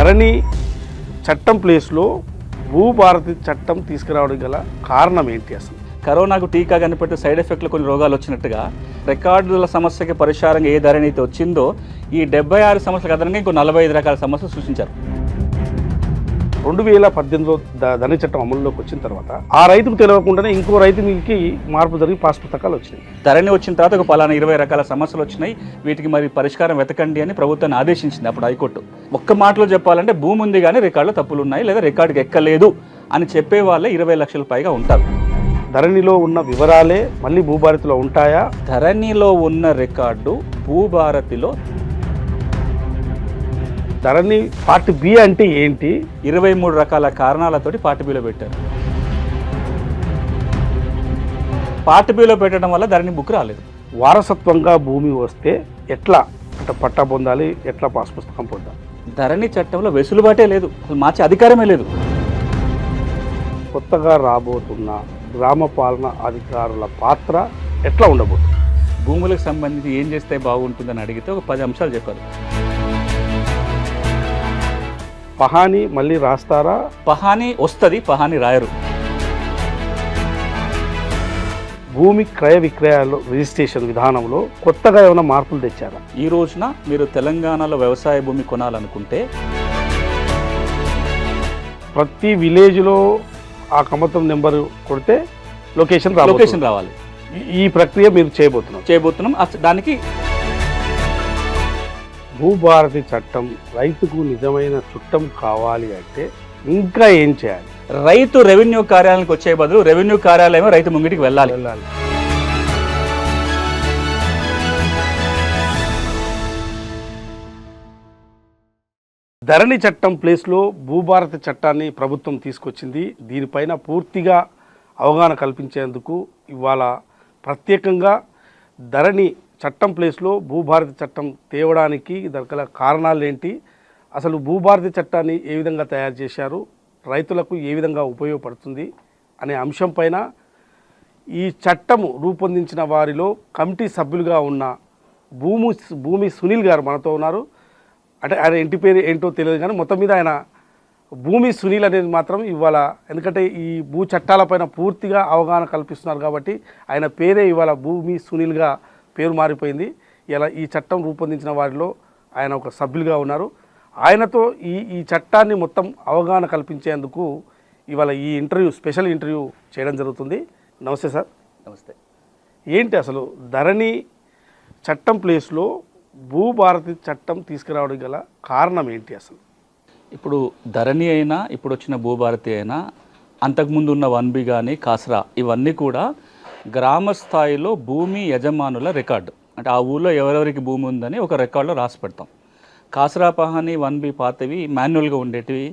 ధరణి చట్టం ప్లేస్లో భూభారతి చట్టం తీసుకురావడం గల కారణం ఏంటి అసలు? కరోనాకు టీకా కనిపెట్టి సైడ్ ఎఫెక్ట్లు కొన్ని రోగాలు వచ్చినట్టుగా రికార్డుల సమస్యకి పరిష్కారంగా ఏ ధరణి అయితే వచ్చిందో ఈ 76 సమస్యలకు అదనంగా ఇంకో 45 రకాల సమస్యలు సృష్టించారు. 2018లో ధరణి చట్టం అమలులోకి వచ్చిన తర్వాత ఆ రైతుకు తెలియకుండానే ఇంకో రైతుకి మార్పు జరిగి పాస్ పుస్తకాలు వచ్చినాయి. ధరణి వచ్చిన తర్వాత ఒక పలానా 20 రకాల సమస్యలు వచ్చినాయి, వీటికి మరి పరిష్కారం వెతకండి అని ప్రభుత్వాన్ని ఆదేశించింది అప్పుడు హైకోర్టు. ఒక్క మాటలో చెప్పాలంటే భూమి ఉంది కానీ రికార్డులో తప్పులు ఉన్నాయి లేదా రికార్డుకి ఎక్కలేదు అని చెప్పే వాళ్ళే 20 లక్షల పైగా ఉంటారు. ధరణిలో ఉన్న వివరాలే మళ్ళీ భూభారతిలో ఉంటాయా? ధరణిలో ఉన్న రికార్డు భూభారతిలో. ధరణి పార్ట్ బి అంటే ఏంటి? 23 రకాల కారణాలతోటి పార్ట్ బిలో పెట్టారు. పార్ట్ బిలో పెట్టడం వల్ల ధరణి బుక్ రాలేదు. వారసత్వంగా భూమి వస్తే ఎట్లా అంటే పట్టా పొందాలి, ఎట్లా పాస్ పుస్తకం పొందాలి? ధరణి చట్టంలో వెసులుబాటే లేదు, అసలు మార్చే అధికారమే లేదు. కొత్తగా రాబోతున్న గ్రామ పాలన అధికారుల పాత్ర ఎట్లా ఉండబోతుంది? భూములకు సంబంధించి ఏం చేస్తే బాగుంటుందని అడిగితే ఒక 10 అంశాలు చెప్పారు. పహాని మళ్ళీ రాస్తారా? పహాని వస్తుంది, పహాని రాయరు. భూమి క్రయ విక్రయాలు రిజిస్ట్రేషన్ విధానంలో కొత్తగా ఏమైనా మార్పులు తెచ్చారా? ఈ రోజున మీరు తెలంగాణలో వ్యవసాయ భూమి కొనాలనుకుంటే ప్రతి విలేజ్లో ఆ కమతం నెంబర్ కొడితే లొకేషన్ రావాలి. ఈ ప్రక్రియ మీరు చేయబోతున్నాం. దానికి భూభారతి చట్టం రైతుకు నిజమైన చుట్టం కావాలి అంటే ఇంకా ఏం చేయాలి? రైతు రెవెన్యూ కార్యాలయానికి వచ్చే బదులు రెవెన్యూ కార్యాలయం రైతు ముంగిటికి వెళ్ళాలి. ధరణి చట్టం ప్లేస్లో భూభారతి చట్టాన్ని ప్రభుత్వం తీసుకొచ్చింది. దీనిపైన పూర్తిగా అవగాహన కల్పించేందుకు ఇవాళ ప్రత్యేకంగా ధరణి చట్టం ప్లేస్లో భూభారతి చట్టం తేవడానికి గల కారణాలు ఏంటి, అసలు భూభారతి చట్టాన్ని ఏ విధంగా తయారు చేశారు, రైతులకు ఏ విధంగా ఉపయోగపడుతుంది అనే అంశం పైన ఈ చట్టము రూపొందించిన వారిలో కమిటీ సభ్యులుగా ఉన్న భూమి సునీల్ గారు మనతో ఉన్నారు. అంటే ఆయన ఇంటి పేరు ఏంటో తెలియదు కానీ మొత్తం మీద ఆయన భూమి సునీల్ అనేది మాత్రం ఇవాళ, ఎందుకంటే ఈ భూ చట్టాలపైన పూర్తిగా అవగాహన కల్పిస్తున్నారు కాబట్టి ఆయన పేరే ఇవాళ భూమి సునీల్గా పేరు మారిపోయింది. ఇలా ఈ చట్టం రూపొందించిన వారిలో ఆయన ఒక సభ్యులుగా ఉన్నారు. ఆయనతో ఈ చట్టాన్ని మొత్తం అవగాహన కల్పించేందుకు ఇవాళ ఈ స్పెషల్ ఇంటర్వ్యూ చేయడం జరుగుతుంది. నమస్తే సార్. నమస్తే. ఏంటి అసలు ధరణి చట్టం ప్లేస్లో భూభారతి చట్టం తీసుకురావడం గల కారణం ఏంటి అసలు? ఇప్పుడు ధరణి అయినా ఇప్పుడు వచ్చిన భూభారతి అయినా అంతకుముందు ఉన్న 1B కానీ కాసరా ఇవన్నీ కూడా గ్రామ స్థాయిలో భూమి యజమానుల రికార్డు. అంటే ఆ ఊళ్ళో ఎవరెవరికి భూమి ఉందని ఒక రికార్డులో రాసి పెడతాం. కాసరా పహాని 1B పాతవి మాన్యువల్గా ఉండేటివి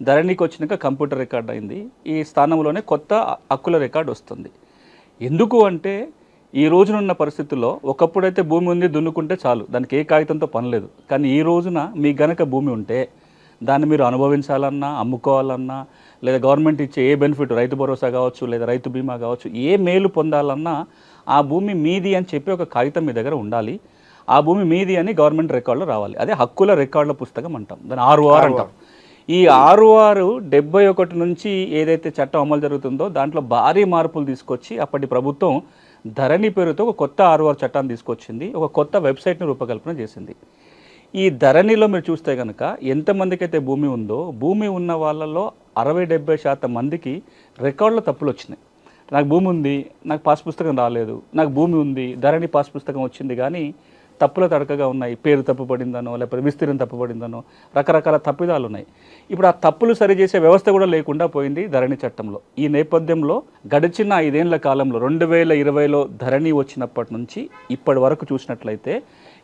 ధరణికి వచ్చినాక కంప్యూటర్ రికార్డ్ అయింది. ఈ స్థానంలోనే కొత్త హక్కుల రికార్డు వస్తుంది. ఎందుకు అంటే ఈ రోజునున్న పరిస్థితుల్లో ఒకప్పుడైతే భూమి ఉంది దున్నుకుంటే చాలు, దానికి ఏ కాగితంతో పని లేదు. కానీ ఈ రోజున మీకు గనక భూమి ఉంటే దాన్ని మీరు అనుభవించాలన్నా, అమ్ముకోవాలన్నా, లేదా గవర్నమెంట్ ఇచ్చే ఏ బెనిఫిట్, రైతు భరోసా కావచ్చు లేదా రైతు బీమా కావచ్చు, ఏ మేలు పొందాలన్నా ఆ భూమి మీది అని చెప్పి ఒక కాగితం మీ దగ్గర ఉండాలి. ఆ భూమి మీది అని గవర్నమెంట్ రికార్డులో రావాలి. అదే హక్కుల రికార్డుల పుస్తకం అంటాం, దాన్ని ROR అంటాం. ఈ ROR 71 నుంచి ఏదైతే చట్టం అమలు జరుగుతుందో దాంట్లో భారీ మార్పులు తీసుకొచ్చి అప్పటి ప్రభుత్వం ధరణి పేరుతో ఒక కొత్త ROR చట్టాన్ని తీసుకొచ్చింది, ఒక కొత్త వెబ్సైట్ని రూపకల్పన చేసింది. ఈ ధరణిలో మీరు చూస్తే కనుక ఎంతమందికి అయితే భూమి ఉందో భూమి ఉన్న వాళ్ళలో 60-70% మందికి రికార్డులో తప్పులు వచ్చినాయి. నాకు భూమి ఉంది, నాకు పాస్ పుస్తకం రాలేదు, నాకు భూమి ఉంది, ధరణి పాస్ పుస్తకం వచ్చింది కానీ తప్పుల తడకగా ఉన్నాయి, పేరు తప్పుపడిందనో లేకపోతే విస్తీర్ణం తప్పుపడిందనో రకరకాల తప్పిదాలు ఉన్నాయి. ఇప్పుడు ఆ తప్పులు సరిచేసే వ్యవస్థ కూడా లేకుండా పోయింది ధరణి చట్టంలో. ఈ నేపథ్యంలో గడిచిన 5 ఏళ్ల కాలంలో 2020లో ధరణి వచ్చినప్పటి నుంచి ఇప్పటి వరకు చూసినట్లయితే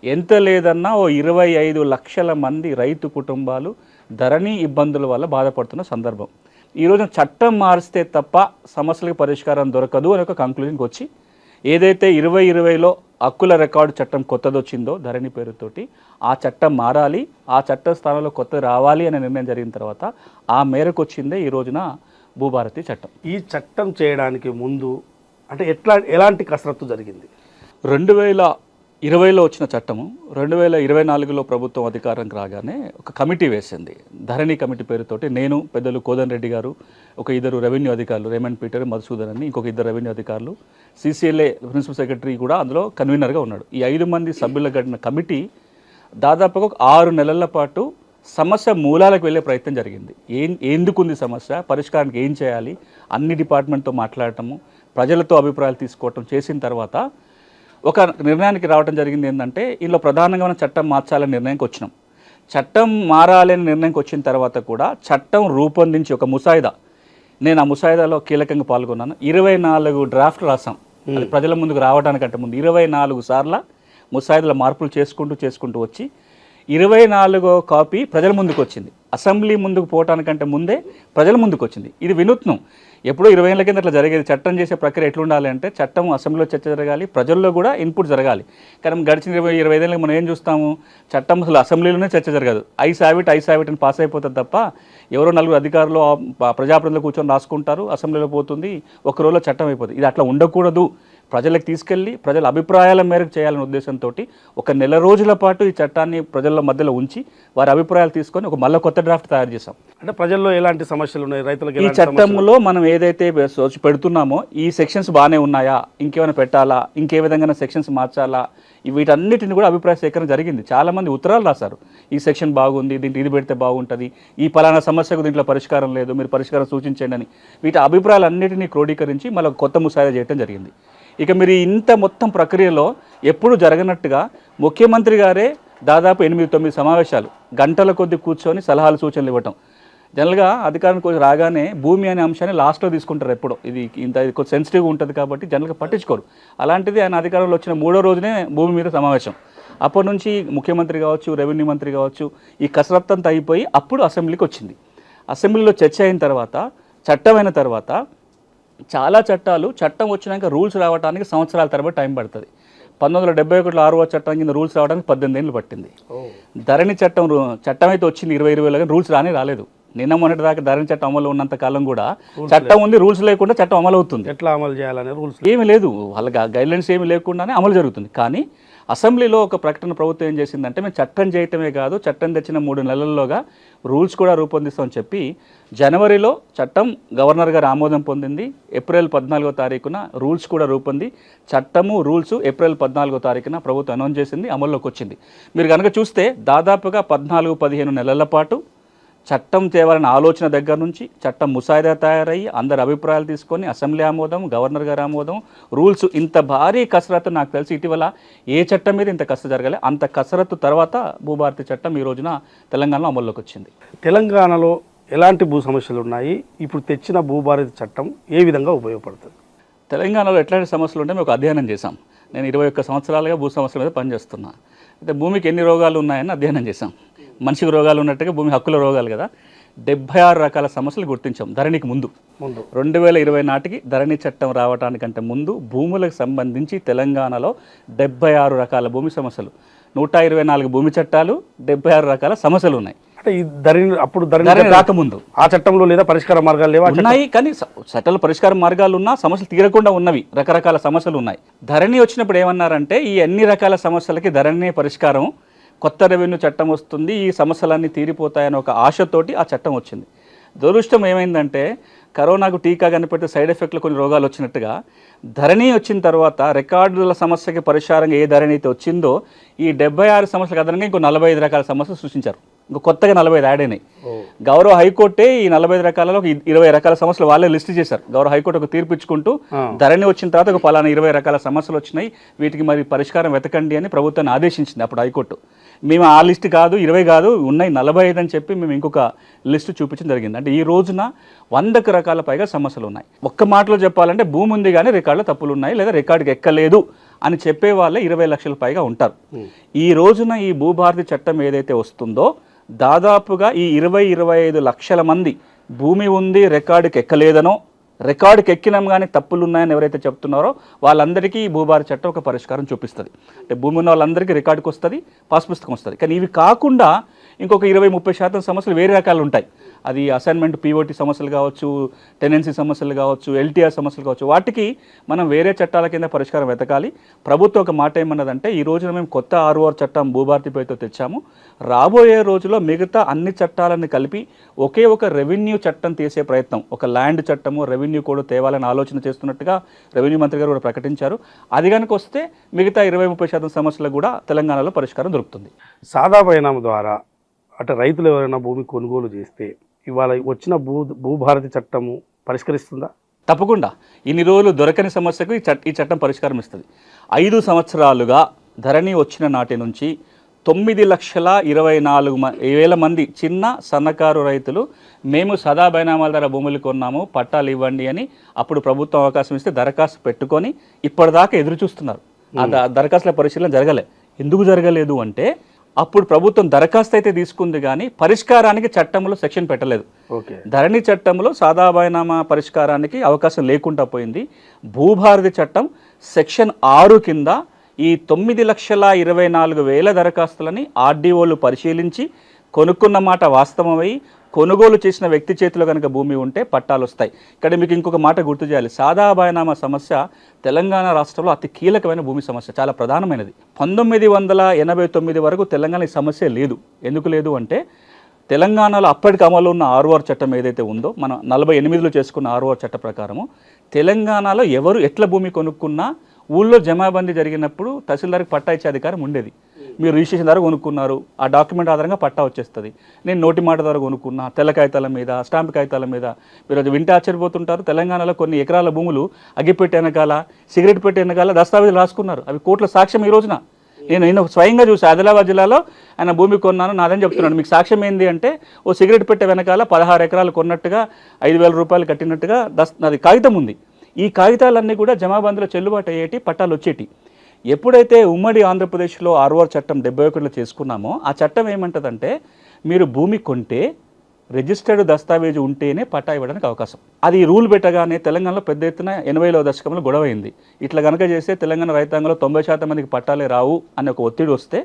ఎంత లేదన్నా 25 లక్షల మంది రైతు కుటుంబాలు ధరణి ఇబ్బందుల వల్ల బాధపడుతున్న సందర్భం. ఈరోజు చట్టం మారిస్తే తప్ప సమస్యలకు పరిష్కారం దొరకదు అని ఒక కంక్లూజన్కి వచ్చి ఏదైతే 2020లో హక్కుల రికార్డు చట్టం కొత్తది వచ్చిందో ధరణి పేరుతోటి ఆ చట్టం మారాలి, ఆ చట్ట స్థానంలో కొత్తది రావాలి అనే నిర్ణయం జరిగిన తర్వాత ఆ మేరకు వచ్చిందే ఈ రోజున భూభారతి చట్టం. ఈ చట్టం చేయడానికి ముందు అంటే ఎలాంటి కసరత్తు జరిగింది? 2020లో వచ్చిన చట్టము 2024లో ప్రభుత్వం అధికారంకి రాగానే ఒక కమిటీ వేసింది. ధరణి కమిటీ పేరుతోటి నేను, పెద్దలు కోదన్ రెడ్డి గారు, ఒక ఇద్దరు రెవెన్యూ అధికారులు, రేమండ్ పీటర్, మధుసూదన్ అని ఇంకొక ఇద్దరు రెవెన్యూ అధికారులు, CCLA ప్రిన్సిపల్ సెక్రటరీ కూడా అందులో కన్వీనర్గా ఉన్నాడు. ఈ 5 మంది సభ్యుల గడిన కమిటీ దాదాపుగా ఒక 6 నెలల పాటు సమస్య మూలాలకు వెళ్ళే ప్రయత్నం జరిగింది. ఎందుకుంది సమస్య, పరిష్కారానికి ఏం చేయాలి, అన్ని డిపార్ట్మెంట్తో మాట్లాడటము, ప్రజలతో అభిప్రాయాలు తీసుకోవటం చేసిన తర్వాత ఒక నిర్ణయానికి రావడం జరిగింది. ఏంటంటే ఇందులో ప్రధానంగా మనం చట్టం మార్చాలనే నిర్ణయానికి వచ్చినాం. చట్టం మారాలనే నిర్ణయానికి వచ్చిన తర్వాత కూడా చట్టం రూపొందించి ఒక ముసాయిదా, నేను ఆ ముసాయిదాలో కీలకంగా పాల్గొన్నాను. 24 డ్రాఫ్ట్ రాసాం. అది ప్రజల ముందుకు రావడానికంటే ముందు 24 సార్ల ముసాయిదాల మార్పులు చేసుకుంటూ వచ్చి 24వ కాపీ ప్రజల ముందుకు వచ్చింది. అసెంబ్లీ ముందుకు పోవటానికంటే ముందే ప్రజల ముందుకు వచ్చింది. ఇది వినూత్నం. ఎప్పుడో 20 ఏళ్ళ కింద అట్లా జరిగేది. చట్టం చేసే ప్రక్రియ ఎట్లుండాలి అంటే చట్టం అసెంబ్లీలో చర్చ జరగాలి, ప్రజల్లో కూడా ఇన్పుట్ జరగాలి. కానీ గడిచిన 20-25 ఏళ్ళకి మనం ఏం చూస్తాము, చట్టం అసలు అసెంబ్లీలోనే చర్చ జరగదు. ఐస్ హ్యావ్ ఇట్ అని పాస్ అయిపోతుంది తప్ప ఎవరో 4 అధికారులు ప్రజాప్రతినిధులు కూర్చొని రాసుకుంటారు, అసెంబ్లీలో పోతుంది, ఒక రోజులో చట్టం అయిపోతుంది. ఇది అట్లా ఉండకూడదు. ప్రజలకు తీసుకెళ్ళి ప్రజల అభిప్రాయాల మేరకు చేయాలనే ఉద్దేశంతో ఒక నెల రోజుల పాటు ఈ చట్టాన్ని ప్రజల మధ్యలో ఉంచి వారి అభిప్రాయాలు తీసుకొని ఒక మళ్ళీ కొత్త డ్రాఫ్ట్ తయారు చేశాం. అంటే ప్రజల్లో ఎలాంటి సమస్యలు ఉన్నాయి, రైతులకు ఈ చట్టంలో మనం ఏదైతే పెడుతున్నామో ఈ సెక్షన్స్ బాగానే ఉన్నాయా, ఇంకేమైనా పెట్టాలా, ఇంకే విధంగా సెక్షన్స్ మార్చాలా, వీటన్నిటిని కూడా అభిప్రాయ సేకరణ జరిగింది. చాలామంది ఉత్తరాలు రాశారు, ఈ సెక్షన్ బాగుంది, దీంట్లో ఇది పెడితే బాగుంటుంది, ఈ పలానా సమస్యకు దీంట్లో పరిష్కారం లేదు, మీరు పరిష్కారం సూచించండి అని. వీటి అభిప్రాయాలన్నిటినీ క్రోడీకరించి మళ్ళీ కొత్త ముసాయిదా చేయడం జరిగింది. ఇక మీరు ఇంత మొత్తం ప్రక్రియలో ఎప్పుడు జరగనట్టుగా ముఖ్యమంత్రి గారే దాదాపు 8-9 సమావేశాలు గంటల కొద్ది కూర్చొని సలహాలు సూచనలు ఇవ్వటం. జనరల్గా అధికారానికి రాగానే భూమి అనే అంశాన్ని లాస్ట్లో తీసుకుంటారు. ఎప్పుడో ఇది కొంచెం సెన్సిటివ్గా ఉంటుంది కాబట్టి జనరల్గా పట్టించుకోరు. అలాంటిది ఆయన అధికారంలో వచ్చిన 3వ రోజునే భూమి మీద సమావేశం. అప్పటి నుంచి ముఖ్యమంత్రి కావచ్చు, రెవెన్యూ మంత్రి కావచ్చు, ఈ కసరత్తు అంతా అయిపోయి అప్పుడు అసెంబ్లీకి వచ్చింది. అసెంబ్లీలో చర్చ అయిన తర్వాత, చట్టమైన తర్వాత చాలా చట్టాలు చట్టం వచ్చినాక రూల్స్ రావడానికి సంవత్సరాల తరబడి టైం పడుతుంది. 1971లో 6వ చట్టం కింద రూల్స్ రావడానికి 18 ఏళ్ళు పట్టింది. ధరణి చట్టం అయితే వచ్చింది 2020లో, కానీ రూల్స్ రాలేదు. నిన్న మొన్నటి దాకా ధరణి చట్టం అమలు ఉన్నంత కాలం కూడా చట్టం ఉంది, రూల్స్ లేకుండా చట్టం అమలు అవుతుంది. ఎట్లా అమలు చేయాలనే రూల్స్ ఏమీ లేదు, వాళ్ళ గైడ్లైన్స్ ఏమీ లేకుండానే అమలు జరుగుతుంది. కానీ అసెంబ్లీలో ఒక ప్రకటన ప్రభుత్వం ఏం చేసిందంటే, మేము చట్టం చేయటమే కాదు, చట్టం తెచ్చిన 3 నెలల్లోగా రూల్స్ కూడా రూపొందిస్తామని చెప్పి జనవరిలో చట్టం గవర్నర్ గారు ఆమోదం పొందింది. ఏప్రిల్ 14వ తారీఖున రూల్స్ కూడా రూపొంది చట్టము రూల్స్ ఏప్రిల్ 14వ తారీఖున ప్రభుత్వం అనౌన్స్ చేసింది, అమల్లోకి వచ్చింది. మీరు కనుక చూస్తే దాదాపుగా 14-15 నెలల పాటు చట్టం తేవాలనే ఆలోచన దగ్గర నుంచి చట్టం ముసాయిదా తయారయ్యి అందరి అభిప్రాయాలు తీసుకొని అసెంబ్లీ ఆమోదం, గవర్నర్ గారు ఆమోదం, రూల్స్, ఇంత భారీ కసరత్తు నాకు తెలిసి ఇటీవల ఏ చట్టం మీద ఇంత కసరత్తు జరగాలి. అంత కసరత్తు తర్వాత భూభారతి చట్టం ఈ రోజున తెలంగాణలో అమల్లోకి వచ్చింది. తెలంగాణలో ఎలాంటి భూ సమస్యలు ఉన్నాయి, ఇప్పుడు తెచ్చిన భూభారతి చట్టం ఏ విధంగా ఉపయోగపడుతుంది? తెలంగాణలో ఎట్లాంటి సమస్యలు ఉంటే మేము ఒక అధ్యయనం చేశాం. నేను 21 సంవత్సరాలుగా భూ సమస్యల మీద పనిచేస్తున్నా. అయితే భూమికి ఎన్ని రోగాలు ఉన్నాయని అధ్యయనం చేశాం. మనిషికి రోగాలు ఉన్నట్టుగా భూమి హక్కుల రోగాలు కదా, 76 రకాల సమస్యలు గుర్తించాం ధరణికి ముందు. 2020 నాటికి ధరణి చట్టం రావడానికంటే ముందు భూములకు సంబంధించి తెలంగాణలో 76 రకాల భూమి సమస్యలు, 124 భూమి చట్టాలు, 76 రకాల సమస్యలు ఉన్నాయి. అంటే ఈ ధరణి రాకముందు ఆ చట్టంలో లేదా పరిష్కార మార్గాలు లేవా? ఉన్నాయి, కానీ చట్టాల పరిష్కార మార్గాలు ఉన్నా సమస్యలు తీరకుండా ఉన్నవి, రకరకాల సమస్యలు ఉన్నాయి. ధరణి వచ్చినప్పుడు ఏమన్నారంటే, ఈ అన్ని రకాల సమస్యలకి ధరణి పరిష్కారం, కొత్త రెవెన్యూ చట్టం వస్తుంది, ఈ సమస్యలన్నీ తీరిపోతాయని ఒక ఆశతోటి ఆ చట్టం వచ్చింది. దురదృష్టం ఏమైందంటే, కరోనాకు టీకా కనిపెడితే సైడ్ ఎఫెక్ట్లు కొన్ని రోగాలు వచ్చినట్టుగా ధరణి వచ్చిన తర్వాత రికార్డుల సమస్యకి పరిష్కారంగా ఏ ధరణి అయితే వచ్చిందో ఈ 76 సమస్యలకు అదనంగా ఇంకో 45 రకాల సమస్యలు సృష్టించారు. ఇంకో కొత్తగా 45 యాడ్ అయినాయి. గౌరవ హైకోర్టే ఈ 45 రకాలలో 20 రకాల సమస్యలు వాళ్ళే లిస్ట్ చేశారు. గౌరవ హైకోర్టు ఒక తీర్పు ఇచ్చుకుంటూ ధరణి వచ్చిన తర్వాత ఒక పలానా 20 రకాల సమస్యలు వచ్చినాయి, వీటికి మరి పరిష్కారం వెతకండి అని ప్రభుత్వాన్ని ఆదేశించింది అప్పుడు హైకోర్టు. మేము ఆ లిస్ట్ కాదు, 20 కాదు, ఉన్నాయి 45 అని చెప్పి మేము ఇంకొక లిస్టు చూపించడం జరిగింది. అంటే ఈ రోజున 100 రకాల పైగా సమస్యలు ఉన్నాయి. ఒక్క మాటలో చెప్పాలంటే భూమి ఉంది కానీ రికార్డులో తప్పులు ఉన్నాయి, లేదా రికార్డుకి ఎక్కలేదు అని చెప్పే వాళ్ళే 20 లక్షల పైగా ఉంటారు. ఈ రోజున ఈ భూభారతి చట్టం ఏదైతే వస్తుందో దాదాపుగా ఈ 20-25 లక్షల మంది భూమి ఉంది రికార్డుకి ఎక్కలేదనో, రికార్డుకి ఎక్కినాం కానీ తప్పులు ఉన్నాయని ఎవరైతే చెప్తున్నారో వాళ్ళందరికీ ఈ భూభారతి చట్టం ఒక పరిష్కారం చూపిస్తుంది. అంటే భూమి ఉన్న వాళ్ళందరికీ రికార్డుకి వస్తుంది, పాస్ పుస్తకం వస్తుంది. కానీ ఇవి కాకుండా ఇంకొక 20-30% సమస్యలు వేరే రకాలు ఉంటాయి. అది అసైన్మెంట్ పీఓటీ సమస్యలు కావచ్చు, టెనెన్సీ సమస్యలు కావచ్చు, ఎల్టీఆర్ సమస్యలు కావచ్చు. వాటికి మనం వేరే చట్టాల కింద పరిష్కారం వెతకాలి. ప్రభుత్వం ఒక మాట ఏమన్నదంటే, ఈ రోజున మేము కొత్త ఆర్ఓఆర్ చట్టం భూభారతి పేరుతో తెచ్చాము, రాబోయే రోజుల్లో మిగతా అన్ని చట్టాలను కలిపి ఒకే ఒక రెవెన్యూ చట్టం తీసే ప్రయత్నం, ఒక ల్యాండ్ చట్టము రెవెన్యూ కూడా తేవాలని ఆలోచన చేస్తున్నట్టుగా రెవెన్యూ మంత్రి గారు కూడా ప్రకటించారు. అది కనుక వస్తే మిగతా 20-30% సమస్యలకు కూడా తెలంగాణలో పరిష్కారం దొరుకుతుంది. సాదా పరిణామం ద్వారా అటు రైతులు ఎవరైనా భూమి కొనుగోలు చేస్తే ఇవాళ వచ్చిన భూభారతి చట్టము పరిష్కరిస్తుందా? తప్పకుండా. ఇన్ని రోజులు దొరకని సమస్యకు ఈ చట్టం పరిష్కారం ఇస్తుంది. 5 సంవత్సరాలుగా ధరణి వచ్చిన నాటి నుంచి 9,24,000 మంది చిన్న సన్నకారు రైతులు మేము సదా బైనామాల ద్వారా భూములు కొన్నాము, పట్టాలు ఇవ్వండి అని అప్పుడు ప్రభుత్వం అవకాశం ఇస్తే దరఖాస్తు పెట్టుకొని ఇప్పటిదాకా ఎదురు చూస్తున్నారు. ఆ దరఖాస్తుల పరిశీలన జరగలే. ఎందుకు జరగలేదు అంటే, అప్పుడు ప్రభుత్వం దరఖాస్తు అయితే తీసుకుంది కానీ పరిష్కారానికి చట్టంలో సెక్షన్ పెట్టలేదు. ధరణి చట్టంలో సాదా బైనామా పరిష్కారానికి అవకాశం లేకుండా పోయింది. భూభారతి చట్టం సెక్షన్ 6 కింద ఈ 9,24,000 దరఖాస్తులని ఆర్డీఓలు పరిశీలించి కొనుక్కున్న మాట వాస్తవమై కొనుగోలు చేసిన వ్యక్తి చేతిలో కనుక భూమి ఉంటే పట్టాలు వస్తాయి. ఇక్కడ మీకు ఇంకొక మాట గుర్తు చేయాలి. సాదా బైనామా సమస్య తెలంగాణ రాష్ట్రంలో అతి కీలకమైన భూమి సమస్య, చాలా ప్రధానమైనది. 1989 వరకు తెలంగాణ ఈ సమస్య లేదు. ఎందుకు లేదు అంటే, తెలంగాణలో అప్పటికి అమలు ఉన్న ఆర్ఓఆర్ చట్టం ఏదైతే ఉందో, మనం 48లో చేసుకున్న ఆర్ఓఆర్ చట్ట ప్రకారము తెలంగాణలో ఎవరు ఎట్ల భూమి కొనుక్కున్నా ఊళ్ళో జమాబందీ జరిగినప్పుడు తహసీల్దార్కి పట్టా ఇచ్చే అధికారం ఉండేది. మీరు రిజిస్ట్రేషన్ ద్వారా కొనుక్కున్నారు, ఆ డాక్యుమెంట్ ఆధారంగా పట్టా వచ్చేస్తుంది. నేను నోటి మాట ద్వారా కొనుక్కున్నా, తెల్ల కాగితాల మీద, స్టాంప్ కాగితాల మీద. మీరు అది వింటే ఆశ్చర్యపోతుంటారు. తెలంగాణలో కొన్ని ఎకరాల భూములు అగ్గిపెట్టి వెనకాల, సిగరెట్ పెట్టి వెనకాల దస్తావేజులు రాసుకున్నారు. అవి కోర్టుల సాక్ష్యం. ఈ రోజున నేను స్వయంగా చూసి ఆదిలాబాద్ జిల్లాలో ఆయన భూమి కొన్నాను, నాదని చెప్తున్నాను. మీకు సాక్ష్యం ఏంది అంటే, ఓ సిగరెట్ పెట్టే వెనకాల 16 ఎకరాలు కొన్నట్టుగా 5,000 రూపాయలు కట్టినట్టుగా అది కాగితం ఉంది. ఈ కాగితాలన్నీ కూడా జమాబందీలో చెల్లుబాటు అయ్యేటి, పట్టాలు వచ్చేటి. ఎప్పుడైతే ఉమ్మడి ఆంధ్రప్రదేశ్లో ఆర్ఓఆర్ చట్టం 71లో చేసుకున్నామో, ఆ చట్టం ఏమంటుందంటే, మీరు భూమి కొంటే రిజిస్టర్డ్ దస్తావేజు ఉంటేనే పట్టా ఇవ్వడానికి అవకాశం. అది రూల్ పెట్టగానే తెలంగాణలో పెద్ద ఎత్తున 80వ దశకంలో గొడవ అయింది. ఇట్లా కనుక చేస్తే తెలంగాణ రైతాంగంలో 90% మందికి పట్టాలే రావు అనే ఒక ఒత్తిడి వస్తే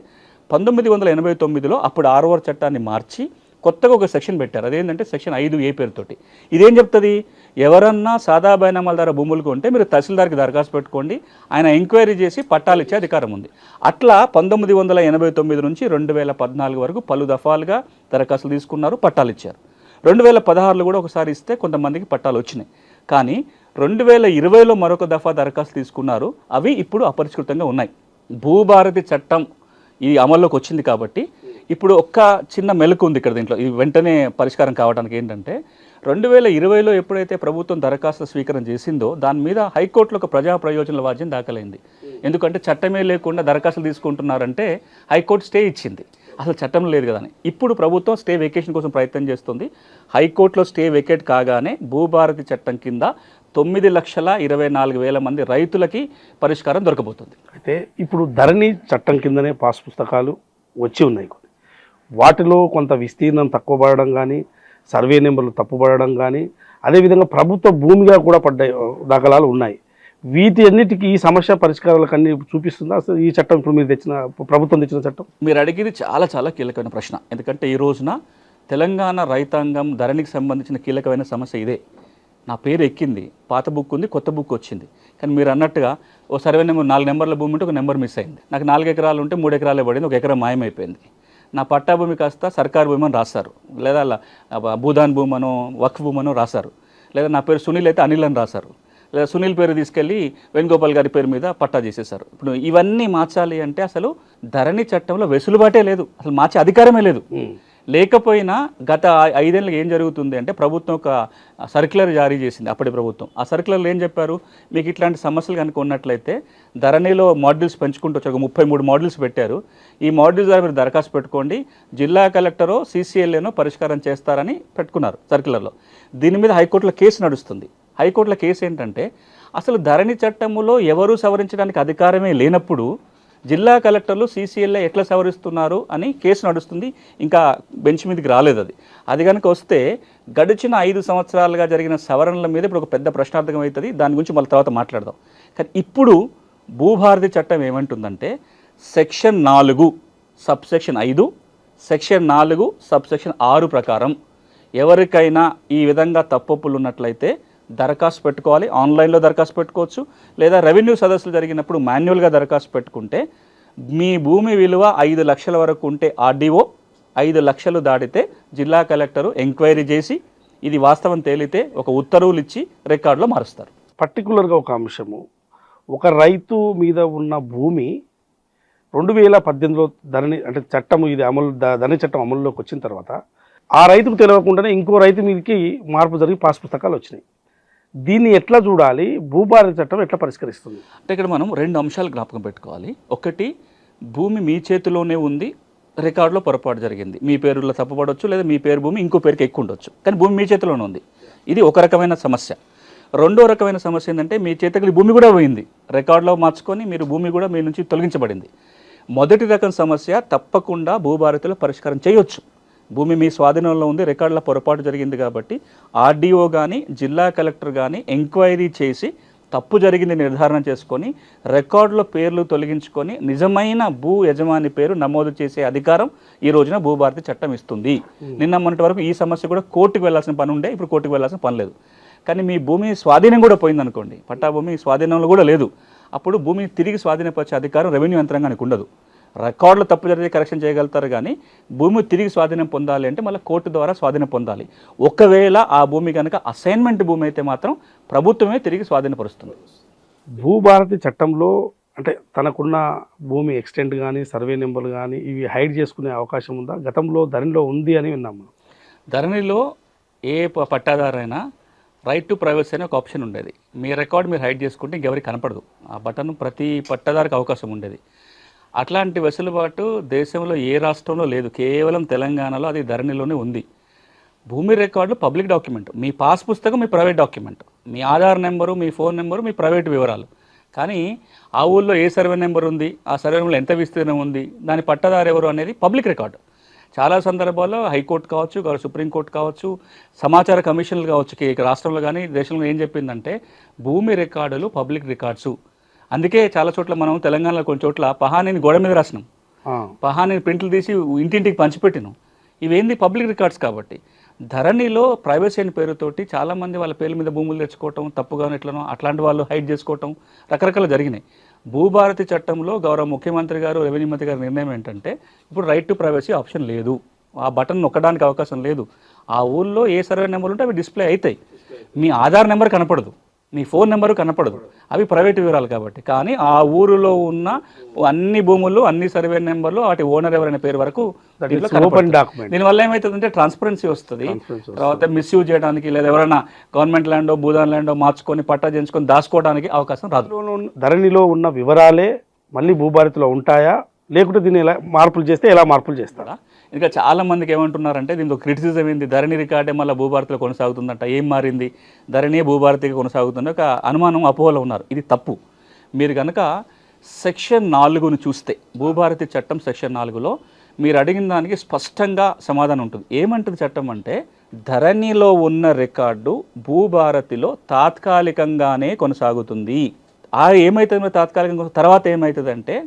1989లో అప్పుడు ఆర్ఓఆర్ చట్టాన్ని మార్చి కొత్తగా ఒక సెక్షన్ పెట్టారు. అదేంటంటే సెక్షన్ 5A పేరుతోటి. ఇదేం చెప్తుంది, ఎవరన్నా సాదా బైనామాల ద్వారా భూములు కొంటే మీరు తహసీల్దార్కి దరఖాస్తు పెట్టుకోండి, ఆయన ఎంక్వైరీ చేసి పట్టాలు ఇచ్చే అధికారం ఉంది. అట్లా 1989 నుంచి 2014 వరకు పలు దఫాలుగా దరఖాస్తులు తీసుకున్నారు, పట్టాలు ఇచ్చారు. 2016లో కూడా ఒకసారి ఇస్తే కొంతమందికి పట్టాలు వచ్చినాయి. కానీ 2020లో మరొక దఫా దరఖాస్తు తీసుకున్నారు. అవి ఇప్పుడు అపరిష్కృతంగా ఉన్నాయి. భూభారతి చట్టం ఈ అమల్లోకి వచ్చింది కాబట్టి ఇప్పుడు ఒక్క చిన్న మెలకు ఉంది ఇక్కడ దీంట్లో. ఇది వెంటనే పరిష్కారం కావడానికి ఏంటంటే, 2020లో ఎప్పుడైతే ప్రభుత్వం దరఖాస్తు స్వీకరణ చేసిందో దాని మీద హైకోర్టులో ఒక ప్రజా ప్రయోజనాల వాద్యం దాఖలైంది. ఎందుకంటే చట్టమే లేకుండా దరఖాస్తులు తీసుకుంటున్నారంటే హైకోర్టు స్టే ఇచ్చింది. అసలు చట్టం లేదు కదా అని. ఇప్పుడు ప్రభుత్వం స్టే వెకేషన్ కోసం ప్రయత్నం చేస్తుంది. హైకోర్టులో స్టే వెకేట్ కాగానే భూభారతి చట్టం కింద 9,24,000 మంది రైతులకి పరిష్కారం దొరకబోతుంది. అయితే ఇప్పుడు ధరణి చట్టం కిందనే పాస్ పుస్తకాలు వచ్చి ఉన్నాయి. వాటిలో కొంత విస్తీర్ణం తక్కువ పడడం కానీ, సర్వే నెంబర్లు తప్పుపడడం కానీ, అదేవిధంగా ప్రభుత్వ భూమిగా కూడా పడ్డ దాఖలాలు ఉన్నాయి. వీటి అన్నిటికీ ఈ సమస్య పరిష్కారాలకు అన్ని చూపిస్తుందా అసలు ఈ చట్టం? ఇప్పుడు మీరు ప్రభుత్వం తెచ్చిన చట్టం మీరు అడిగేది చాలా కీలకమైన ప్రశ్న. ఎందుకంటే ఈ రోజున తెలంగాణ రైతాంగం ధరణికి సంబంధించిన కీలకమైన సమస్య ఇదే. నా పేరు ఎక్కింది, పాత బుక్ ఉంది, కొత్త బుక్ వచ్చింది. కానీ మీరు అన్నట్టుగా ఓ సర్వే నెంబర్ 4 నెంబర్ల భూమి ఉంటే ఒక నెంబర్ మిస్ అయింది. నాకు 4 ఎకరాలు ఉంటే 3 ఎకరాలే పడింది, 1 ఎకరం మాయమైపోయింది. నా పట్టా భూమి కాస్త సర్కారు భూమి అని రాశారు, లేదా భూదాన్ భూమనో వక్ఫ్ భూమనో రాశారు, లేదా నా పేరు సునీల్ అయితే అనిల్ అని రాశారు, లేదా సునీల్ పేరు తీసుకెళ్ళి వేణుగోపాల్ గారి పేరు మీద పట్టా చేసేశారు. ఇప్పుడు ఇవన్నీ మార్చాలి అంటే అసలు ధరణి చట్టంలో వెసులుబాటే లేదు, అసలు మార్చే అధికారమే లేదు. లేకపోయినా గత 5 ఏళ్ళకి ఏం జరుగుతుంది అంటే, ప్రభుత్వం ఒక సర్క్యులర్ జారీ చేసింది అప్పటి ప్రభుత్వం. ఆ సర్క్యులర్లో ఏం చెప్పారు, మీకు ఇట్లాంటి సమస్యలు కనుక ఉన్నట్లయితే ధరణిలో మాడ్యూల్స్ పెంచుకుంటూ వచ్చారు. 33 మాడ్యూల్స్ పెట్టారు. ఈ మాడ్యూల్స్ ద్వారా మీరు దరఖాస్తు పెట్టుకోండి, జిల్లా కలెక్టరో CCLAనో పరిష్కారం చేస్తారని పెట్టుకున్నారు సర్క్యులర్లో. దీని మీద హైకోర్టులో కేసు నడుస్తుంది. హైకోర్టులో కేసు ఏంటంటే, అసలు ధరణి చట్టములో ఎవరు సవరించడానికి అధికారమే లేనప్పుడు జిల్లా కలెక్టర్లు CCLA ఎట్లా సవరిస్తున్నారు అని కేసు నడుస్తుంది. ఇంకా బెంచ్ మీదకి రాలేదు అది. అది కనుక వస్తే గడిచిన 5 సంవత్సరాలుగా జరిగిన సవరణల మీద ఇప్పుడు ఒక పెద్ద ప్రశ్నార్థకం అవుతుంది. దాని గురించి మళ్ళీ తర్వాత మాట్లాడదాం. కానీ ఇప్పుడు భూభారతి చట్టం ఏమంటుందంటే, సెక్షన్ 4 సబ్సెక్షన్ 5 సెక్షన్ 4 సబ్సెక్షన్ 6 ప్రకారం ఎవరికైనా ఈ విధంగా తప్పొప్పులు ఉన్నట్లయితే దరఖాస్తు పెట్టుకోవాలి. ఆన్లైన్లో దరఖాస్తు పెట్టుకోవచ్చు, లేదా రెవెన్యూ సదస్సులు జరిగినప్పుడు మాన్యువల్గా దరఖాస్తు పెట్టుకుంటే మీ భూమి విలువ 5 లక్షల వరకు ఉంటే ఆర్డీఓ, 5 లక్షలు దాటితే జిల్లా కలెక్టరు ఎంక్వైరీ చేసి ఇది వాస్తవం తేలితే ఒక ఉత్తర్వులు ఇచ్చి రికార్డులో మారుస్తారు. పర్టికులర్గా ఒక అంశము, ఒక రైతు మీద ఉన్న భూమి 2018లో ధరణి అంటే చట్టం ఇది అమలు ధరణి చట్టం అమలులోకి వచ్చిన తర్వాత ఆ రైతుకు తెలియకుండానే ఇంకో రైతు మీదకి మార్పు జరిగి పాస్ పుస్తకాలు వచ్చినాయి. దీన్ని ఎట్లా చూడాలి? భూభారతి చట్టం ఎట్లా పరిష్కరిస్తుంది? అంటే ఇక్కడ మనం 2 అంశాలు జ్ఞాపకం పెట్టుకోవాలి. ఒకటి, భూమి మీ చేతిలోనే ఉంది, రికార్డులో పొరపాటు జరిగింది, మీ పేరులో తప్పుపడవచ్చు, లేదా మీ పేరు భూమి ఇంకో పేరుకి ఎక్కువ ఉండొచ్చు, కానీ భూమి మీ చేతిలోనే ఉంది. ఇది ఒక రకమైన సమస్య. రెండో రకమైన సమస్య ఏంటంటే మీ చేతికి భూమి కూడా పోయింది, రికార్డులో మార్చుకొని మీరు భూమి కూడా మీ నుంచి తొలగించబడింది. మొదటి రకం సమస్య తప్పకుండా భూభారతిలో పరిష్కారం చేయొచ్చు. భూమి మీ స్వాధీనంలో ఉంది, రికార్డులో పొరపాటు జరిగింది కాబట్టి ఆర్డీఓ కానీ జిల్లా కలెక్టర్ కానీ ఎంక్వైరీ చేసి తప్పు జరిగింది నిర్ధారణ చేసుకొని రికార్డులో పేర్లు తొలగించుకొని నిజమైన భూ యజమాని పేరు నమోదు చేసే అధికారం ఈ రోజున భూభారతి చట్టం ఇస్తుంది. నిన్న మొన్నటి వరకు ఈ సమస్య కూడా కోర్టుకు వెళ్లాల్సిన పని ఉండే, ఇప్పుడు కోర్టుకు వెళ్లాల్సిన పని లేదు. కానీ మీ భూమి స్వాధీనం కూడా పోయిందనుకోండి, పట్టా భూమి స్వాధీనంలో కూడా లేదు, అప్పుడు భూమిని తిరిగి స్వాధీనపరిచే అధికారం రెవెన్యూ యంత్రాంగానికి ఉండదు. రికార్డులు తప్పు జరిగితే కరెక్షన్ చేయగలుగుతారు, కానీ భూమి తిరిగి స్వాధీనం పొందాలి అంటే మళ్ళీ కోర్టు ద్వారా స్వాధీనం పొందాలి. ఒకవేళ ఆ భూమి కనుక అసైన్మెంట్ భూమి అయితే మాత్రం ప్రభుత్వమే తిరిగి స్వాధీనపరుస్తుంది. భూభారతి చట్టంలో అంటే తనకున్న భూమి ఎక్స్టెంట్ కానీ సర్వే నెంబర్లు కానీ ఇవి హైడ్ చేసుకునే అవకాశం ఉందా? గతంలో ధరణిలో ఉంది అని విన్నాము. ధరణిలో ఏ పట్టాదారైనా రైట్ టు ప్రైవసీ అనే ఒక ఆప్షన్ ఉండేది. మీ రికార్డు మీరు హైడ్ చేసుకుంటే ఇంకెవరికి కనపడదు. ఆ బటన్ ప్రతి పట్టాదారికి అవకాశం ఉండేది. అట్లాంటి వెసులుబాటు దేశంలో ఏ రాష్ట్రంలో లేదు, కేవలం తెలంగాణలో అది ధరణిలోనే ఉంది. భూమి రికార్డులు పబ్లిక్ డాక్యుమెంట్, మీ పాస్ పుస్తకం మీ ప్రైవేట్ డాక్యుమెంట్, మీ ఆధార్ నెంబరు మీ ఫోన్ నెంబరు మీ ప్రైవేట్ వివరాలు. కానీ ఆ ఊళ్ళో ఏ సర్వే నెంబర్ ఉంది, ఆ సర్వే నెంబర్లో ఎంత విస్తీర్ణం ఉంది, దాని పట్టదారు ఎవరు అనేది పబ్లిక్ రికార్డు. చాలా సందర్భాల్లో హైకోర్టు కావచ్చు, సుప్రీంకోర్టు కావచ్చు, సమాచార కమిషన్లు కావచ్చు, రాష్ట్రంలో కానీ దేశంలో ఏం చెప్పిందంటే భూమి రికార్డులు పబ్లిక్ రికార్డ్సు. అందుకే చాలా చోట్ల మనం తెలంగాణలో కొన్ని చోట్ల పహానీని గోడ మీద రాసినాం, పహానీని ప్రింట్లు తీసి ఇంటింటికి పంచిపెట్టినాం. ఇవేంది పబ్లిక్ రికార్డ్స్ కాబట్టి. ధరణిలో ప్రైవసీ అని పేరుతోటి చాలామంది వాళ్ళ పేర్ల మీద భూములు తెచ్చుకోవటం, తప్పుగా ఎట్లనో అట్లాంటి వాళ్ళు హైడ్ చేసుకోవటం రకరకాలు జరిగినాయి. భూభారతి చట్టంలో గౌరవ ముఖ్యమంత్రి గారు, రెవెన్యూ మంత్రి గారి నిర్ణయం ఏంటంటే ఇప్పుడు రైట్ టు ప్రైవసీ ఆప్షన్ లేదు, ఆ బటన్ నొక్కడానికి అవకాశం లేదు. ఆ ఊళ్ళో ఏ సర్వే నెంబర్ ఉంటే అవి డిస్ప్లే అవుతాయి. మీ ఆధార్ నెంబర్ కనపడదు, మీ ఫోన్ నెంబరు కనపడదు, అవి ప్రైవేట్ వివరాలు కాబట్టి. కానీ ఆ ఊరిలో ఉన్న అన్ని భూములు, అన్ని సర్వే నెంబర్లు, వాటి ఓనర్ ఎవరైన పేరు వరకు ఓపెన్ డాక్యుమెంట్. దీనివల్ల ఏమవుతుందంటే ట్రాన్స్పరెన్సీ వస్తుంది. తర్వాత మిస్యూజ్ చేయడానికి లేదా ఎవరైనా గవర్నమెంట్ ల్యాండో భూదాన్ ల్యాండో మార్చుకొని పట్టా చేయించుకొని దాచుకోవడానికి అవకాశం రాదు. ధరణిలో ఉన్న వివరాలే మళ్ళీ భూభారతిలో ఉంటాయా, లేకుంటే దీన్ని ఎలా మార్పులు చేస్తే ఎలా మార్పులు చేస్తారా? ఇంకా చాలా మందికి ఏమంటున్నారంటే దీంతో క్రిటిసిజం ఏంది, ధరణి రికార్డే మళ్ళీ భూభారతిలో కొనసాగుతుందంట, ఏం మారింది, ధరణి భూభారతిగా కొనసాగుతుంది ఒక అనుమానం, అపోహలో ఉన్నారు. ఇది తప్పు. మీరు కనుక సెక్షన్ 4ను చూస్తే, భూభారతి చట్టం సెక్షన్ 4లో మీరు అడిగిన దానికి స్పష్టంగా సమాధానం ఉంటుంది. ఏమంటుంది చట్టం అంటే ధరణిలో ఉన్న రికార్డు భూభారతిలో తాత్కాలికంగానే కొనసాగుతుంది. ఏమవుతుందో తాత్కాలికంగా తర్వాత ఏమవుతుందంటే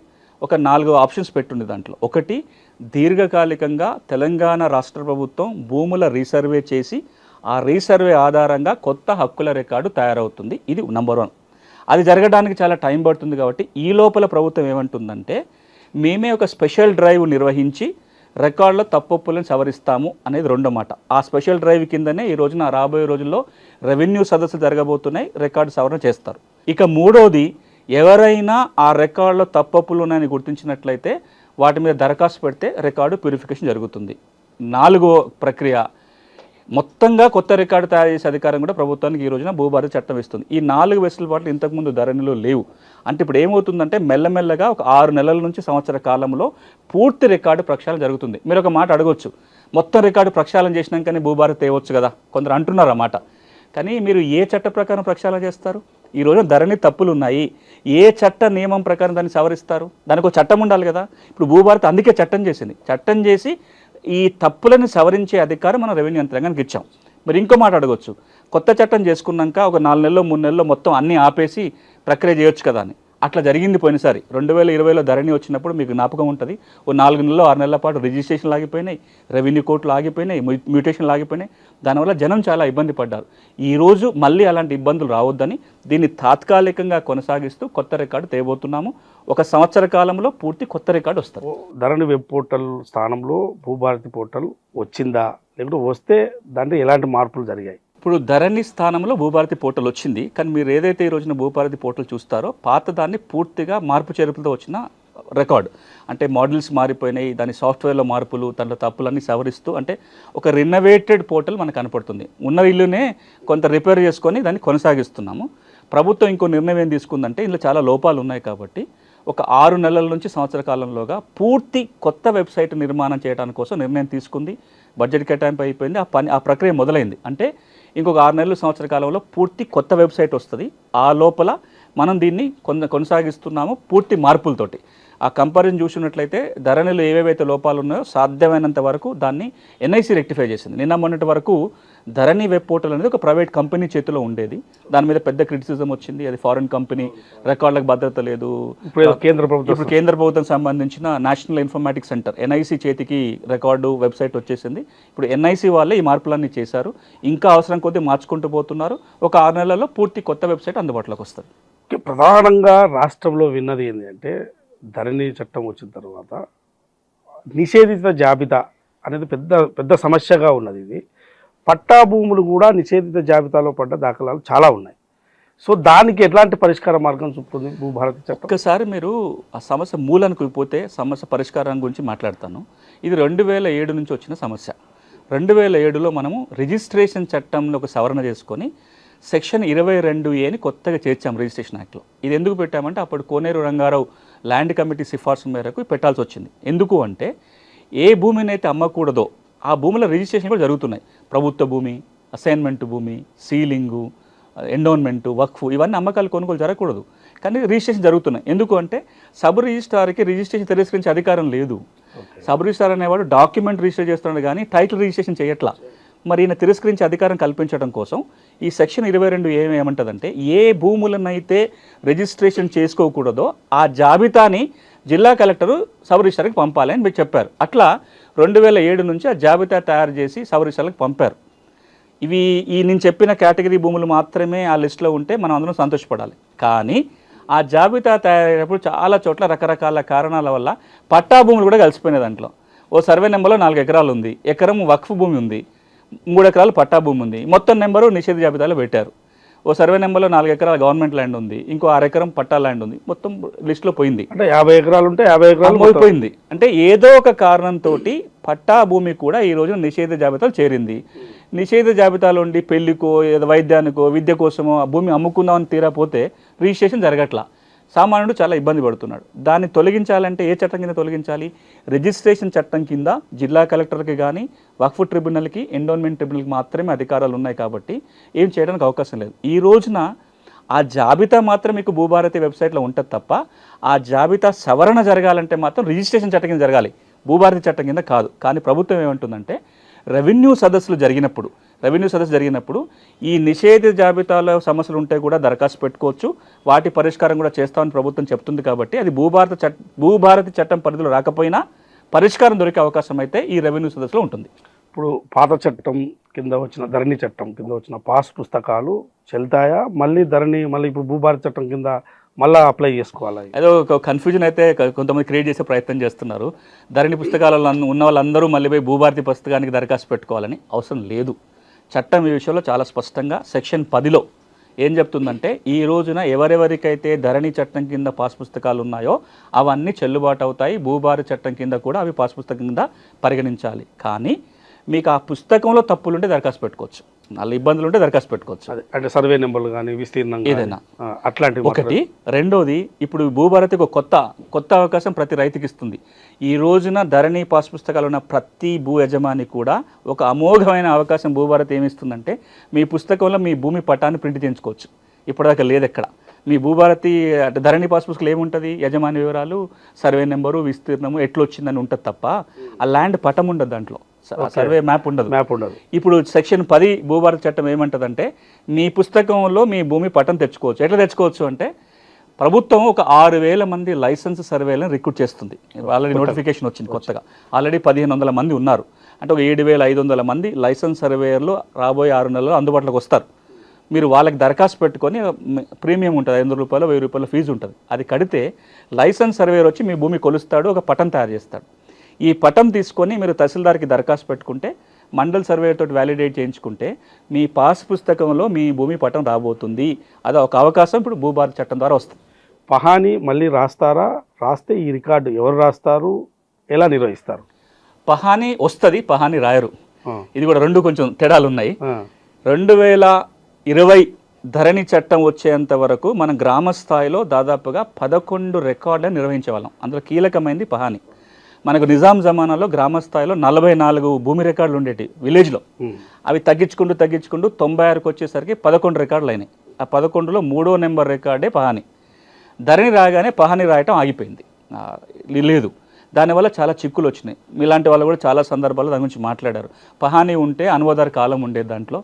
ఒక 4 ఆప్షన్స్ పెట్టుండే దాంట్లో. ఒకటి, దీర్ఘకాలికంగా తెలంగాణ రాష్ట్ర ప్రభుత్వం భూముల రీసర్వే చేసి ఆ రీసర్వే ఆధారంగా కొత్త హక్కుల రికార్డు తయారవుతుంది. ఇది నెంబర్ 1. అది జరగడానికి చాలా టైం పడుతుంది కాబట్టి ఈ లోపల ప్రభుత్వం ఏమంటుందంటే మేమే ఒక స్పెషల్ డ్రైవ్ నిర్వహించి రికార్డులో తప్పొప్పులను సవరిస్తాము అనేది రెండో మాట. ఆ స్పెషల్ డ్రైవ్ కిందనే ఈ రోజున రాబోయే రోజుల్లో రెవెన్యూ సదస్సులు జరగబోతున్నాయి, రికార్డు సవరణ చేస్తారు. ఇక మూడోది, ఎవరైనా ఆ రికార్డులో తప్పొప్పులు ఉన్నాయని గుర్తించినట్లయితే వాటి మీద దరఖాస్తు పెడితే రికార్డు ప్యూరిఫికేషన్ జరుగుతుంది. 4వ ప్రక్రియ, మొత్తంగా కొత్త రికార్డు తయారు చేసే అధికారం కూడా ప్రభుత్వానికి ఈ రోజున భూభారతి చట్టం ఇస్తుంది. ఈ 4 వెసులుబాట్లు ఇంతకుముందు ధరణిలో లేవు. అంటే ఇప్పుడు ఏమవుతుందంటే మెల్లమెల్లగా ఒక 6 నెలల నుంచి సంవత్సర కాలంలో పూర్తి రికార్డు ప్రక్షాళన జరుగుతుంది. మీరు ఒక మాట అడగొచ్చు, మొత్తం రికార్డు ప్రక్షాళన చేసినాకనే భూభారతి తేవచ్చు కదా, కొందరు అంటున్నారు అన్నమాట. కానీ మీరు ఏ చట్ట ప్రకారం ప్రక్షాళన చేస్తారు? ఈ రోజు ధరణి తప్పులు ఉన్నాయి, ఏ చట్ట నియమం ప్రకారం దాన్ని సవరిస్తారు? దానికి ఒక చట్టం ఉండాలి కదా. ఇప్పుడు భూభారతి అందుకే చట్టం చేసింది. చట్టం చేసి ఈ తప్పులను సవరించే అధికారం మనం రెవెన్యూ యంత్రాంగానికి ఇచ్చాం. మరి ఇంకో మాట అడగొచ్చు, కొత్త చట్టం చేసుకున్నాక ఒక 4 నెలలో 3 నెలల్లో మొత్తం అన్నీ ఆపేసి ప్రక్రియ చేయొచ్చు కదా అని. అట్లా జరిగింది పోయినసారి 2020లో ధరణి వచ్చినప్పుడు మీకు జ్ఞాపకం ఉంటుంది. ఓ 4 నెలలు 6 నెలల పాటు రిజిస్ట్రేషన్లు ఆగిపోయినాయి, రెవెన్యూ కోర్టులు ఆగిపోయినాయి, మ్యూటేషన్లు ఆగిపోయినాయి. దానివల్ల జనం చాలా ఇబ్బంది పడ్డారు. ఈరోజు మళ్ళీ అలాంటి ఇబ్బందులు రావద్దని దీన్ని తాత్కాలికంగా కొనసాగిస్తూ కొత్త రికార్డు తేబోతున్నాము. 1 సంవత్సర కాలంలో పూర్తి కొత్త రికార్డు వస్తుంది. ధరణి వెబ్ పోర్టల్ స్థానంలో భూభారతి పోర్టల్ వచ్చిందా, లేకుంటే వస్తే దాంట్లో ఎలాంటి మార్పులు జరిగాయి? ఇప్పుడు ధరణి స్థానంలో భూభారతి పోర్టల్ వచ్చింది. కానీ మీరు ఏదైతే ఈ రోజున భూభారతి పోర్టల్ చూస్తారో పాత దాన్ని పూర్తిగా మార్పు చేర్పులతో వచ్చిన రికార్డు. అంటే మోడల్స్ మారిపోయినాయి, దాని సాఫ్ట్వేర్లో మార్పులు, దాంట్లో తప్పులన్నీ సవరిస్తూ అంటే ఒక రినోవేటెడ్ పోర్టల్ మనకు కనపడుతుంది. ఉన్న ఇల్లునే కొంత రిపేర్ చేసుకొని దాన్ని కొనసాగిస్తున్నాము. ప్రభుత్వం ఇంకో నిర్ణయం ఏం తీసుకుందంటే ఇందులో చాలా లోపాలు ఉన్నాయి కాబట్టి ఒక 6 నెలల నుంచి సంవత్సర కాలంలోగా పూర్తి కొత్త వెబ్సైట్ నిర్మాణం చేయడానికి కోసం నిర్ణయం తీసుకుంది. బడ్జెట్ కేటాయింపు అయిపోయింది, ఆ ప్రక్రియ మొదలైంది. అంటే ఇంకొక 6 నెలలు సంవత్సర కాలంలో పూర్తి కొత్త వెబ్సైట్ వస్తుంది. ఆ లోపల మనం దీన్ని కొనసాగిస్తున్నాము పూర్తి మార్పులతోటి. ఆ కంపారిజన్ చూసినట్లయితే ధరణిలో ఏవేవైతే లోపాలు ఉన్నాయో సాధ్యమైనంత వరకు దాన్ని ఎన్ఐసి రెక్టిఫై చేసింది. నిన్న మొన్నటి వరకు ధరణి వెబ్ పోర్టల్ అనేది ఒక ప్రైవేట్ కంపెనీ చేతిలో ఉండేది. దాని మీద పెద్ద క్రిటిసిజం వచ్చింది. అది ఫారిన్ కంపెనీ, రికార్డులకు భద్రత లేదు. ఇప్పుడు కేంద్ర ప్రభుత్వం సంబంధించిన నేషనల్ ఇన్ఫర్మేటిక్స్ సెంటర్ ఎన్ఐసి చేతికి రికార్డు వెబ్సైట్ వచ్చేసింది. ఇప్పుడు ఎన్ఐసి వాళ్ళే ఈ మార్పులన్నీ చేశారు. ఇంకా అవసరం కొద్దీ మార్చుకుంటూ పోతున్నారు. ఒక 6 నెలల్లో పూర్తి కొత్త వెబ్సైట్ అందుబాటులోకి వస్తుంది. ప్రధానంగా రాష్ట్రంలో విన్నది ఏంటి అంటే ధరణి చట్టం వచ్చిన తర్వాత నిషేధిత జాబితా అనేది పెద్ద సమస్యగా ఉన్నది. ఇది పట్టా భూములు కూడా నిషేధిత జాబితాలో పడ్డ దాఖలాలు చాలా ఉన్నాయి. సో దానికి ఎట్లాంటి పరిష్కార మార్గం చూపుతుంది భూభారతి చట్టం? ఒక్కసారి మీరు ఆ సమస్య మూలానికి పోతే సమస్య పరిష్కారం గురించి మాట్లాడతాను. ఇది 2007 నుంచి వచ్చిన సమస్య. 2007లో మనము రిజిస్ట్రేషన్ చట్టంలో ఒక సవరణ చేసుకొని సెక్షన్ 22A కొత్తగా చేర్చాం రిజిస్ట్రేషన్ యాక్ట్లో. ఇది ఎందుకు పెట్టామంటే అప్పుడు కోనేరు రంగారావు ల్యాండ్ కమిటీ సిఫార్సు మేరకు పెట్టాల్సి వచ్చింది. ఎందుకు అంటే ఏ భూమిని అయితే అమ్మకూడదో ఆ భూముల రిజిస్ట్రేషన్ కూడా జరుగుతున్నాయి. ప్రభుత్వ భూమి, అసైన్మెంట్ భూమి, సీలింగు, ఎండోన్మెంటు, వక్ఫ్ ఇవన్నీ అమ్మకాలు కొనుగోలు జరగకూడదు. కానీ రిజిస్ట్రేషన్ జరుగుతున్నాయి. ఎందుకు అంటే సబ్ రిజిస్ట్రార్కి రిజిస్ట్రేషన్ తిరస్కరించే అధికారం లేదు. సబ్ రిజిస్ట్రార్ అనేవాడు డాక్యుమెంట్ రిజిస్టర్ చేస్తున్నాడు కానీ టైటిల్ రిజిస్ట్రేషన్ చేయట్లా. మరి ఈయన తిరస్కరించే అధికారం కల్పించడం కోసం ఈ సెక్షన్ 22 ఏమంటుందంటే ఏ భూములనైతే రిజిస్ట్రేషన్ చేసుకోకూడదో ఆ జాబితాని జిల్లా కలెక్టరు సబ్ రిజిస్టర్కి పంపాలి అని మీరు చెప్పారు. అట్లా 2007 నుంచి ఆ జాబితా తయారు చేసి సబ్ రిజిస్టర్లకు పంపారు. ఇవి నేను చెప్పిన కేటగిరీ భూములు మాత్రమే ఆ లిస్టులో ఉంటే మనం అందరం సంతోషపడాలి. కానీ ఆ జాబితా తయారయ్యేటప్పుడు చాలా చోట్ల రకరకాల కారణాల వల్ల పట్టా భూములు కూడా కలిసిపోయినాయి. దాంట్లో ఓ సర్వే నెంబర్లో 4 ఎకరాలు ఉంది, ఎకరం వక్ఫ్ భూమి ఉంది, 3 ఎకరాలు పట్టా భూమి ఉంది. మొత్తం నెంబరు నిషేధ జాబితాలో పెట్టారు. ఓ సర్వే నెంబర్లో 4 ఎకరాల గవర్నమెంట్ ల్యాండ్ ఉంది, ఇంకో 6 ఎకరం పట్టా ల్యాండ్ ఉంది. మొత్తం లిస్టులో పోయింది. అంటే 50 ఎకరాలు ఉంటే 50 ఎకరాలు పోయింది. అంటే ఏదో ఒక కారణంతో పట్టా భూమి కూడా ఈ రోజున నిషేధ జాబితాలో చేరింది. నిషేధ జాబితాలో ఉండి పెళ్లికో వైద్యానికో విద్య కోసమో ఆ భూమి అమ్ముకుందామని తీరాపోతే రిజిస్ట్రేషన్ జరగట్లా. సామాన్యుడు చాలా ఇబ్బంది పడుతున్నాడు. దాన్ని తొలగించాలంటే ఏ చట్టం కింద తొలగించాలి? రిజిస్ట్రేషన్ చట్టం కింద జిల్లా కలెక్టర్కి కానీ వక్ఫ్ ట్రిబ్యునల్కి ఎండోన్మెంట్ ట్రిబ్యునల్కి మాత్రమే అధికారాలు ఉన్నాయి కాబట్టి ఏం చేయడానికి అవకాశం లేదు. ఈ రోజున ఆ జాబితా మాత్రం మీకు భూభారతి వెబ్సైట్లో ఉంటుంది తప్ప ఆ జాబితా సవరణ జరగాలంటే మాత్రం రిజిస్ట్రేషన్ చట్టం కింద జరగాలి, భూభారతి చట్టం కింద కాదు. కానీ ప్రభుత్వం ఏమంటుందంటే రెవెన్యూ సదస్సులు జరిగినప్పుడు ఈ నిషేధ జాబితాలో సమస్యలు ఉంటే కూడా దరఖాస్తు పెట్టుకోవచ్చు, వాటి పరిష్కారం కూడా చేస్తామని ప్రభుత్వం చెప్తుంది. కాబట్టి అది భూభారతి చట్టం పరిధిలో రాకపోయినా పరిష్కారం దొరికే అవకాశం అయితే ఈ రెవెన్యూ సదస్సులో ఉంటుంది. ఇప్పుడు పాత చట్టం కింద వచ్చిన ధరణి చట్టం కింద వచ్చిన పాస్ పుస్తకాలు చెల్తాయా? మళ్ళీ ఇప్పుడు భూభారతి చట్టం కింద మళ్ళీ అప్లై చేసుకోవాలి? ఏదో ఒక కన్ఫ్యూజన్ అయితే కొంతమంది క్రియేట్ చేసే ప్రయత్నం చేస్తున్నారు. ధరణి పుస్తకాలలో ఉన్న వాళ్ళందరూ మళ్ళీ పోయి భూభారతి పుస్తకానికి దరఖాస్తు పెట్టుకోవాలని అవసరం లేదు. చట్టం ఈ విషయంలో చాలా స్పష్టంగా సెక్షన్ 10లో ఏం చెప్తుందంటే ఈ రోజున ఎవరెవరికైతే ధరణి చట్టం కింద పాస్ పుస్తకాలు ఉన్నాయో అవన్నీ చెల్లుబాటు అవుతాయి. భూభారతి చట్టం కింద కూడా అవి పాస్ పుస్తకం కింద పరిగణించాలి. కానీ మీకు ఆ పుస్తకంలో తప్పులుంటే దరఖాస్తు పెట్టుకోవచ్చు, నాలుగు ఇబ్బందులు ఉంటే దరఖాస్తు పెట్టుకోవచ్చు. అంటే సర్వే నెంబర్లు కానీ విస్తీర్ణం ఏదైనా అట్లాంటివి ఒకటి. రెండోది, ఇప్పుడు భూభారతికి ఒక కొత్త అవకాశం ప్రతి రైతుకి ఇస్తుంది. ఈ రోజున ధరణి పాస్ పుస్తకాలు ఉన్న ప్రతి భూ యజమాని కూడా ఒక అమోఘమైన అవకాశం భూభారతి ఏమిస్తుందంటే మీ పుస్తకంలో మీ భూమి పట్టాన్ని ప్రింట్ చేయించుకోవచ్చు. ఇప్పటిదాకా లేదు ఎక్కడ. మీ భూభారతి అంటే ధరణి పాస్ పుస్తకాలు ఏముంటుంది? యజమాని వివరాలు, సర్వే నెంబరు, విస్తీర్ణము ఎట్లొచ్చిందని ఉంటుంది తప్ప ఆ ల్యాండ్ పటం ఉండదు, దాంట్లో సర్వే మ్యాప్ ఉండదు. ఇప్పుడు సెక్షన్ 10 భూభారతి చట్టం ఏమంటుందంటే మీ పుస్తకంలో మీ భూమి పటం తెచ్చుకోవచ్చు. ఎట్లా తెచ్చుకోవచ్చు అంటే ప్రభుత్వం ఒక 6,000 మంది లైసెన్స్ సర్వేలను రిక్రూట్ చేస్తుంది. ఆల్రెడీ నోటిఫికేషన్ వచ్చింది కొత్తగా. ఆల్రెడీ 1,500 మంది ఉన్నారు. అంటే ఒక 7,500 మంది లైసెన్స్ సర్వేయర్లు రాబోయే 6 నెలల్లో అందుబాటులోకి వస్తారు. మీరు వాళ్ళకి దరఖాస్తు పెట్టుకొని ప్రీమియం ఉంటుంది, 500 రూపాయలు 1000 రూపాయల ఫీజు ఉంటుంది. అది కడితే లైసెన్స్ సర్వేయర్ వచ్చి మీ భూమి కొలుస్తాడు, ఒక పటం తయారు చేస్తాడు. ఈ పటం తీసుకొని మీరు తహసీల్దార్కి దరఖాస్తు పెట్టుకుంటే, మండల్ సర్వేయర్ తోటి వ్యాలిడేట్ చేయించుకుంటే మీ పాస్ పుస్తకంలో మీ భూమి పటం రాబోతుంది. అది ఒక అవకాశం ఇప్పుడు భూభారతి చట్టం ద్వారా వస్తుంది. పహాని మళ్ళీ రాస్తారా? రాస్తే ఈ రికార్డు ఎవరు రాస్తారు, ఎలా నిర్వహిస్తారు? పహాని వస్తుంది, పహాని రాయరు. ఇది కూడా రెండు కొంచెం తేడాలు ఉన్నాయి. 2020 ధరణి చట్టం వచ్చేంత వరకు మనం గ్రామ స్థాయిలో దాదాపుగా 11 రికార్డులను నిర్వహించేవాళ్ళం. అందులో కీలకమైనది పహాని. మనకు నిజాం జమానాలో గ్రామ స్థాయిలో 44 భూమి రికార్డులు ఉండేవి విలేజ్లో. అవి తగ్గించుకుంటూ 96కి వచ్చేసరికి 11 రికార్డులు అయినాయి. ఆ 11లో 3వ నెంబర్ రికార్డే పహాని. ధరణి రాగానే పహాని రాయటం ఆగిపోయింది, లేదు. దానివల్ల చాలా చిక్కులు వచ్చినాయి. మీలాంటి వాళ్ళు కూడా చాలా సందర్భాల్లో దాని గురించి మాట్లాడారు. పహాని ఉంటే అనువాదార కాలం ఉండేది, దాంట్లో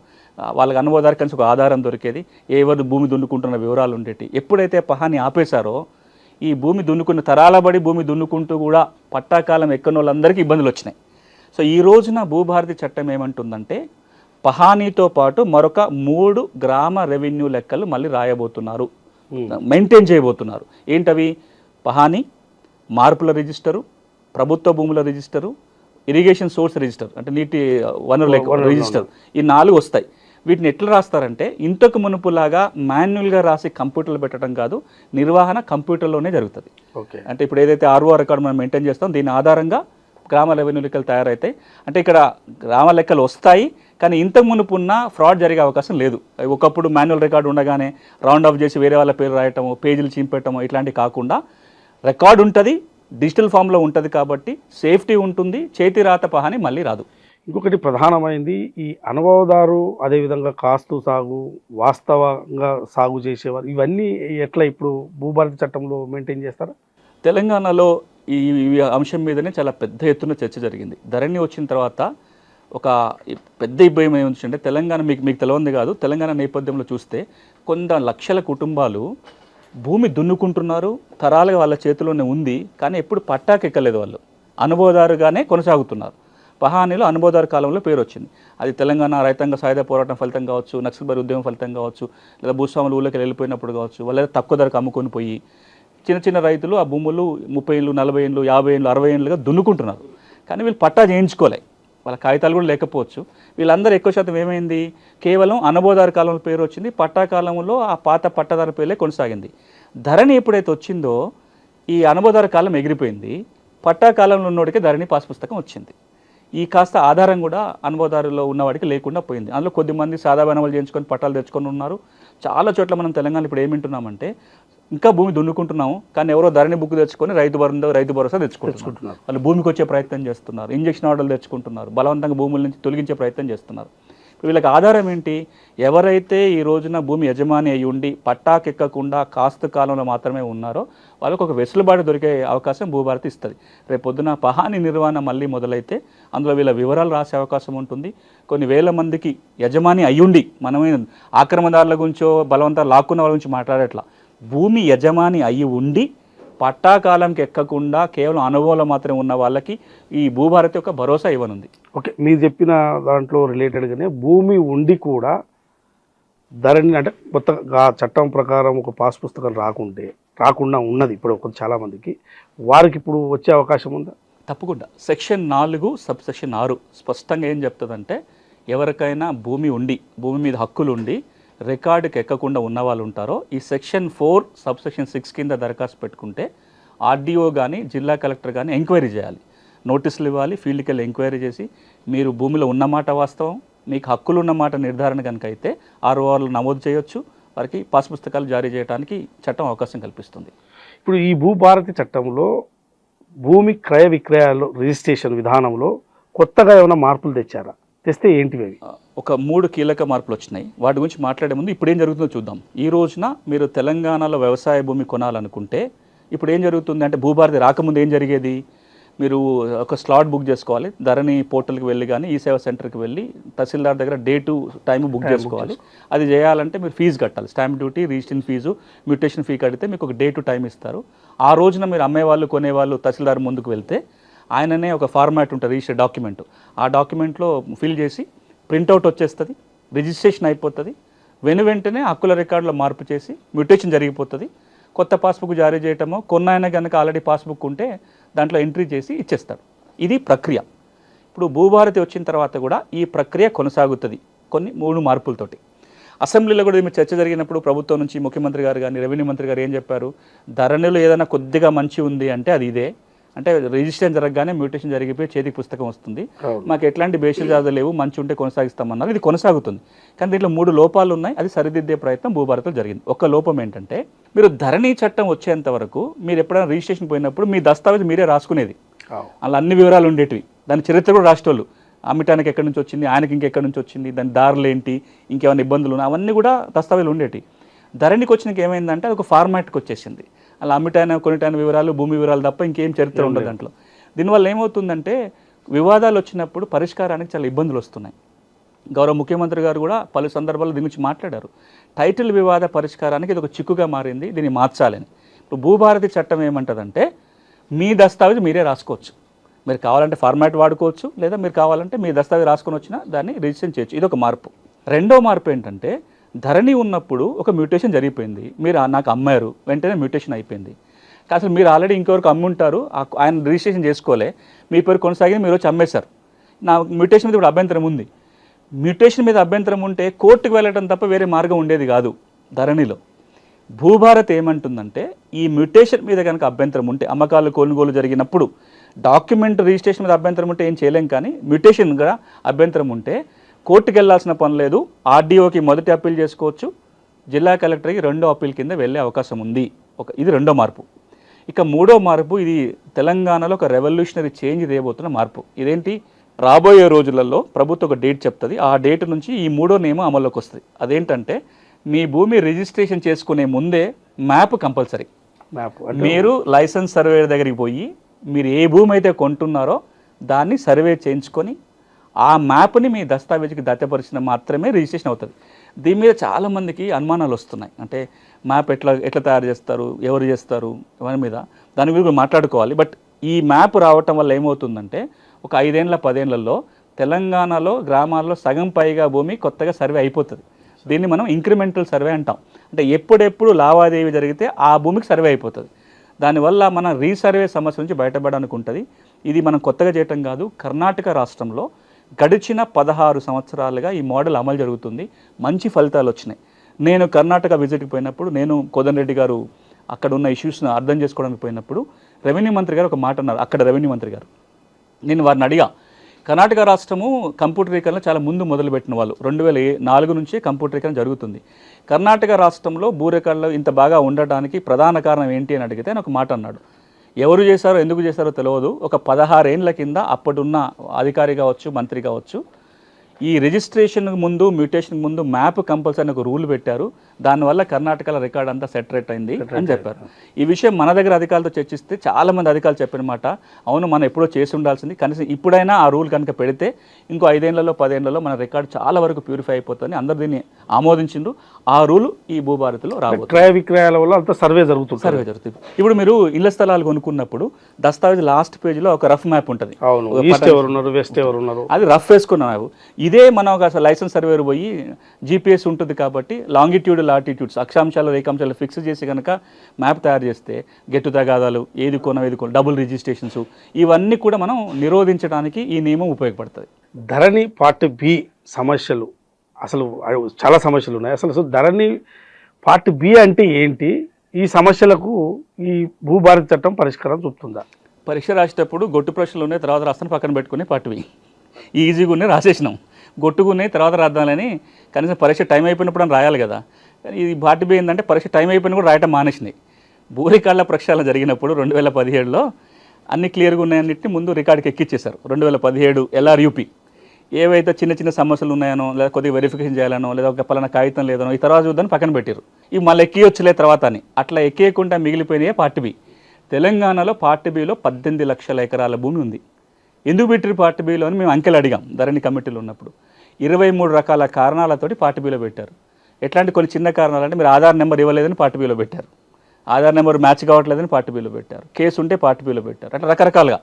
వాళ్ళకి అనువాదార కలిసి ఒక ఆధారం దొరికేది, ఎవరు భూమి దున్నుకుంటున్న వివరాలు ఉండేవి. ఎప్పుడైతే పహాని ఆపేశారో ఈ భూమి దున్నుకున్న తరాలబడి భూమి దున్నుకుంటూ కూడా పట్టాకాలం ఎక్కని వాళ్ళందరికీ ఇబ్బందులు వచ్చినాయి. సో ఈ రోజున భూభారతి చట్టం ఏమంటుందంటే పహానీతో పాటు మరొక 3 గ్రామ రెవెన్యూ లెక్కలు మళ్ళీ రాయబోతున్నారు, మెయింటైన్ చేయబోతున్నారు. ఏంటవి? పహాని, మార్పుల రిజిస్టరు, ప్రభుత్వ భూముల రిజిస్టరు, ఇరిగేషన్ సోర్స్ రిజిస్టర్ అంటే నీటి వనరుల రిజిస్టర్. ఈ 4 వస్తాయి. వీటిని ఎట్లా రాస్తారంటే ఇంతకు మునుపులాగా మాన్యువల్గా రాసి కంప్యూటర్లో పెట్టడం కాదు, నిర్వహణ కంప్యూటర్లోనే జరుగుతుంది. అంటే ఇప్పుడు ఏదైతే ఆర్ఓ రికార్డు మనం మెయింటైన్ చేస్తాం, దీని ఆధారంగా గ్రామ రెవెన్యూ లెక్కలు తయారవుతాయి. అంటే ఇక్కడ గ్రామ లెక్కలు వస్తాయి, కానీ ఇంతకు మునుపు ఉన్న ఫ్రాడ్ జరిగే అవకాశం లేదు. ఒకప్పుడు మాన్యువల్ రికార్డు ఉండగానే రౌండ్ ఆఫ్ చేసి వేరే వాళ్ళ పేరు రాయటము, పేజీలు చింపెట్టము ఇట్లాంటివి కాకుండా రికార్డు ఉంటుంది, డిజిటల్ ఫామ్లో ఉంటుంది. కాబట్టి సేఫ్టీ ఉంటుంది, చేతి రాత పహాని మళ్ళీ రాదు. ఇంకొకటి ప్రధానమైంది, ఈ అనుభవదారు అదేవిధంగా కాస్తు సాగు, వాస్తవంగా సాగు చేసేవారు, ఇవన్నీ ఎట్లా ఇప్పుడు భూభారతి చట్టంలో మెయింటైన్ చేస్తారా? తెలంగాణలో ఈ అంశం మీదనే చాలా పెద్ద ఎత్తున చర్చ జరిగింది. ధరణి వచ్చిన తర్వాత ఒక పెద్ద ఇబ్బంది ఏమొచ్చిందంటే తెలంగాణ మీకు తెలియంది కాదు, తెలంగాణ నేపథ్యంలో చూస్తే కొంత లక్షల కుటుంబాలు భూమి దున్నుకుంటున్నారు, తరాలుగా వాళ్ళ చేతిలోనే ఉంది, కానీ ఎప్పుడు పట్టాకెక్కలేదు. వాళ్ళు అనుభవదారుగానే కొనసాగుతున్నారు. పహానీలో అనుభవదారు కాలంలో పేరు వచ్చింది. అది తెలంగాణ రైతాంగ సాయుధ పోరాటం ఫలితం కావచ్చు, నక్సల్బరీ ఉద్యమం ఫలితం కావచ్చు, లేదా భూస్వాములు ఊళ్ళకి వెళ్ళిపోయినప్పుడు కావచ్చు, లేదా తక్కువ ధరకు అమ్ముకొని పోయి చిన్న చిన్న రైతులు ఆ భూములు 30 ఏళ్ళు 40 ఏళ్ళు 50 ఏళ్ళు 60 ఏళ్ళుగా దున్నుకుంటున్నారు. కానీ వీళ్ళు పట్టా చేయించుకోలే, వాళ్ళ కాగితాలు కూడా లేకపోవచ్చు. వీళ్ళందరూ ఎక్కువ శాతం ఏమైంది, కేవలం అనుభవదారు కాలంలో పేరు వచ్చింది, పట్టా కాలంలో ఆ పాత పట్టాదారు పేర్లే కొనసాగింది. ధరణి ఎప్పుడైతే వచ్చిందో ఈ అనుభవదారు కాలం ఎగిరిపోయింది, పట్టా కాలంలో ఉన్నోడికి ధరణి పాస్ పుస్తకం వచ్చింది. ఈ కాస్త ఆధారం కూడా అనుభవదారులో ఉన్నవాడికి లేకుండా పోయింది. అందులో కొద్దిమంది సాదా బనవలు చేయించుకొని పట్టాలు తెచ్చుకొని ఉన్నారు. చాలా చోట్ల మనం తెలంగాణలో ఇప్పుడు ఏమింటున్నామంటే ఇంకా భూమి దున్నుకుంటున్నాము, కానీ ఎవరో ధరణి బుక్ తెచ్చుకొని రైతు భరోసా తెచ్చుకుంటున్నారు. వాళ్ళు భూమికి వచ్చే ప్రయత్నం చేస్తున్నారు, ఇంజక్షన్ ఆర్డర్లు తెచ్చుకుంటున్నారు, బలవంతంగా భూముల నుంచి తొలగించే ప్రయత్నం చేస్తున్నారు. వీళ్ళకి ఆధారం ఏంటి? ఎవరైతే ఈ రోజున భూమి యజమాని అయి ఉండి పట్టాకెక్కకుండా కాస్తు కాలంలో మాత్రమే ఉన్నారో వాళ్ళకు ఒక వెసులుబాటు దొరికే అవకాశం భూభారతి ఇస్తుంది. రేపు పొద్దున పహాని నిర్వహణ మళ్ళీ మొదలైతే అందులో వీళ్ళ వివరాలు రాసే అవకాశం ఉంటుంది. కొన్ని వేల మందికి యజమాని అయ్యుండి, మనమే ఆక్రమణదారుల గురించో బలవంతంగా లాక్కున్న వాళ్ళ గురించి మాట్లాడేట్లా, భూమి యజమాని అయి ఉండి పట్టాకాలంకి ఎక్కకుండా కేవలం అనుభవంలో మాత్రమే ఉన్న వాళ్ళకి ఈ భూభారతి యొక్క భరోసా ఇవ్వనుంది. ఓకే, మీరు చెప్పిన దాంట్లో రిలేటెడ్గానే భూమి ఉండి కూడా ధరణి అంటే కొత్తగా చట్టం ప్రకారం ఒక పాస్ పుస్తకం రాకుండా ఉన్నది ఇప్పుడు చాలామందికి, వారికి ఇప్పుడు వచ్చే అవకాశం ఉందా? తప్పకుండా. సెక్షన్ 4 సబ్సెక్షన్ 6 స్పష్టంగా ఏం చెప్తుందంటే ఎవరికైనా భూమి ఉండి, భూమి మీద హక్కులు ఉండి రికార్డుకి ఎక్కకుండా ఉన్న వాళ్ళు ఉంటారో ఈ సెక్షన్ 4 సబ్సెక్షన్ 6 కింద దరఖాస్తు పెట్టుకుంటే ఆర్డీఓ కానీ జిల్లా కలెక్టర్ కానీ ఎంక్వైరీ చేయాలి, నోటీసులు ఇవ్వాలి, ఫీల్డ్కి వెళ్ళి ఎంక్వైరీ చేసి మీరు భూమిలో ఉన్నమాట వాస్తవం, మీకు హక్కులు ఉన్నమాట నిర్ధారణ కనుక అయితే ఆర్ఓఆర్లు నమోదు చేయొచ్చు, వారికి పాస్ పుస్తకాలు జారీ చేయడానికి చట్టం అవకాశం కల్పిస్తుంది. ఇప్పుడు ఈ భూభారతి చట్టంలో భూమి క్రయ విక్రయాలు రిజిస్ట్రేషన్ విధానంలో కొత్తగా ఏమైనా మార్పులు తెచ్చారా? తెస్తే ఏంటివి? ఒక 3 కీలక మార్పులు వచ్చినాయి. వాటి గురించి మాట్లాడే ముందు ఇప్పుడు ఏం జరుగుతుందో చూద్దాం. ఈ రోజున మీరు తెలంగాణలో వ్యవసాయ భూమి కొనాలనుకుంటే ఇప్పుడు ఏం జరుగుతుంది అంటే భూభారతి రాకముందు ఏం జరిగేది, మీరు ఒక స్లాట్ బుక్ చేసుకోవాలి. ధరణి పోర్టల్కి వెళ్ళి కానీ ఈ సేవా సెంటర్కి వెళ్ళి తహసీల్దార్ దగ్గర డే టు టైం బుక్ చేసుకోవాలి. అది చేయాలంటే మీరు ఫీజు కట్టాలి. Stamp duty, registration fees, mutation fee కడితే మీకు ఒక డే టు టైం ఇస్తారు. ఆ రోజున మీరు అమ్మేవాళ్ళు కొనేవాళ్ళు తహసీల్దార్ ముందుకు వెళ్తే ఆయననే ఒక ఫార్మాట్ ఉంటుంది, రిజిస్టర్ డాక్యుమెంట్. ఆ డాక్యుమెంట్లో ఫిల్ చేసి ప్రింట్అవుట్ వచ్చేస్తుంది, రిజిస్ట్రేషన్ అయిపోతుంది. వెంటనే హక్కుల రికార్డులో మార్పు చేసి మ్యూటేషన్ జరిగిపోతుంది. కొత్త పాస్బుక్ జారీ చేయటమో, కొన్నాయన కనుక ఆల్రెడీ పాస్బుక్ ఉంటే దాంట్లో ఎంట్రీ చేసి ఇచ్చేస్తాడు. ఇది ప్రక్రియ. ఇప్పుడు భూభారతి వచ్చిన తర్వాత కూడా ఈ ప్రక్రియ కొనసాగుతుంది కొన్ని 3 మార్పులతోటి. అసెంబ్లీలో కూడా మీరు చర్చ జరిగినప్పుడు ప్రభుత్వం నుంచి ముఖ్యమంత్రి గారు కానీ రెవెన్యూ మంత్రి గారు ఏం చెప్పారు, ధరణిలో ఏదైనా కొద్దిగా మంచి ఉంది అంటే అది ఇదే. అంటే రిజిస్ట్రేషన్ జరగగానే మ్యూటేషన్ జరిగిపోయి చేతికి పుస్తకం వస్తుంది, మాకు ఎట్లాంటి బేషజాలు లేవు, మంచి ఉంటే కొనసాగిస్తామన్నారు. ఇది కొనసాగుతుంది. కానీ దీంట్లో 3 లోపాలు ఉన్నాయి. అది సరిదిద్దే ప్రయత్నం భూభారతిలో జరిగింది. ఒక లోపం ఏంటంటే, మీరు ధరణి చట్టం వచ్చేంత వరకు మీరు ఎప్పుడైనా రిజిస్ట్రేషన్ పోయినప్పుడు మీ దస్తావేజ్ మీరే రాసుకునేది. అలా అన్ని వివరాలు ఉండేటివి. దాని చరిత్ర కూడా రాసేటోళ్ళు. అమ్మటానికి ఎక్కడి నుంచి వచ్చింది, ఆయనకి ఇంకెక్కడి నుంచి వచ్చింది, దాని దారులు ఏంటి, ఇంకేమైనా ఇబ్బందులు ఉన్నాయి, అవన్నీ కూడా దస్తావేజులు ఉండేవి. ధరణికి వచ్చినాక ఏమైందంటే అది ఒక ఫార్మాట్కి వచ్చేసింది. అలా అమ్మిటైన కొనిటైన వివరాలు, భూమి వివరాలు తప్ప ఇంకేం చరిత్ర ఉండదు దాంట్లో. దీనివల్ల ఏమవుతుందంటే వివాదాలు వచ్చినప్పుడు పరిష్కారానికి చాలా ఇబ్బందులు వస్తున్నాయి. గౌరవ ముఖ్యమంత్రి గారు కూడా పలు సందర్భాల్లో దీని గురించి మాట్లాడారు. టైటిల్ వివాద పరిష్కారానికి ఇది ఒక చిక్కుగా మారింది, దీన్ని మార్చాలని. ఇప్పుడు భూభారతి చట్టం ఏమంటుందంటే, మీ దస్తావేజ్ మీరే రాసుకోవచ్చు. మీరు కావాలంటే ఫార్మాట్ వాడుకోవచ్చు, లేదా మీరు కావాలంటే మీ దస్తావేజ్ రాసుకొని వచ్చినా దాన్ని రిజిస్ట్రేషన్ చేయొచ్చు. ఇది ఒక మార్పు. రెండో మార్పు ఏంటంటే, ధరణి ఉన్నప్పుడు ఒక మ్యూటేషన్ జరిగిపోయింది, మీరు నాకు అమ్మారు, వెంటనే మ్యూటేషన్ అయిపోయింది. అసలు మీరు ఆల్రెడీ ఇంకొకరికి అమ్ముంటారు, ఆయన రిజిస్ట్రేషన్ చేసుకోలే, మీ పేరు కొనసాగి మీరు వచ్చి అమ్మేశారు. నా మ్యూటేషన్ మీద ఇప్పుడు అభ్యంతరం ఉంది. మ్యూటేషన్ మీద అభ్యంతరం ఉంటే కోర్టుకు వెళ్ళడం తప్ప వేరే మార్గం ఉండేది కాదు ధరణిలో. భూభారత్ ఏమంటుందంటే, ఈ మ్యూటేషన్ మీద కనుక అభ్యంతరం ఉంటే, అమ్మకాలు కొనుగోలు జరిగినప్పుడు డాక్యుమెంట్ రిజిస్ట్రేషన్ మీద అభ్యంతరం ఉంటే ఏం చేయలేం, కానీ మ్యూటేషన్గా అభ్యంతరం ఉంటే కోర్టుకు వెళ్ళాల్సిన పని లేదు. ఆర్డీఓకి మొదటి అప్పీల్ చేసుకోవచ్చు, జిల్లా కలెక్టర్కి రెండో అప్పీల్ కింద వెళ్ళే అవకాశం ఉంది. ఇది రెండో మార్పు. ఇక మూడో మార్పు, ఇది తెలంగాణలో ఒక రెవల్యూషనరీ చేంజ్ తేబోతున్న మార్పు. ఇదేంటి, రాబోయే రోజులలో ప్రభుత్వం ఒక డేట్ చెప్తుంది. ఆ డేట్ నుంచి ఈ మూడో నియమం అమల్లోకి వస్తుంది. అదేంటంటే, మీ భూమి రిజిస్ట్రేషన్ చేసుకునే ముందే మ్యాప్ కంపల్సరీ. మీరు లైసెన్స్ సర్వే దగ్గరికి పోయి మీరు ఏ భూమి అయితే కొంటున్నారో దాన్ని సర్వే చేయించుకొని ఆ మ్యాప్ని మీ దస్తావేజ్కి దత్తపరిచిన మాత్రమే రిజిస్ట్రేషన్ అవుతుంది. దీని మీద చాలామందికి అనుమానాలు వస్తున్నాయి. అంటే మ్యాప్ ఎట్లా తయారు చేస్తారు, ఎవరు చేస్తారు, దాని మీద మాట్లాడుకోవాలి. బట్ ఈ మ్యాప్ రావటం వల్ల ఏమవుతుందంటే, ఒక 5 ఏళ్ళ 10 ఏళ్లలో తెలంగాణలో గ్రామాల్లో సగం పైగా భూమి కొత్తగా సర్వే అయిపోతుంది. దీన్ని మనం ఇంక్రిమెంటల్ సర్వే అంటాం. అంటే ఎప్పుడెప్పుడు లావాదేవీ జరిగితే ఆ భూమికి సర్వే అయిపోతుంది. దానివల్ల మన రీసర్వే సమస్య నుంచి బయటపడడానికి ఉంటుంది. ఇది మనం కొత్తగా చేయటం కాదు. కర్ణాటక రాష్ట్రంలో గడిచిన 16 సంవత్సరాలుగా ఈ మోడల్ అమలు జరుగుతుంది. మంచి ఫలితాలు వచ్చినాయి. నేను కర్ణాటక విజిట్కి పోయినప్పుడు, నేను కోదండరెడ్డి గారు అక్కడ ఉన్న ఇష్యూస్ను అర్థం చేసుకోవడానికి పోయినప్పుడు, రెవెన్యూ మంత్రి గారు ఒక మాట అన్నారు. అక్కడ రెవెన్యూ మంత్రి గారు, నేను వారిని అడిగా, కర్ణాటక రాష్ట్రము కంప్యూటరీకరణ చాలా ముందు మొదలుపెట్టిన వాళ్ళు. 2004 నుంచి కంప్యూటరీకరణ జరుగుతుంది. కర్ణాటక రాష్ట్రంలో భూ రికార్డులు ఇంత బాగా ఉండటానికి ప్రధాన కారణం ఏంటి అని అడిగితే ఆయన ఒక మాట అన్నాడు. ఎవరు చేశారో ఎందుకు చేశారో తెలియదు. ఒక 16 ఏళ్ల కింద అప్పుడున్న అధికారి కావచ్చు, మంత్రి కావచ్చు, ఈ రిజిస్ట్రేషన్కి ముందు, మ్యూటేషన్కి ముందు మ్యాప్ కంపల్సరీ ఒక రూల్ పెట్టారు. దానివల్ల కర్ణాటకలో రికార్డ్ అంతా సెటరేట్ అయింది అని చెప్పారు. ఈ విషయం మన దగ్గర అధికారులతో చర్చిస్తే చాలామంది అధికారులు చెప్పిన మాట, అవును మనం ఎప్పుడో చేసి ఉండాల్సింది, కనీసం ఇప్పుడైనా ఆ రూల్ కనుక పెడితే ఇంకో 5 ఏళ్లలో 10 ఏళ్లలో మన రికార్డు చాలా వరకు ప్యూరిఫై అయిపోతుంది. అందరు దీన్ని ఆమోదించిండ్రు. ఆ రూల్ ఈ భూభారతిలో రాబోతుంది. క్రయ విక్రయాల వల్ల అంతా సర్వే జరుగుతుంది. ఇప్పుడు మీరు ఇళ్ల స్థలాలు కొనుక్కున్నప్పుడు దస్తావేజ్ లాస్ట్ పేజీలో ఒక రఫ్ మ్యాప్ ఉంటుంది. అది రఫ్ వేసుకున్న మ్యాప్. ఇదే మనం ఒక లైసెన్స్ సర్వేర్ పోయి జీపీఎస్ ఉంటుంది కాబట్టి లాంగిట్యూడ్, లాటిట్యూడ్స్, అక్షాంశాలు, రేఖాంశాలు ఫిక్స్ చేసి కనుక మ్యాప్ తయారు చేస్తే గెట్టు తగాదాలు, ఏది కొనం ఏది కొనం, డబుల్ రిజిస్ట్రేషన్స్, ఇవన్నీ కూడా మనం నిరోధించడానికి ఈ నియమం ఉపయోగపడుతుంది. ధరణి పార్ట్ బి సమస్యలు, అసలు చాలా సమస్యలు ఉన్నాయి. అసలు ధరణి పార్ట్ బి అంటే ఏంటి, ఈ సమస్యలకు ఈ భూభారతి చట్టం పరిష్కారం చూపుతుందా? పరీక్ష రాసేటప్పుడు గొట్టు ప్రశ్నలు ఉన్నాయి, తర్వాత రాస్తాను పక్కన పెట్టుకుని పార్ట్ బి ఈజీగా ఉన్నాయి, రాసేసినాం. గొట్టుకున్నాయి తర్వాత రాద్దామని కనీసం పరీక్ష టైం అయిపోయినప్పుడు అని రాయాలి కదా. కానీ ఇది పార్ట్ బి ఏంటంటే పరీక్ష టైం అయిపోయినా కూడా రాయటం మానేసినాయి. భూ రికార్డుల ప్రక్షాళన జరిగినప్పుడు 2017లో అన్ని క్లియర్గా ఉన్నాయన్నింటినీ ముందు రికార్డుకి ఎక్కిచ్చేశారు. 2017 LRUP ఏవైతే చిన్న చిన్న సమస్యలు ఉన్నాయనో, లేదా కొద్దిగా వెరిఫికేషన్ చేయాలనో, లేదా ఒక పలానా కాగితం లేదనో, ఈ తర్వాత చూద్దాని పక్కన పెట్టారు. ఇవి మళ్ళీ ఎక్కియొచ్చులే తర్వాత అని. అట్లా ఎక్కేయకుండా మిగిలిపోయినాయే పార్ట్ బి. తెలంగాణలో పార్ట్ బిలో 18 లక్షల ఎకరాల భూమి ఉంది. ఎందుకు పెట్టారు పార్ట్ బిలో అని మేము అంకెలు అడిగాం ధరణి కమిటీలో ఉన్నప్పుడు. 23 రకాల కారణాలతోటి పార్ట్ బిలో పెట్టారు. ఎట్లాంటి కొన్ని చిన్న కారణాలు అంటే మీరు ఆధార్ నెంబర్ ఇవ్వలేదని పార్ట్ బిలో పెట్టారు, ఆధార్ నెంబర్ మ్యాచ్ కావట్లేదని పార్ట్ బిలో పెట్టారు, కేసు ఉంటే పార్ట్ బిలో పెట్టారు, అట్లా రకరకాలుగా.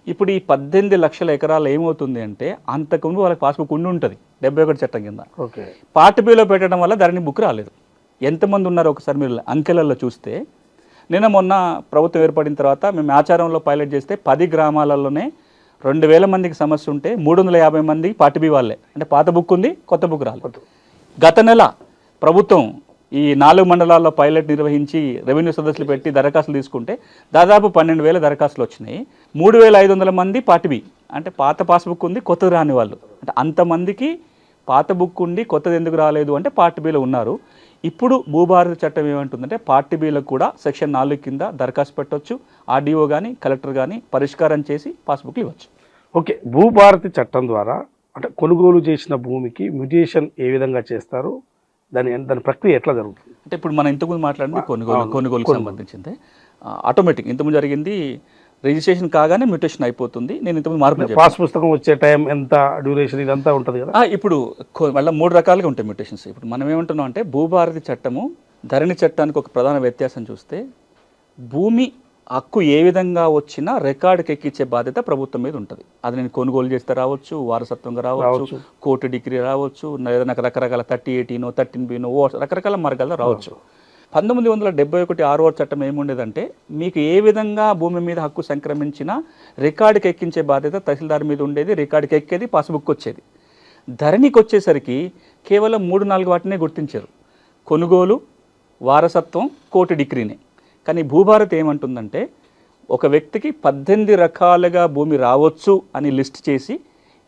ఇప్పుడు ఈ 18 లక్షల ఎకరాలు ఏమవుతుంది అంటే అంతకుముందు వాళ్ళకి పాస్బుక్ ఉండి ఉంటుంది 71 చట్టం కింద. ఓకే, పార్ట్ బిలో పెట్టడం వల్ల ధరణి బుక్ రాలేదు. ఎంతమంది ఉన్నారో ఒకసారి మీరు అంకెలలో చూస్తే, నిన్న మొన్న ప్రభుత్వం ఏర్పడిన తర్వాత మేము ఆచారంలో పైలట్ చేస్తే 10 గ్రామాలలోనే 2000 మందికి సమస్య ఉంటే 350 మంది పార్ట్ బి వాళ్ళే, అంటే పాత బుక్ ఉంది, కొత్త బుక్ రాలేదు. గత నెల ప్రభుత్వం ఈ 4 మండలాల్లో పైలట్ నిర్వహించి రెవెన్యూ సదస్సులు పెట్టి దరఖాస్తులు తీసుకుంటే దాదాపు 12,000 దరఖాస్తులు వచ్చినాయి. 3,500 మంది పార్ట్ బి, అంటే పాత పాస్బుక్ ఉంది, కొత్తది రాని వాళ్ళు. అంటే అంతమందికి పాత బుక్ ఉండి కొత్తది ఎందుకు రాలేదు అంటే పార్ట్ బిలో ఉన్నారు. ఇప్పుడు భూభారతి చట్టం ఏమంటుందంటే పార్ట్ బిలకు కూడా సెక్షన్ 4 కింద దరఖాస్తు పెట్టవచ్చు, ఆర్డీఓ కానీ కలెక్టర్ కానీ పరిష్కారం చేసి పాస్బుక్లు ఇవ్వచ్చు. ఓకే, భూభారతి చట్టం ద్వారా అంటే కొనుగోలు చేసిన భూమికి మ్యూటేషన్ ఏ విధంగా చేస్తారు, దాని ప్రక్రియ ఎట్లా జరుగుతుంది? అంటే ఇప్పుడు మనం ఇంతకుముందు మాట్లాడింది కొనుగోలుకు సంబంధించింది. ఆటోమేటిక్ ఇంతకుముందు జరిగింది రిజిస్ట్రేషన్ కాగానే మ్యూటేషన్ అయిపోతుంది. నేను ఇంతకుముందు మార్పు పాస్ పుస్తకం వచ్చే టైం ఎంత, డ్యూరేషన్, ఇదంతా ఉంటుంది కదా. ఇప్పుడు మళ్ళీ 3 రకాలుగా ఉంటాయి మ్యూటేషన్స్. ఇప్పుడు మనం ఏమంటున్నాం అంటే భూభారతి చట్టము ధరణి చట్టానికి ఒక ప్రధాన వ్యత్యాసం చూస్తే, భూమి హక్కు ఏ విధంగా వచ్చినా రికార్డుకి ఎక్కించే బాధ్యత ప్రభుత్వం మీద ఉంటుంది. అది నేను కొనుగోలు చేస్తే రావచ్చు, వారసత్వంగా రావచ్చు, కోర్టు డిగ్రీ రావచ్చు, ఏదైనా రకరకాల 30/18 13B రకరకాల మార్గాల్లో రావచ్చు. 1971 6వ చట్టం ఏముండేదంటే మీకు ఏ విధంగా భూమి మీద హక్కు సంక్రమించినా రికార్డుకి ఎక్కించే బాధ్యత తహసీల్దార్ మీద ఉండేది, రికార్డుకి ఎక్కేది, పాస్బుక్ వచ్చేది. ధరణికి వచ్చేసరికి కేవలం 3-4 వాటినే గుర్తించారు: కొనుగోలు, వారసత్వం, కోర్టు డిగ్రీనే. కానీ భూభారతి ఏమంటుందంటే ఒక వ్యక్తికి 18 రకాలుగా భూమి రావచ్చు అని లిస్ట్ చేసి,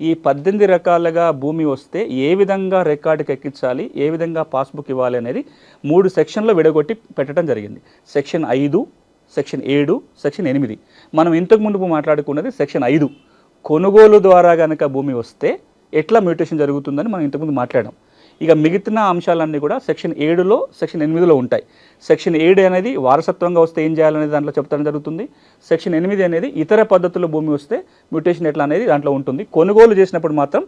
ఈ 18 రకాలుగా భూమి వస్తే ఏ విధంగా రికార్డుకి ఎక్కించాలి, ఏ విధంగా పాస్బుక్ ఇవ్వాలి అనేది 3 సెక్షన్లో విడగొట్టి పెట్టడం జరిగింది. Section 5, section 7, section 8. మనం ఇంతకుముందు మాట్లాడుకున్నది సెక్షన్ 5. కొనుగోలు ద్వారా కనుక భూమి వస్తే ఎట్లా మ్యూటేషన్ జరుగుతుందని మనం ఇంతకుముందు మాట్లాడాం. ఇక మిగతా అంశాలన్నీ కూడా సెక్షన్ 7లో, సెక్షన్ 8లో ఉంటాయి. సెక్షన్ 7 అనేది వారసత్వంగా వస్తే ఏం చేయాలనేది దాంట్లో చెప్తాను జరుగుతుంది. సెక్షన్ 8 అనేది ఇతర పద్ధతుల్లో భూమి వస్తే మ్యూటేషన్ ఎట్లా అనేది దాంట్లో ఉంటుంది. కొనుగోలు చేసినప్పుడు మాత్రం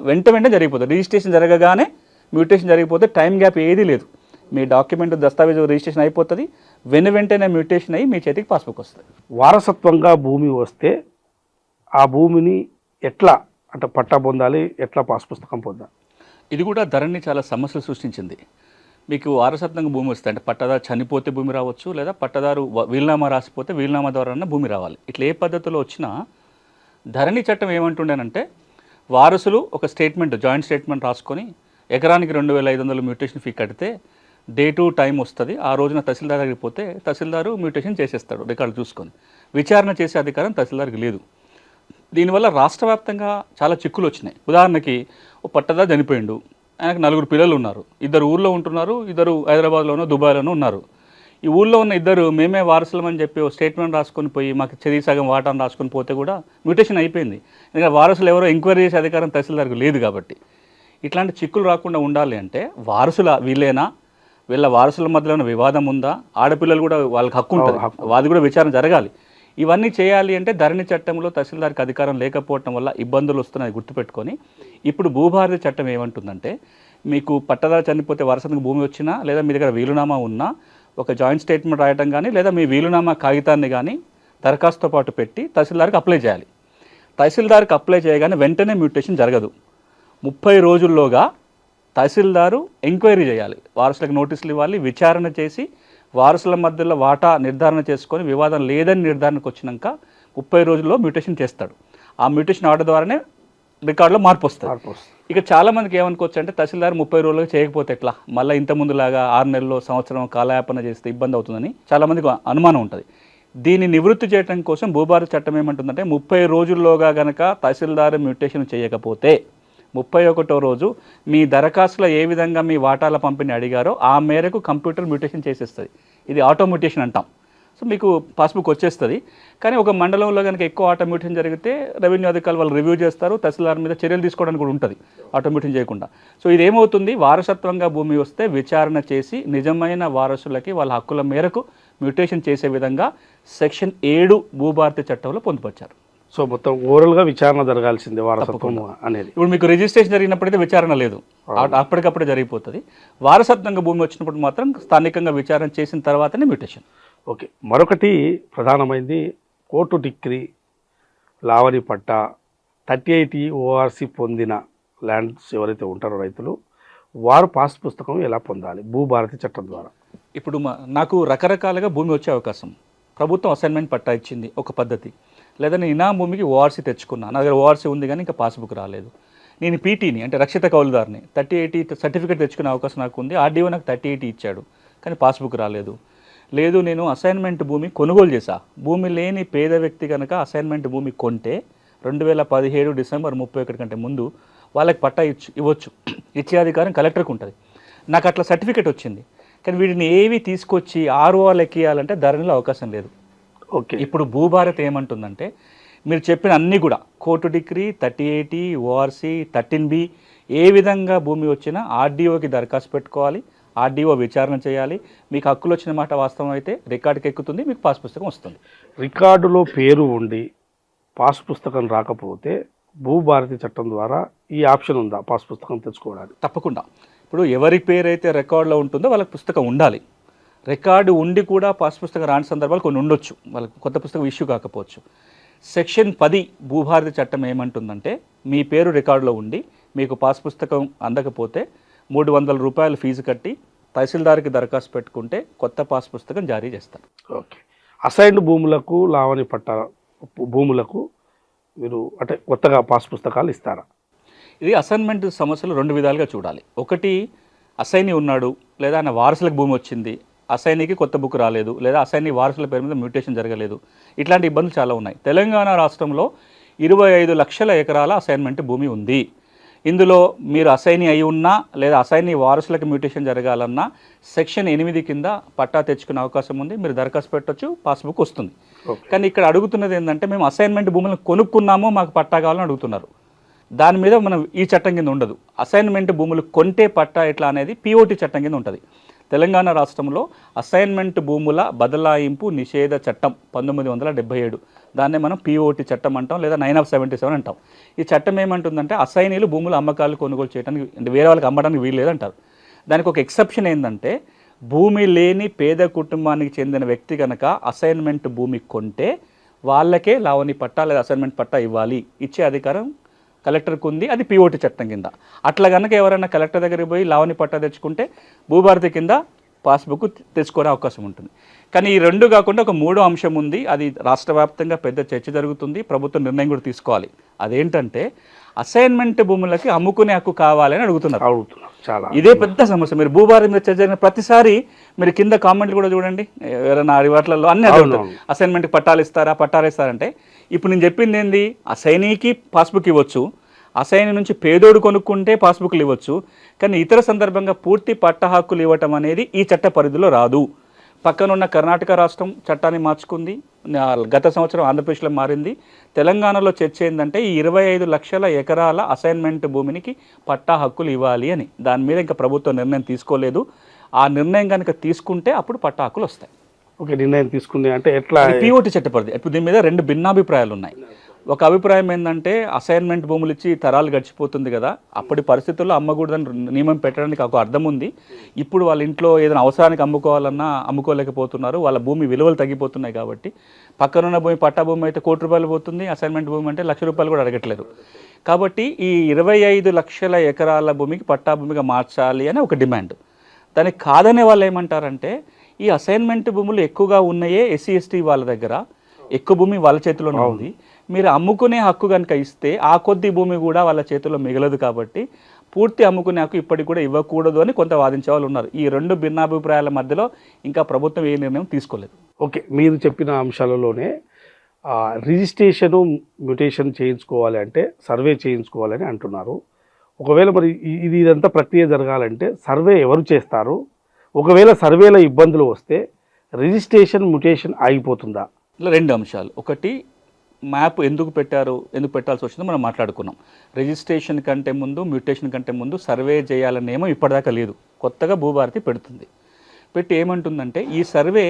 వెంటనే జరిగిపోతుంది. రిజిస్ట్రేషన్ జరగగానే మ్యూటేషన్ జరిగిపోతే టైం గ్యాప్ ఏదీ లేదు. మీ డాక్యుమెంట్ దస్తావేజు రిజిస్ట్రేషన్ అయిపోతుంది, వెంటనే మ్యూటేషన్ అయ్యి మీ చేతికి పాస్బుక్ వస్తుంది. వారసత్వంగా భూమి వస్తే ఆ భూమిని ఎట్లా అంటే పట్టా పొందాలి, ఎట్లా పాస్ పుస్తకం పొందాలి? ఇది కూడా ధరణి చాలా సమస్యలు సృష్టించింది. మీకు వారసత్వంగా భూమి వస్తే అంటే పట్టదారు చనిపోతే భూమి రావచ్చు, లేదా పట్టదారు వీలునామా రాసిపోతే వీలునామా ద్వారా భూమి రావాలి. ఇట్లా ఏ పద్ధతిలో వచ్చినా ధరణి చట్టం ఏమంటుండేనంటే వారసులు ఒక స్టేట్మెంట్, జాయింట్ స్టేట్మెంట్ రాసుకొని ఎకరానికి 2,500 మ్యూటేషన్ ఫీ కడితే డేటు టైం వస్తుంది. ఆ రోజున తహసీల్దార్ దగ్గరికి పోతే తహసీల్దారు మ్యూటేషన్ చేసేస్తాడు రికార్డు చూసుకొని. విచారణ చేసే అధికారం తహసీల్దార్కి లేదు. దీనివల్ల రాష్ట్ర వ్యాప్తంగా చాలా చిక్కులు వచ్చినాయి. ఉదాహరణకి ఓ పట్టదారు చనిపోయిండు, ఆయనకు 4 పిల్లలు ఉన్నారు, 2 ఊళ్ళో ఉంటున్నారు, 2 హైదరాబాద్లోనో దుబాయ్లోనో ఉన్నారు. ఈ ఊళ్ళో ఉన్న 2 మేమే వారసులమని చెప్పి ఓ స్టేట్మెంట్ రాసుకొని పోయి మాకు చెరిగి సగం వాటాను రాసుకొని పోతే కూడా మ్యూటేషన్ అయిపోయింది. ఎందుకంటే వారసులు ఎవరో ఎంక్వైరీ చేసే అధికారం తహసీల్దార్కి లేదు కాబట్టి. ఇట్లాంటి చిక్కులు రాకుండా ఉండాలి అంటే వారసుల వీళ్ళేనా, వీళ్ళ వారసుల మధ్యలో ఉన్న వివాదం ఉందా, ఆడపిల్లలు కూడా వాళ్ళకి హక్కు ఉంటుంది, అది కూడా విచారణ జరగాలి. ఇవన్నీ చేయాలి అంటే ధరణి చట్టంలో తహసీల్దార్కి అధికారం లేకపోవటం వల్ల ఇబ్బందులు వస్తున్నాయి గుర్తుపెట్టుకొని, ఇప్పుడు భూభారతి చట్టం ఏమంటుందంటే మీకు పట్టదారు చనిపోతే వారసత్వంగా భూమి వచ్చినా, లేదా మీ దగ్గర వీలునామా ఉన్నా ఒక జాయింట్ స్టేట్మెంట్ రాయటం కానీ, లేదా మీ వీలునామా కాగితాన్ని కానీ దరఖాస్తుతో పాటు పెట్టి తహసీల్దార్కి అప్లై చేయాలి. తహసీల్దార్కి అప్లై చేయగానే వెంటనే మ్యూటేషన్ జరగదు. 30 రోజుల్లోగా తహసీల్దారు ఎంక్వైరీ చేయాలి, వారసులకు నోటీసులు ఇవ్వాలి, విచారణ చేసి వారసుల మధ్యలో వాటా నిర్ధారణ చేసుకొని వివాదం లేదని నిర్ధారణకు వచ్చినాక 30 రోజుల్లో మ్యూటేషన్ చేస్తాడు. ఆ మ్యూటేషన్ ఆర్డర్ ద్వారానే రికార్డులో మార్పు వస్తుంది. ఇక చాలామందికి ఏమనుకోవచ్చు అంటే తహసీల్దార్ 30 రోజులకు చేయకపోతే ఎట్లా, మళ్ళీ ఇంతకుముందులాగా 6 నెలల్లో సంవత్సరం కాలయాపన చేస్తే ఇబ్బంది అవుతుందని చాలామందికి అనుమానం ఉంటుంది. దీన్ని నివృత్తి చేయడం కోసం భూభారతి చట్టం ఏమంటుందంటే 30 రోజుల్లోగా కనుక తహసీల్దార్ మ్యూటేషన్ చేయకపోతే 31వ రోజు మీ దరఖాస్తులో ఏ విధంగా మీ వాటాల పంపిణీ అడిగారో ఆ మేరకు కంప్యూటర్ మ్యూటేషన్ చేసేస్తుంది. ఇది ఆటో మ్యూటేషన్ అంటాం. సో మీకు పాస్బుక్ వచ్చేస్తుంది. కానీ ఒక మండలంలో కనుక ఎక్కువ ఆటోమేషన్ జరిగితే రెవెన్యూ అధికారులు వాళ్ళు రివ్యూ చేస్తారు, తహసీల్దార్ మీద చర్యలు తీసుకోవడానికి కూడా ఉంటుంది ఆటోమేషన్ చేయకుండా. సో ఇదేమవుతుంది, వారసత్వంగా భూమి వస్తే విచారణ చేసి నిజమైన వారసులకి వాళ్ళ హక్కుల మేరకు మ్యూటేషన్ చేసే విధంగా సెక్షన్ 7 భూభారతి చట్టంలో పొందుపరిచారు. సో మొత్తం ఓవరాల్గా విచారణ జరగాల్సిందే వారసత్వం అనేది. ఇప్పుడు మీకు రిజిస్ట్రేషన్ జరిగినప్పుడైతే విచారణ లేదు, అప్పటికప్పుడే జరిగిపోతుంది. వారసత్వంగా భూమి వచ్చినప్పుడు మాత్రం స్థానికంగా విచారణ చేసిన తర్వాతనే మ్యూటేషన్. ఓకే, మరొకటి ప్రధానమైంది కోర్టు డిగ్రీ లావణి పట్టా 38 ఓఆర్సీ పొందిన ల్యాండ్స్ ఎవరైతే ఉంటారో రైతులు, వారు పాస్ పుస్తకం ఎలా పొందాలి భూభారతి చట్టం ద్వారా? ఇప్పుడు నాకు రకరకాలుగా భూమి వచ్చే అవకాశం. ప్రభుత్వం అసైన్మెంట్ పట్టా ఇచ్చింది ఒక పద్ధతి, లేదా నేను ఇనాం భూమికి ఓఆర్సీ తెచ్చుకున్నా, నా దగ్గర ఓఆర్సీ ఉంది కానీ ఇంకా పాస్బుక్ రాలేదు. నేను పీటీని అంటే రక్షిత కౌలుదారిని 38 సర్టిఫికేట్ తెచ్చుకునే అవకాశం నాకు ఉంది. ఆర్డీఓ నాకు 38 ఇచ్చాడు కానీ పాస్బుక్ రాలేదు. లేదు నేను అసైన్మెంట్ భూమి కొనుగోలు చేశా, భూమి లేని పేద వ్యక్తి కనుక అసైన్మెంట్ భూమి కొంటే 2017 డిసెంబర్ 31 కంటే ముందు వాళ్ళకి పట్టా ఇవ్వచ్చు, ఇచ్చే అధికారం కలెక్టర్కి ఉంటుంది. నాకు అట్లా సర్టిఫికేట్ వచ్చింది, కానీ వీటిని ఏవి తీసుకొచ్చి ఆర్ఓ లెక్కియాలంటే ధరణిలో అవకాశం లేదు. ఓకే, ఇప్పుడు భూభారత్ ఏమంటుందంటే మీరు చెప్పిన అన్నీ కూడా కోర్టు డిగ్రీ 38 ఓఆర్సీ 13B ఏ విధంగా భూమి వచ్చినా ఆర్డీఓకి దరఖాస్తు పెట్టుకోవాలి, ఆర్డీఓ విచారణ చేయాలి. మీకు హక్కులు వచ్చిన మాట వాస్తవం అయితే రికార్డుకి ఎక్కుతుంది, మీకు పాస్ పుస్తకం వస్తుంది. రికార్డులో పేరు ఉండి పాస్ పుస్తకం రాకపోతే భూభారతి చట్టం ద్వారా ఈ ఆప్షన్ ఉందా పాస్ పుస్తకం తెచ్చుకోవడానికి? తప్పకుండా. ఇప్పుడు ఎవరి పేరు అయితే రికార్డులో ఉంటుందో వాళ్ళకి పుస్తకం ఉండాలి. రికార్డు ఉండి కూడా పాస్ పుస్తకం రాని సందర్భాలు కొన్ని ఉండొచ్చు, వాళ్ళకి కొత్త పుస్తకం ఇష్యూ కాకపోవచ్చు. సెక్షన్ 10 భూభారతి చట్టం ఏమంటుందంటే మీ పేరు రికార్డులో ఉండి మీకు పాస్ పుస్తకం అందకపోతే 300 రూపాయలు ఫీజు కట్టి తహసీల్దార్కి దరఖాస్తు పెట్టుకుంటే కొత్త పాస్ పుస్తకం జారీ చేస్తారు. ఓకే, అసైన్డ్ భూములకు లావణి పట్టా భూములకు మీరు అంటే కొత్తగా పాస్ పుస్తకాలు ఇస్తారా? ఇది అసైన్మెంట్ సమస్యలు 2 విధాలుగా చూడాలి. ఒకటి, అసైనీ ఉన్నాడు లేదా ఆయన వారసులకు భూమి వచ్చింది, అసైనీకి కొత్త బుక్ రాలేదు, లేదా అసైనీ వారసుల పేరు మీద మ్యూటేషన్ జరగలేదు, ఇట్లాంటి ఇబ్బందులు చాలా ఉన్నాయి. తెలంగాణ రాష్ట్రంలో 25 లక్షల ఎకరాల అసైన్మెంట్ భూమి ఉంది. ఇందులో మీరు అసైనీ అయి ఉన్నా లేదా అసైనీ వారసులకు మ్యూటేషన్ జరగాలన్నా సెక్షన్ 8 కింద పట్టా తెచ్చుకునే అవకాశం ఉంది. మీరు దరఖాస్తు పెట్టొచ్చు, పాస్బుక్ వస్తుంది. కానీ ఇక్కడ అడుగుతున్నది ఏంటంటే మేము అసైన్మెంట్ భూములను కొనుక్కున్నాము, మాకు పట్టా కావాలని అడుగుతున్నారు. దాని మీద మనం ఈ చట్టం కింద ఉండదు. అసైన్మెంట్ భూములు కొంటే పట్టా ఎట్లా అనేది పిఓటి చట్టం కింద ఉంటుంది. తెలంగాణ రాష్ట్రంలో అసైన్మెంట్ భూముల బదలాయింపు నిషేధ చట్టం 1977, దాన్నే మనం పిఓటి చట్టం అంటాం, లేదా 9 of 77 అంటాం. ఈ చట్టం ఏమంటుందంటే అసైనీలు భూముల అమ్మకాలు కొనుగోలు చేయడానికి అంటే వేరే వాళ్ళకి అమ్మడానికి వీలు లేదంటారు. దానికి ఒక ఎక్సెప్షన్ ఏంటంటే భూమి లేని పేద కుటుంబానికి చెందిన వ్యక్తి కనుక అసైన్మెంట్ భూమి కొంటే వాళ్ళకే లావణి పట్టా లేదా అసైన్మెంట్ పట్టా ఇవ్వాలి, ఇచ్చే అధికారం కలెక్టర్కి ఉంది. అది పిఓటి చట్టం కింద. అట్లా కనుక ఎవరైనా కలెక్టర్ దగ్గరికి పోయి లావణి పట్టా తెచ్చుకుంటే భూభారతి కింద పాస్బుక్ తెచ్చుకునే అవకాశం ఉంటుంది. కానీ ఈ 2 కాకుండా ఒక 3వ అంశం ఉంది. అది రాష్ట్ర వ్యాప్తంగా పెద్ద చర్చ జరుగుతుంది, ప్రభుత్వం నిర్ణయం కూడా తీసుకోవాలి. అదేంటంటే అసైన్మెంట్ భూములకి అమ్ముకునే హక్కు కావాలని అడుగుతున్నారు. చాలా ఇదే పెద్ద సమస్య. మీరు భూభారతి మీద చర్చ జరిగిన ప్రతిసారి మీరు కింద కామెంట్లు కూడా చూడండి, ఎవరైనా వాటిలలో అన్నీ అడుగుతారు, అసైన్మెంట్కి పట్టాలు ఇస్తారా, పట్టాలు ఇస్తారంటే. ఇప్పుడు నేను చెప్పింది ఏంది, అసైనీకి పాస్బుక్ ఇవ్వచ్చు, అసైన్ నుంచి పేదోడు కొనుక్కుంటే పాస్బుక్లు ఇవ్వచ్చు, కానీ ఇతర సందర్భంగా పూర్తి పట్ట హక్కులు ఇవ్వటం అనేది ఈ చట్ట పరిధిలో రాదు. పక్కనున్న కర్ణాటక రాష్ట్రం చట్టాన్ని మార్చుకుంది, గత సంవత్సరం ఆంధ్రప్రదేశ్లో మారింది. తెలంగాణలో చర్చ ఏంటంటే ఈ 25 లక్షల ఎకరాల అసైన్మెంట్ భూమికి పట్టా హక్కులు ఇవ్వాలి అని. దాని మీద ఇంకా ప్రభుత్వం నిర్ణయం తీసుకోలేదు. ఆ నిర్ణయం కనుక తీసుకుంటే అప్పుడు పట్టా హక్కులు వస్తాయి. ఓకే, నిర్ణయం తీసుకుంది అంటే ఎట్లా? పిఓటి చట్టపరిధి. ఇప్పుడు దీని మీద 2 భిన్నాభిప్రాయాలు ఉన్నాయి. ఒక అభిప్రాయం ఏంటంటే అసైన్మెంట్ భూములు ఇచ్చి తరాలు గడిచిపోతుంది కదా, అప్పటి పరిస్థితుల్లో అమ్మకూడదని నియమం పెట్టడానికి ఒక అర్థం ఉంది. ఇప్పుడు వాళ్ళ ఇంట్లో ఏదైనా అవసరానికి అమ్ముకోవాలన్నా అమ్ముకోలేకపోతున్నారు, వాళ్ళ భూమి విలువలు తగ్గిపోతున్నాయి. కాబట్టి పక్కనున్న భూమి పట్టా భూమి అయితే ₹1,00,000 పోతుంది, అసైన్మెంట్ భూమి అంటే ₹1,00,000 కూడా అడగట్లేదు. కాబట్టి ఈ 25 లక్షల ఎకరాల భూమికి పట్టా భూమిగా మార్చాలి అని ఒక డిమాండ్. దానికి కాదనే వాళ్ళు ఏమంటారంటే ఈ అసైన్మెంట్ భూములు ఎక్కువగా ఉన్నాయే ఎస్సీ ఎస్టీ వాళ్ళ దగ్గర, ఎక్కువ భూమి వాళ్ళ చేతిలోనే ఉంది, మీరు అమ్ముకునే హక్కు కనుక ఇస్తే ఆ కొద్ది భూమి కూడా వాళ్ళ చేతిలో మిగలదు, కాబట్టి పూర్తి అమ్ముకునే హక్కు ఇప్పటికి కూడా ఇవ్వకూడదు అని కొంత వాదించే వాళ్ళు ఉన్నారు. ఈ 2 భిన్నాభిప్రాయాల మధ్యలో ఇంకా ప్రభుత్వం ఏ నిర్ణయం తీసుకోలేదు. ఓకే, మీరు చెప్పిన అంశాలలోనే రిజిస్ట్రేషను మ్యూటేషన్ చేయించుకోవాలి అంటే సర్వే చేయించుకోవాలని అంటున్నారు. ఒకవేళ మరి ఇదంతా ప్రక్రియ జరగాలంటే సర్వే ఎవరు చేస్తారు? ఒకవేళ సర్వేలో ఇబ్బందులు వస్తే రిజిస్ట్రేషన్ మ్యుటేషన్ ఆగిపోతుందా? ఇలా రెండు అంశాలు. ఒకటి, మ్యాప్ ఎందుకు పెట్టాల్సి వచ్చిందో మనం మాట్లాడుకున్నాం. రిజిస్ట్రేషన్ కంటే ముందు, మ్యూటేషన్ కంటే ముందు సర్వే చేయాలనే నియమం ఇప్పటిదాకా లేదు. కొత్తగా భూభారతి పెడుతుంది. పెట్టి ఏమంటుందంటే ఈ సర్వే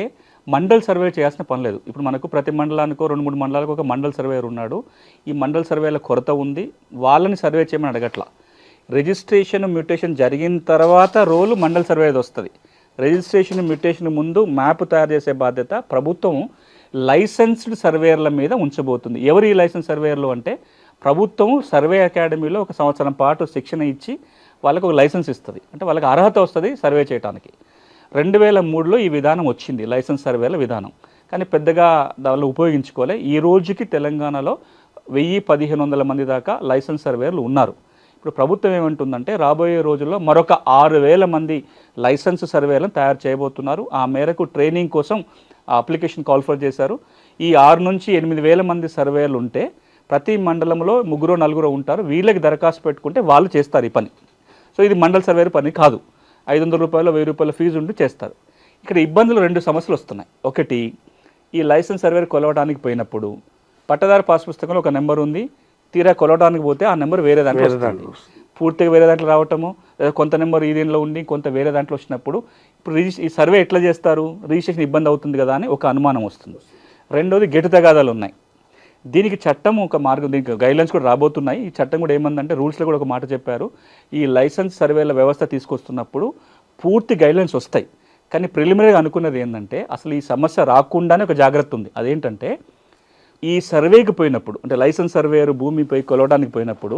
మండల్ సర్వే చేయాల్సిన పని లేదు. ఇప్పుడు మనకు ప్రతి మండలానికో 2-3 మండలాలకు ఒక మండల్ సర్వేయర్ ఉన్నాడు. ఈ మండల్ సర్వేల కొరత ఉంది, వాళ్ళని సర్వే చేయమని అడగట్లా. రిజిస్ట్రేషన్ మ్యూటేషన్ జరిగిన తర్వాత రోలు మండల్ సర్వేది వస్తుంది. రిజిస్ట్రేషన్ మ్యూటేషన్ ముందు మ్యాప్ తయారు చేసే బాధ్యత ప్రభుత్వం లైసెన్స్డ్ సర్వేయర్ల మీద ఉంచబోతుంది. ఎవరు ఈ లైసెన్స్ సర్వేయర్లు అంటే, ప్రభుత్వం సర్వే అకాడమీలో 1 సంవత్సరం పాటు శిక్షణ ఇచ్చి వాళ్ళకు ఒక లైసెన్స్ ఇస్తుంది. అంటే వాళ్ళకి అర్హత వస్తుంది సర్వే చేయడానికి. 2003లో ఈ విధానం వచ్చింది, లైసెన్స్ సర్వేల విధానం. కానీ పెద్దగా దానిలో ఉపయోగించుకోలే. ఈ రోజుకి తెలంగాణలో 1000-1500 మంది దాకా లైసెన్స్ సర్వేయర్లు ఉన్నారు. ఇప్పుడు ప్రభుత్వం ఏమంటుందంటే రాబోయే రోజుల్లో మరొక 6000 మంది లైసెన్స్ సర్వేలను తయారు చేయబోతున్నారు. ఆ మేరకు ట్రైనింగ్ కోసం అప్లికేషన్ కాల్ఫర్ చేశారు. ఈ 6 నుంచి 8000 మంది సర్వేయర్లు ఉంటే ప్రతి మండలంలో 3-4 ఉంటారు. వీళ్ళకి దరఖాస్తు పెట్టుకుంటే వాళ్ళు చేస్తారు ఈ పని. సో ఇది మండల సర్వేయర్ పని కాదు. 500 రూపాయలు 1000 రూపాయల ఫీజు ఉండి చేస్తారు. ఇక్కడ ఇబ్బందులు 2 సమస్యలు వస్తున్నాయి. ఒకటి, ఈ లైసెన్స్ సర్వేయర్ కొలవడానికి పోయినప్పుడు పట్టదారు పాస్ పుస్తకంలో ఒక నెంబర్ ఉంది, తీరా కొలవడానికి పోతే ఆ నెంబర్ వేరే దాంట్లో వస్తుంది. పూర్తిగా వేరే దాంట్లో రావటము, లేదా కొంత నెంబర్ ఈ దీనిలో ఉండి కొంత వేరే దాంట్లో వచ్చినప్పుడు ఇప్పుడు ఈ సర్వే ఎట్లా చేస్తారు, రిజిస్ట్రేషన్ ఇబ్బంది అవుతుంది కదా అని ఒక అనుమానం వస్తుంది. రెండోది, గెటు తగాదాలు ఉన్నాయి. దీనికి చట్టం ఒక మార్గం, దీనికి గైడ్లైన్స్ కూడా రాబోతున్నాయి. ఈ చట్టం కూడా ఏమందంటే రూల్స్లో కూడా ఒక మాట చెప్పారు, ఈ లైసెన్స్ సర్వేల వ్యవస్థ తీసుకొస్తున్నప్పుడు పూర్తి గైడ్లైన్స్ వస్తాయి. కానీ ప్రిలిమినరీగా అనుకున్నది ఏంటంటే అసలు ఈ సమస్య రాకుండానే ఒక జాగ్రత్త ఉంది. అదేంటంటే ఈ సర్వేకి పోయినప్పుడు, అంటే లైసెన్స్ సర్వేయర్ భూమిపై కొలవడానికి పోయినప్పుడు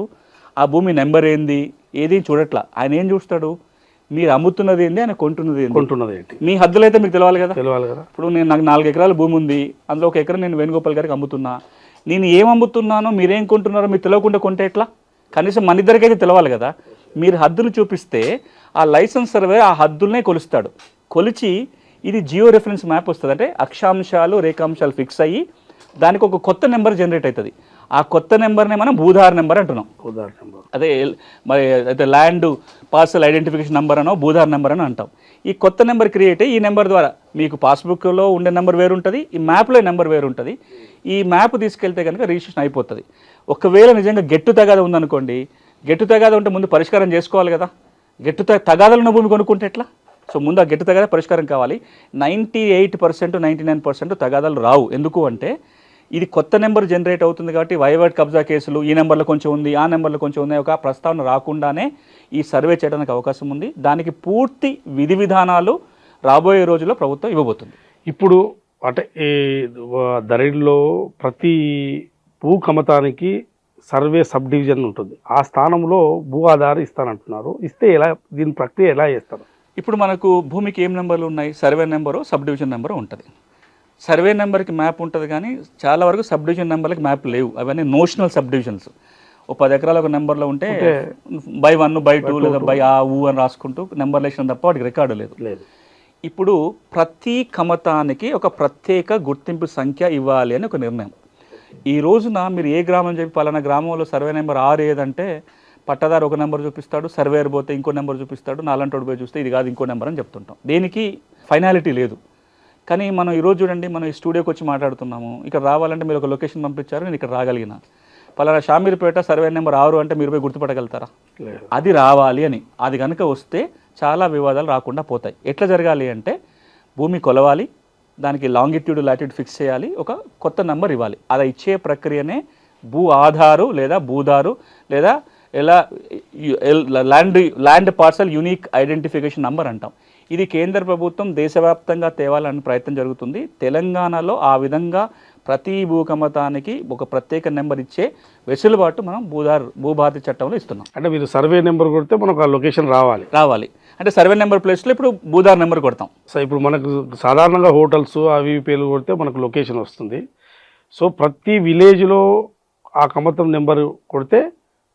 ఆ భూమి నెంబర్ ఏంది ఏది చూడట్లా. ఆయన ఏం చూస్తాడు, మీరు అమ్ముతున్నది ఏంది, ఆయన కొంటున్నది ఏంటి. మీ హద్దులు అయితే మీకు తెలవాలి కదా. ఇప్పుడు నాకు 4 ఎకరాల భూమి ఉంది, అందులో 1 ఎకరం నేను వేణుగోపాల్ గారికి అమ్ముతున్నా. నేను ఏం అమ్ముతున్నానో మీరేం కొంటున్నారో మీరు తెలియకుండా కొంటే ఎట్లా? కనీసం మన ఇద్దరికైతే తెలవాలి కదా. మీరు హద్దులు చూపిస్తే ఆ లైసెన్స్ సర్వే ఆ హద్దులనే కొలుస్తాడు. కొలిచి ఇది జియో రెఫరెన్స్ మ్యాప్ వస్తుంది. అంటే అక్షాంశాలు రేఖాంశాలు ఫిక్స్ అయ్యి దానికి ఒక కొత్త నెంబర్ జనరేట్ అవుతుంది. ఆ కొత్త నెంబర్నే మనం భూధార నెంబర్ అంటున్నాం. అదే మరి అయితే ల్యాండ్ పార్సల్ ఐడెంటిఫికేషన్ నెంబర్ అనో భూధార నెంబర్ అని అంటాం. ఈ కొత్త నెంబర్ క్రియేట్ అయ్యి ఈ నెంబర్ ద్వారా మీకు పాస్బుక్లో ఉండే నెంబర్ వేరు ఉంటుంది, ఈ మ్యాప్లో నెంబర్ వేరు ఉంటుంది. ఈ మ్యాప్ తీసుకెళ్తే కనుక రిజిస్ట్రేషన్ అయిపోతుంది. ఒకవేళ నిజంగా గెట్టు తగాద ఉందనుకోండి, గెట్టు తగాద ఉంటే ముందు పరిష్కారం చేసుకోవాలి కదా. గెట్టు తగాదలున్న భూమి కొనుక్కుంటే ఎట్లా? సో ముందు ఆ గెట్టు తగాద పరిష్కారం కావాలి. 98% 99% తగాదాలు రావు. ఎందుకు అంటే ఇది కొత్త నెంబర్ జనరేట్ అవుతుంది కాబట్టి వైవర్డ్ కబ్జా కేసులు ఈ నెంబర్లో కొంచెం ఉంది, ఆ నెంబర్లో కొంచెం ఉంది, ఒక ప్రస్తావన రాకుండానే ఈ సర్వే చేయడానికి అవకాశం ఉంది. దానికి పూర్తి విధి విధానాలు రాబోయే రోజుల్లో ప్రభుత్వం ఇవ్వబోతుంది. ఇప్పుడు అంటే ఈ ధరణిలో ప్రతి భూ కమతానికి సర్వే సబ్ డివిజన్ ఉంటుంది. ఆ స్థానంలో భూ ఆధారం ఇస్తానంటున్నారు. ఇస్తే ఎలా, దీని ప్రక్రియ ఎలా చేస్తారు? ఇప్పుడు మనకు భూమికి ఏం నెంబర్లు ఉన్నాయి, survey number sub division number ఉంటుంది. సర్వే నెంబర్కి మ్యాప్ ఉంటుంది కానీ చాలా వరకు సబ్ డివిజన్ నెంబర్లకి మ్యాప్ లేవు. అవన్నీ నోషనల్ సబ్ డివిజన్స్. ఓ 10 ఎకరాల ఒక నెంబర్లో ఉంటే బై 1 బై 2 లేదా బై ఆ ఊ అని రాసుకుంటూ నెంబర్ లేచిన తప్ప వాటికి రికార్డు లేదు. ఇప్పుడు ప్రతి కమతానికి ఒక ప్రత్యేక గుర్తింపు సంఖ్య ఇవ్వాలి అని ఒక నిర్ణయం. ఈ రోజున మీరు ఏ గ్రామం చెప్పి పలానా గ్రామంలో సర్వే నెంబర్ 6 ఏదంటే పట్టదారు ఒక నెంబర్ చూపిస్తాడు, సర్వేయర్ పోతే ఇంకో నెంబర్ చూపిస్తాడు, నాలంటోడు పోయి చూస్తే ఇది కాదు ఇంకో నెంబర్ అని చెప్తుంటాం. దేనికి ఫైనాలిటీ లేదు. కానీ మనం ఈరోజు చూడండి, మనం ఈ స్టూడియోకి వచ్చి మాట్లాడుతున్నాము. ఇక్కడ రావాలంటే మీరు ఒక లొకేషన్ పంపించారు, నేను ఇక్కడ రాగలిగిన. పలానా షామీర్పేట సర్వే నెంబర్ 6 అంటే మీరు పోయి గుర్తుపట్టగలుగుతారా? అది రావాలి అని. అది కనుక వస్తే చాలా వివాదాలు రాకుండా పోతాయి. ఎట్లా జరగాలి అంటే భూమి కొలవాలి, దానికి లాంగిట్యూడ్ లాటిట్యూడ్ ఫిక్స్ చేయాలి, ఒక కొత్త నెంబర్ ఇవ్వాలి. అది ఇచ్చే ప్రక్రియనే భూ ఆధారు లేదా భూదారు లేదా ఎలా land parcel unique identification number అంటాం. ఇది కేంద్ర ప్రభుత్వం దేశవ్యాప్తంగా తేవాలని ప్రయత్నం జరుగుతుంది. తెలంగాణలో ఆ విధంగా ప్రతి భూకమతానికి ఒక ప్రత్యేక నెంబర్ ఇచ్చే వెసులుబాటు మనం భూభారతి చట్టంలో ఇస్తున్నాం. అంటే మీరు సర్వే నెంబర్ కొడితే మనకు ఆ లొకేషన్ రావాలి. అంటే సర్వే నెంబర్ ప్లేస్లో ఇప్పుడు భూధార్ నెంబర్ కొడతాం. సో ఇప్పుడు మనకు సాధారణంగా హోటల్స్ అవి పేర్లు కొడితే మనకు లొకేషన్ వస్తుంది. సో ప్రతి విలేజ్లో ఆ కమతం నెంబర్ కొడితే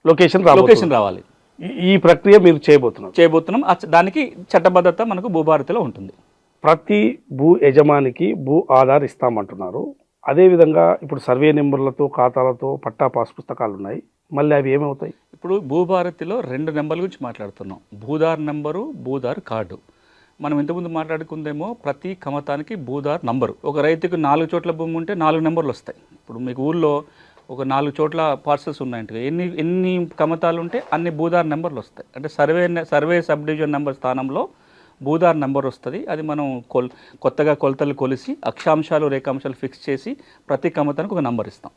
లొకేషన్ రావాలి. ఈ ప్రక్రియ మీరు చేయబోతున్నాం. దానికి చట్టబద్ధత మనకు భూభారతిలో ఉంటుంది. ప్రతి భూ యజమానికి భూ ఆధార్ ఇస్తామంటున్నారు. అదేవిధంగా ఇప్పుడు సర్వే నెంబర్లతో ఖాతాలతో పట్టా పాస్ పుస్తకాలు ఉన్నాయి. మళ్ళీ అవి ఏమవుతాయి? ఇప్పుడు భూభారతిలో 2 నెంబర్ల గురించి మాట్లాడుతున్నాం. Bhudhaar number, Bhudhaar card. మనం ఇంతకుముందు మాట్లాడుకుందేమో ప్రతి కమతానికి భూదార్ నంబరు. ఒక రైతుకు 4 చోట్ల భూమి ఉంటే 4 నెంబర్లు వస్తాయి. ఇప్పుడు మీకు ఊళ్ళో ఒక 4 చోట్ల పార్సల్స్ ఉన్నాయంటే ఎన్ని కమతాలు ఉంటే అన్ని భూదార్ నెంబర్లు వస్తాయి. అంటే సర్వే సబ్ డివిజన్ నెంబర్ స్థానంలో భూదార్ నెంబర్ వస్తుంది. అది మనం కొత్తగా కొలతలు కొలిసి అక్షాంశాలు రేఖాంశాలు ఫిక్స్ చేసి ప్రతి కమతానికి ఒక నెంబర్ ఇస్తాం.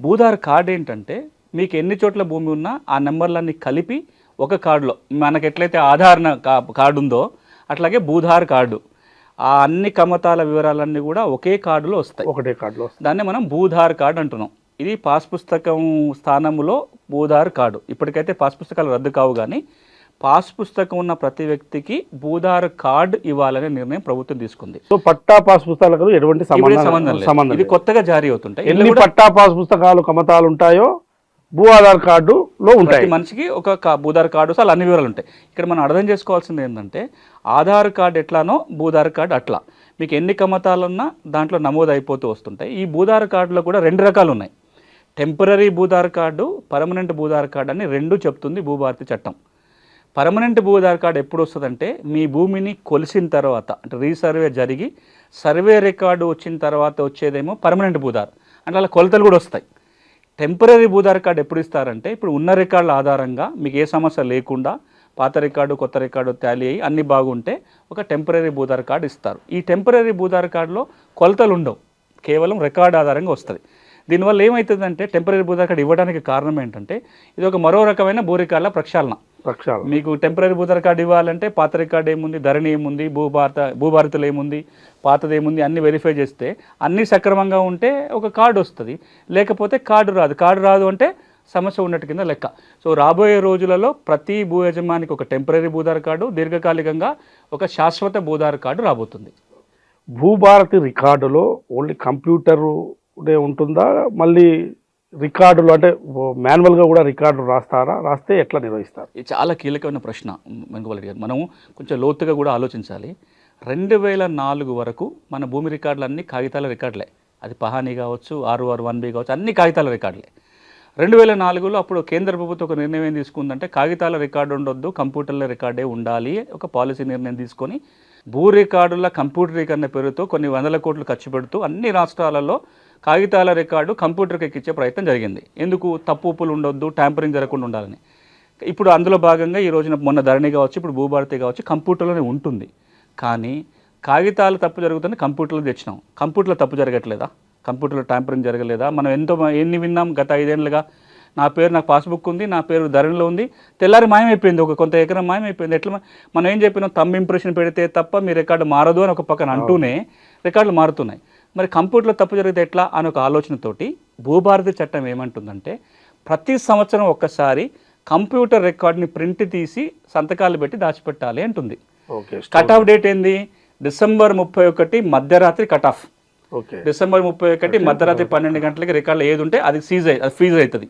భూదార్ కార్డు ఏంటంటే మీకు ఎన్ని చోట్ల భూమి ఉన్నా ఆ నెంబర్లన్నీ కలిపి ఒక కార్డులో, మనకి ఎట్లయితే ఆధార్ కార్డు ఉందో అట్లాగే భూధార్ కార్డు, ఆ అన్ని కమతాల వివరాలన్నీ కూడా ఒకే కార్డులో వస్తాయి, ఒకటే కార్డులో. దాన్ని మనం భూధార్ కార్డు అంటున్నాం. ఇది పాస్ పుస్తకం స్థానంలో భూధార్ కార్డు. ఇప్పటికైతే పాస్ పుస్తకాలు రద్దు కావు, కానీ పాస్ పుస్తకం ఉన్న ప్రతి వ్యక్తికి భూధార్ కార్డు ఇవ్వాలనే నిర్ణయం ప్రభుత్వం తీసుకుంది. సో పట్టా పాస్ పుస్తకాలకు ఎటువంటి సంబంధం లేదు. ఇది కొత్తగా జారీ అవుతుంటాయి. ఎన్ని పట్టా పాస్ పుస్తకాలు కమతాలు ఉంటాయో భూ ఆధార్ కార్డులో ఉంటాయి. ప్రతి మనిషికి ఒక భూధార్ కార్డు అసలు అన్ని వివరాలు ఉంటాయి. ఇక్కడ మనం అర్థం చేసుకోవాల్సింది ఏంటంటే ఆధార్ కార్డు ఎట్లానో భూధార్ కార్డు అట్లా మీకు ఎన్ని కమతాలున్నా దాంట్లో నమోదు అయిపోతూ వస్తుంటాయి. ఈ భూధార్ కార్డులో కూడా 2 రకాలు ఉన్నాయి. Temporary Bhudhaar card, permanent Bhudhaar card అని 2 చెప్తుంది భూభారతి చట్టం. పర్మనెంట్ భూధార్ కార్డు ఎప్పుడు వస్తుందంటే మీ భూమిని కొలిసిన తర్వాత, అంటే రీసర్వే జరిగి సర్వే రికార్డు వచ్చిన తర్వాత వచ్చేదేమో పర్మనెంట్ భూధార్, అంటే అలా కొలతలు కూడా వస్తాయి. టెంపరీ భూధార్ కార్డు ఎప్పుడు ఇస్తారంటే ఇప్పుడు ఉన్న రికార్డుల ఆధారంగా మీకు ఏ సమస్య లేకుండా పాత రికార్డు కొత్త రికార్డు టాలీ అయ్యి అన్నీ బాగుంటే ఒక టెంపరీ భూధార్ కార్డు ఇస్తారు. ఈ టెంపరీ భూధార్ కార్డులో కొలతలు ఉండవు, కేవలం రికార్డు ఆధారంగా వస్తుంది. దీనివల్ల ఏమవుతుందంటే టెంపరీ భూధార్ కార్డు ఇవ్వడానికి కారణం ఏంటంటే ఇది ఒక మరో రకమైన భూ రికార్డుల ప్రక్షాళన. మీకు టెంపరీ భూధార్ కార్డు ఇవ్వాలంటే పాత రికార్డు ఏముంది, ధరణి ఏముంది, భూభారతిలో ఏముంది, పాతది ఏముంది అన్నీ వెరిఫై చేస్తే అన్నీ సక్రమంగా ఉంటే ఒక కార్డు వస్తుంది. లేకపోతే కార్డు రాదు అంటే సమస్య ఉన్నట్టు కింద లెక్క. సో రాబోయే రోజులలో ప్రతి భూ యజమానికి ఒక టెంపరీ భూధార్ కార్డు, దీర్ఘకాలికంగా ఒక శాశ్వత భూధార్ కార్డు రాబోతుంది. భూభారతి రికార్డులో ఓన్లీ కంప్యూటర్ ఉంటుందా, మళ్ళీ రికార్డులు అంటే మాన్యువల్గా కూడా రికార్డు రాస్తే ఎట్లా నిర్వహిస్తారు? ఇది చాలా కీలకమైన ప్రశ్న వెంకటరెడ్డి గారు. మనం కొంచెం లోతుగా కూడా ఆలోచించాలి. 2004 వరకు మన భూమి రికార్డులు అన్నీ కాగితాల రికార్డులే. అది పహానీ కావచ్చు, 6R1B కావచ్చు, అన్ని కాగితాల రికార్డులే. 2004లో అప్పుడు కేంద్ర ప్రభుత్వం ఒక నిర్ణయం ఏం తీసుకుందంటే కాగితాల రికార్డు ఉండొద్దు, కంప్యూటర్ల రికార్డే ఉండాలి ఒక పాలసీ నిర్ణయం తీసుకొని భూ రికార్డుల కంప్యూటరీకరణ పేరుతో కొన్ని 100 కోట్లు ఖర్చు పెడుతూ అన్ని రాష్ట్రాలలో కాగితాల రికార్డు కంప్యూటర్కి ఎక్కించే ప్రయత్నం జరిగింది. ఎందుకు? తప్పు ఉప్పులు ఉండొద్దు, ట్యాంపరింగ్ జరగకుండా ఉండాలని. ఇప్పుడు అందులో భాగంగా ఈ రోజున మొన్న ధరణి కావచ్చు, ఇప్పుడు భూభారతి కావచ్చు, కంప్యూటర్లోనే ఉంటుంది. కానీ కాగితాలు తప్పు జరుగుతుంది, కంప్యూటర్లో తెచ్చినాం. కంప్యూటర్లో తప్పు జరగట్లేదా? కంప్యూటర్లో ట్యాంపరింగ్ జరగలేదా? మనం ఎన్ని విన్నాం గత 5 ఏళ్ళుగా. నాకు పాస్బుక్ ఉంది, నా పేరు ధరణిలో ఉంది, తెల్లారి మాయమైపోయింది, కొంత ఎకరం మాయమైపోయింది. ఎట్లా మనం ఏం చెప్పినాం? తమ్ ఇంప్రెషన్ పెడితే తప్ప మీ రికార్డు మారదు అని ఒక పక్కన అంటూనే రికార్డులు మారుతున్నాయి. మరి కంప్యూటర్లో తప్పు జరిగితే ఎట్లా అని ఒక ఆలోచనతోటి భూభారతి చట్టం ఏమంటుందంటే ప్రతి సంవత్సరం ఒక్కసారి కంప్యూటర్ రికార్డుని ప్రింట్ తీసి సంతకాలు పెట్టి దాచిపెట్టాలి అంటుంది. కట్ ఆఫ్ డేట్ ఏంది? December 31 మధ్యరాత్రి కట్ ఆఫ్. December 31 మధ్యరాత్రి 12 గంటలకి రికార్డులో ఏది ఉంటే అది ఫీజు అవుతుంది.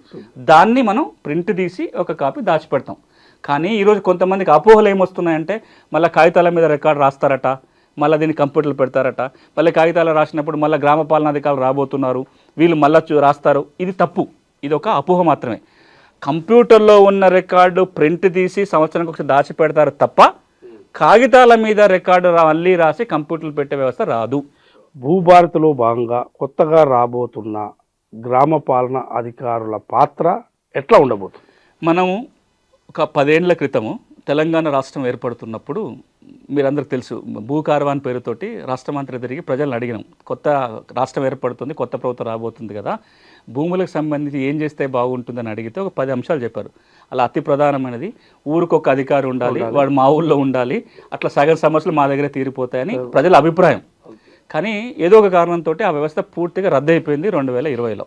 దాన్ని మనం ప్రింట్ తీసి ఒక కాపీ దాచిపెడతాం. కానీ ఈరోజు కొంతమందికి అపోహలు ఏమొస్తున్నాయంటే మళ్ళీ కాగితాల మీద రికార్డు రాస్తారట, మళ్ళీ దీన్ని కంప్యూటర్లు పెడతారట, మళ్ళీ కాగితాలు రాసినప్పుడు మళ్ళీ గ్రామ పాలనాధికారులు రాబోతున్నారు, వీళ్ళు మళ్ళీ రాస్తారు. ఇది తప్పు, ఇది ఒక అపోహ మాత్రమే. కంప్యూటర్లో ఉన్న రికార్డు ప్రింట్ తీసి సంవత్సరానికి ఒకసారి దాచి పెడతారు తప్ప కాగితాల మీద రికార్డు మళ్ళీ రాసి కంప్యూటర్లు పెట్టే వ్యవస్థ రాదు. భూభారతిలో భాగంగా కొత్తగా రాబోతున్న గ్రామ పాలన అధికారుల పాత్ర ఎట్లా ఉండబోతుంది? మనము ఒక 10 ఏళ్ల క్రితము తెలంగాణ రాష్ట్రం ఏర్పడుతున్నప్పుడు మీరందరికీ తెలుసు, భూకార్వాన్ పేరుతోటి రాష్ట్రమంత్రి తిరిగి ప్రజలను అడిగినాం. కొత్త రాష్ట్రం ఏర్పడుతుంది, కొత్త ప్రభుత్వం రాబోతుంది కదా, భూములకు సంబంధించి ఏం చేస్తే బాగుంటుందని అడిగితే ఒక 10 అంశాలు చెప్పారు. అలా అతి ప్రధానమైనది ఊరికొక అధికారి ఉండాలి, వాడు మా ఊళ్ళో ఉండాలి, అట్లా సగం సమస్యలు మా దగ్గర తీరిపోతాయని ప్రజల అభిప్రాయం. కానీ ఏదో ఒక కారణంతో ఆ వ్యవస్థ పూర్తిగా రద్దయిపోయింది 2020లో.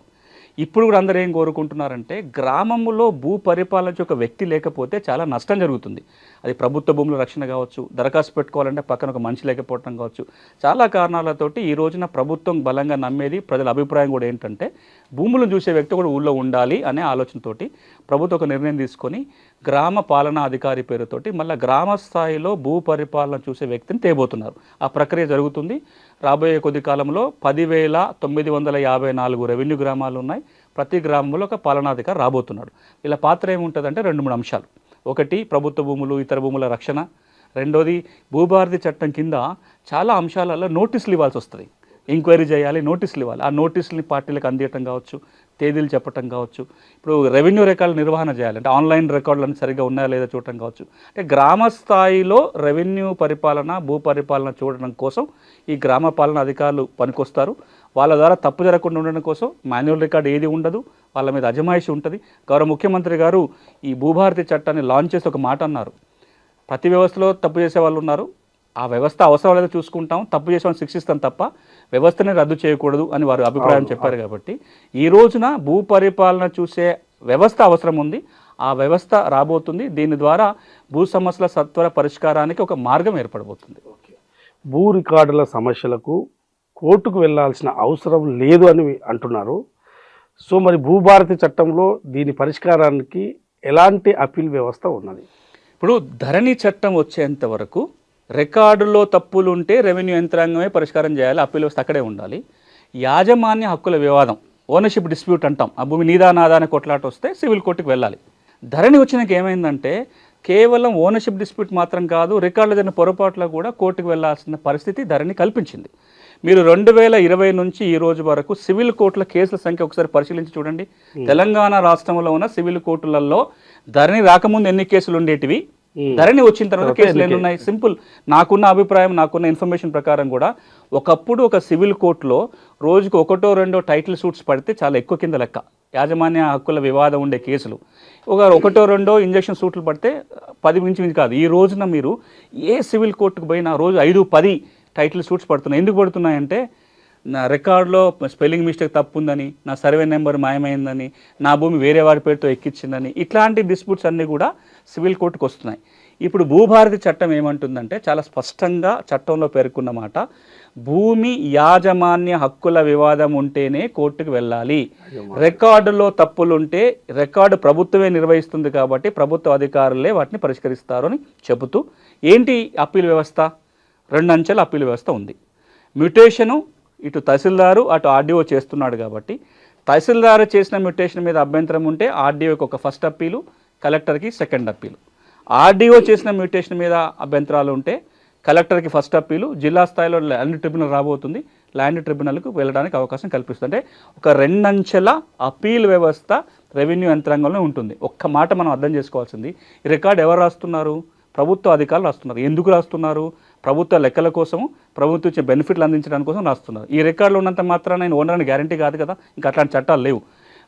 ఇప్పుడు కూడా అందరూ ఏం కోరుకుంటున్నారంటే గ్రామంలో భూ పరిపాలన ఒక వ్యక్తి లేకపోతే చాలా నష్టం జరుగుతుంది. అది ప్రభుత్వ భూముల రక్షణ కావచ్చు, దరఖాస్తు పెట్టుకోవాలంటే పక్కన ఒక మనిషి లేకపోవడం కావచ్చు, చాలా కారణాలతోటి ఈ రోజున ప్రభుత్వం బలంగా నమ్మేది, ప్రజల అభిప్రాయం కూడా ఏంటంటే భూములను చూసే వ్యక్తి కూడా ఊళ్ళో ఉండాలి అనే ఆలోచనతోటి ప్రభుత్వం ఒక నిర్ణయం తీసుకొని గ్రామ పాలనా అధికారి పేరుతోటి మళ్ళీ గ్రామ స్థాయిలో భూ పరిపాలన చూసే వ్యక్తిని తేబోతున్నారు. ఆ ప్రక్రియ జరుగుతుంది. రాబోయే కొద్ది కాలంలో 10,954 రెవెన్యూ గ్రామాలు ఉన్నాయి. ప్రతి గ్రామంలో ఒక పాలనాధికారి రాబోతున్నాడు. ఇలా పాత్ర ఏముంటుందంటే 2-3 అంశాలు. ఒకటి ప్రభుత్వ భూములు, ఇతర భూముల రక్షణ. రెండోది భూభారతి చట్టం కింద చాలా అంశాలలో నోటీసులు ఇవ్వాల్సి వస్తుంది. ఎంక్వైరీ చేయాలి, నోటీసులు ఇవ్వాలి. ఆ నోటీసులని పార్టీలకు అందించడం కావచ్చు, తేదీలు చెప్పడం కావచ్చు. ఇప్పుడు రెవెన్యూ రికార్డుల నిర్వహణ చేయాలి, అంటే ఆన్లైన్ రికార్డులను సరిగ్గా ఉన్నాయా లేదా చూడటం కావచ్చు. అంటే గ్రామ స్థాయిలో రెవెన్యూ పరిపాలన, భూ పరిపాలన చూడడం కోసం ఈ గ్రామ పాలన అధికారులు పనికొస్తారు. వాళ్ళ ద్వారా తప్పు జరగకుండా ఉండడం కోసం మాన్యువల్ రికార్డు ఏది ఉండదు, వాళ్ళ మీద అజమాయిషి ఉంటుంది. గౌరవ ముఖ్యమంత్రి గారు ఈ భూభారతి చట్టాన్ని లాంచ్ చేసి ఒక మాట అన్నారు, ప్రతి వ్యవస్థలో తప్పు చేసే వాళ్ళు ఉన్నారు, ఆ వ్యవస్థ అవసరం లేదో చూసుకుంటాం, తప్పు చేసే వాళ్ళని శిక్షిస్తాం తప్ప వ్యవస్థని రద్దు చేయకూడదు అని వారు అభిప్రాయం చెప్పారు. కాబట్టి ఈ రోజున భూ పరిపాలన చూసే వ్యవస్థ అవసరం ఉంది, ఆ వ్యవస్థ రాబోతుంది. దీని ద్వారా భూ సమస్యల సత్వర పరిష్కారానికి ఒక మార్గం ఏర్పడబోతుంది. భూ రికార్డుల సమస్యలకు కోర్టుకు వెళ్ళాల్సిన అవసరం లేదు అని అంటున్నారు. సో మరి భూభారతి చట్టంలో దీని పరిష్కారానికి ఎలాంటి అప్పీల్ వ్యవస్థ ఉన్నది? ఇప్పుడు ధరణి చట్టం వచ్చేంత వరకు రికార్డులో తప్పులు ఉంటే రెవెన్యూ యంత్రాంగమే పరిష్కారం చేయాలి, అప్పీల్ వ్యవస్థ అక్కడే ఉండాలి. యాజమాన్య హక్కుల వివాదం, ఓనర్షిప్ డిస్ప్యూట్ అంటాం, ఆ భూమి నీదా నాదా అనే కొట్లాట వస్తే సివిల్ కోర్టుకు వెళ్ళాలి. ధరణి వచ్చినాక ఏమైందంటే కేవలం ఓనర్షిప్ డిస్ప్యూట్ మాత్రం కాదు, రికార్డులో జరిగిన పొరపాట్ల కూడా కోర్టుకు వెళ్ళాల్సిన పరిస్థితి ధరణి కల్పించింది. మీరు 2020 నుంచి ఈ రోజు వరకు సివిల్ కోర్టుల కేసుల సంఖ్య ఒకసారి పరిశీలించి చూడండి. తెలంగాణ రాష్ట్రంలో ఉన్న సివిల్ కోర్టులలో ధరణి రాకముందు ఎన్ని కేసులు ఉండేటివి, ధరణి వచ్చిన తర్వాత కేసులు ఎన్ని ఉన్నాయి? సింపుల్. నాకున్న అభిప్రాయం, నాకున్న ఇన్ఫర్మేషన్ ప్రకారం కూడా ఒకప్పుడు ఒక సివిల్ కోర్టులో రోజుకు 1-2 టైటిల్ సూట్స్ పడితే చాలా ఎక్కువ కింద లెక్క. యాజమాన్య హక్కుల వివాదం ఉండే కేసులు ఒక 1-2 ఇంజక్షన్ సూట్లు పడితే 10 మించి కాదు. ఈ రోజున మీరు ఏ సివిల్ కోర్టుకు పోయినా రోజు 5-10 టైటిల్ సూట్స్ పడుతున్నాయి. ఎందుకు పడుతున్నాయంటే నా రికార్డులో స్పెల్లింగ్ మిస్టేక్ తప్పు ఉందని, నా సర్వే నెంబర్ మాయమైందని, నా భూమి వేరే వాడి పేరుతో ఎక్కించిందని, ఇట్లాంటి డిస్ప్యూట్స్ అన్నీ కూడా సివిల్ కోర్టుకు వస్తున్నాయి. ఇప్పుడు భూభారతి చట్టం ఏమంటుందంటే చాలా స్పష్టంగా చట్టంలో పేర్కొన్న మాట, భూమి యాజమాన్య హక్కుల వివాదం ఉంటేనే కోర్టుకు వెళ్ళాలి. రికార్డులో తప్పులుంటే రికార్డు ప్రభుత్వమే నిర్వహిస్తుంది కాబట్టి ప్రభుత్వ అధికారులే వాటిని పరిష్కరిస్తారు అని చెబుతూ, ఏంటి అప్పీల్ వ్యవస్థ? 2 అంచెల అప్పీల్ వ్యవస్థ ఉంది. మ్యూటేషను ఇటు తహసీల్దారు అటు ఆర్డీఓ చేస్తున్నాడు కాబట్టి తహసీల్దారు చేసిన మ్యూటేషన్ మీద అభ్యంతరం ఉంటే ఆర్డీఓకి ఒక ఫస్ట్ అప్పీలు, కలెక్టర్కి సెకండ్ అప్పీలు. ఆర్డీఓ చేసిన మ్యూటేషన్ మీద అభ్యంతరాలు ఉంటే కలెక్టర్కి ఫస్ట్ అప్పీలు, జిల్లా స్థాయిలో ల్యాండ్ ట్రిబ్యునల్ రాబోతుంది, ల్యాండ్ ట్రిబ్యునల్కు వెళ్ళడానికి అవకాశం కల్పిస్తుంది. అంటే ఒక 2 అంచెల అప్పీల్ వ్యవస్థ రెవెన్యూ యంత్రాంగంలో ఉంటుంది. ఒక్క మాట మనం అర్థం చేసుకోవాల్సింది, ఈ రికార్డు ఎవరు రాస్తున్నారు? ప్రభుత్వ అధికారులు రాస్తున్నారు. ఎందుకు రాస్తున్నారు? ప్రభుత్వ లెక్కల కోసము, ప్రభుత్వం ఇచ్చే బెనిఫిట్లు అందించడానికి కోసం రాస్తున్నారు. ఈ రికార్డులో ఉన్నంత మాత్రాన నేను ఓనర్ అని గ్యారంటీ కాదు కదా, ఇంకా అట్లాంటి చట్టాలు లేవు.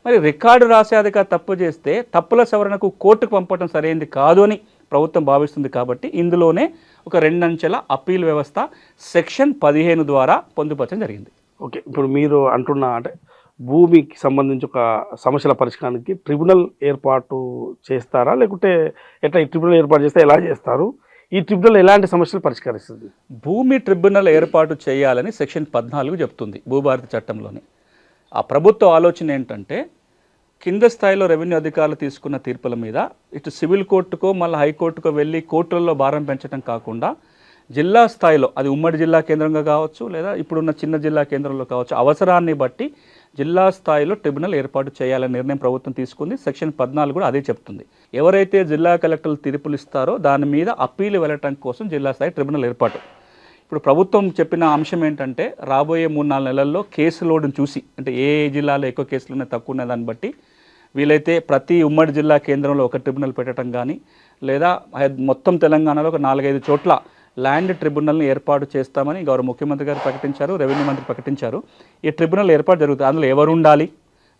మరి రికార్డు రాసే అధికారి తప్పు చేస్తే తప్పుల సవరణకు కోర్టుకు పంపడం సరైనది కాదు అని ప్రభుత్వం భావిస్తుంది. కాబట్టి ఇందులోనే ఒక 2 అంచెల అప్పీల్ వ్యవస్థ సెక్షన్ 15 ద్వారా పొందుపరచడం జరిగింది. ఓకే, ఇప్పుడు మీరు అంటున్న అంటే భూమికి సంబంధించి ఒక సమస్యల పరిష్కారానికి ట్రిబ్యునల్ ఏర్పాటు చేస్తారా, లేకుంటే ఎట్లా ఈ ట్రిబ్యునల్ ఏర్పాటు చేస్తే ఎలా చేస్తారు? ఈ ట్రిబ్యునల్ ఎలాంటి సమస్యలు పరిష్కరిస్తుంది? భూమి ట్రిబ్యునల్ ఏర్పాటు చేయాలని సెక్షన్ 14 చెప్తుంది భూభారతి చట్టంలోని. ఆ ప్రభుత్వ ఆలోచన ఏంటంటే కింద స్థాయిలో రెవెన్యూ అధికారులు తీసుకున్న తీర్పుల మీద ఇటు సివిల్ కోర్టుకో మళ్ళీ హైకోర్టుకో వెళ్ళి కోర్టులలో భారం పెంచడం కాకుండా జిల్లా స్థాయిలో, అది ఉమ్మడి జిల్లా కేంద్రంగా కావచ్చు లేదా ఇప్పుడున్న చిన్న జిల్లా కేంద్రంలో కావచ్చు, అవసరాన్ని బట్టి జిల్లా స్థాయిలో ట్రిబ్యునల్ ఏర్పాటు చేయాలనే నిర్ణయం ప్రభుత్వం తీసుకుంది. సెక్షన్ 14 కూడా అదే చెప్తుంది. ఎవరైతే జిల్లా కలెక్టర్లు తీర్పులు ఇస్తారో దాని మీద అప్పీలు వెళ్ళటం కోసం జిల్లా స్థాయి ట్రిబ్యునల్ ఏర్పాటు. ఇప్పుడు ప్రభుత్వం చెప్పిన అంశం ఏంటంటే రాబోయే 3-4 నెలల్లో కేసు లోడును చూసి, అంటే ఏ జిల్లాలో ఎక్కువ కేసులు ఉన్నాయి తక్కువ ఉన్నాయి దాన్ని బట్టి వీలైతే ప్రతి ఉమ్మడి జిల్లా కేంద్రంలో ఒక ట్రిబ్యునల్ పెట్టడం కానీ, లేదా మొత్తం తెలంగాణలో ఒక 4-5 చోట్ల ల్యాండ్ ట్రిబ్యునల్ని ఏర్పాటు చేస్తామని గౌరవ ముఖ్యమంత్రి గారు ప్రకటించారు, రెవెన్యూ మంత్రి ప్రకటించారు. ఈ ట్రిబ్యునల్ ఏర్పాటు జరుగుతుంది. అందులో ఎవరు ఉండాలి?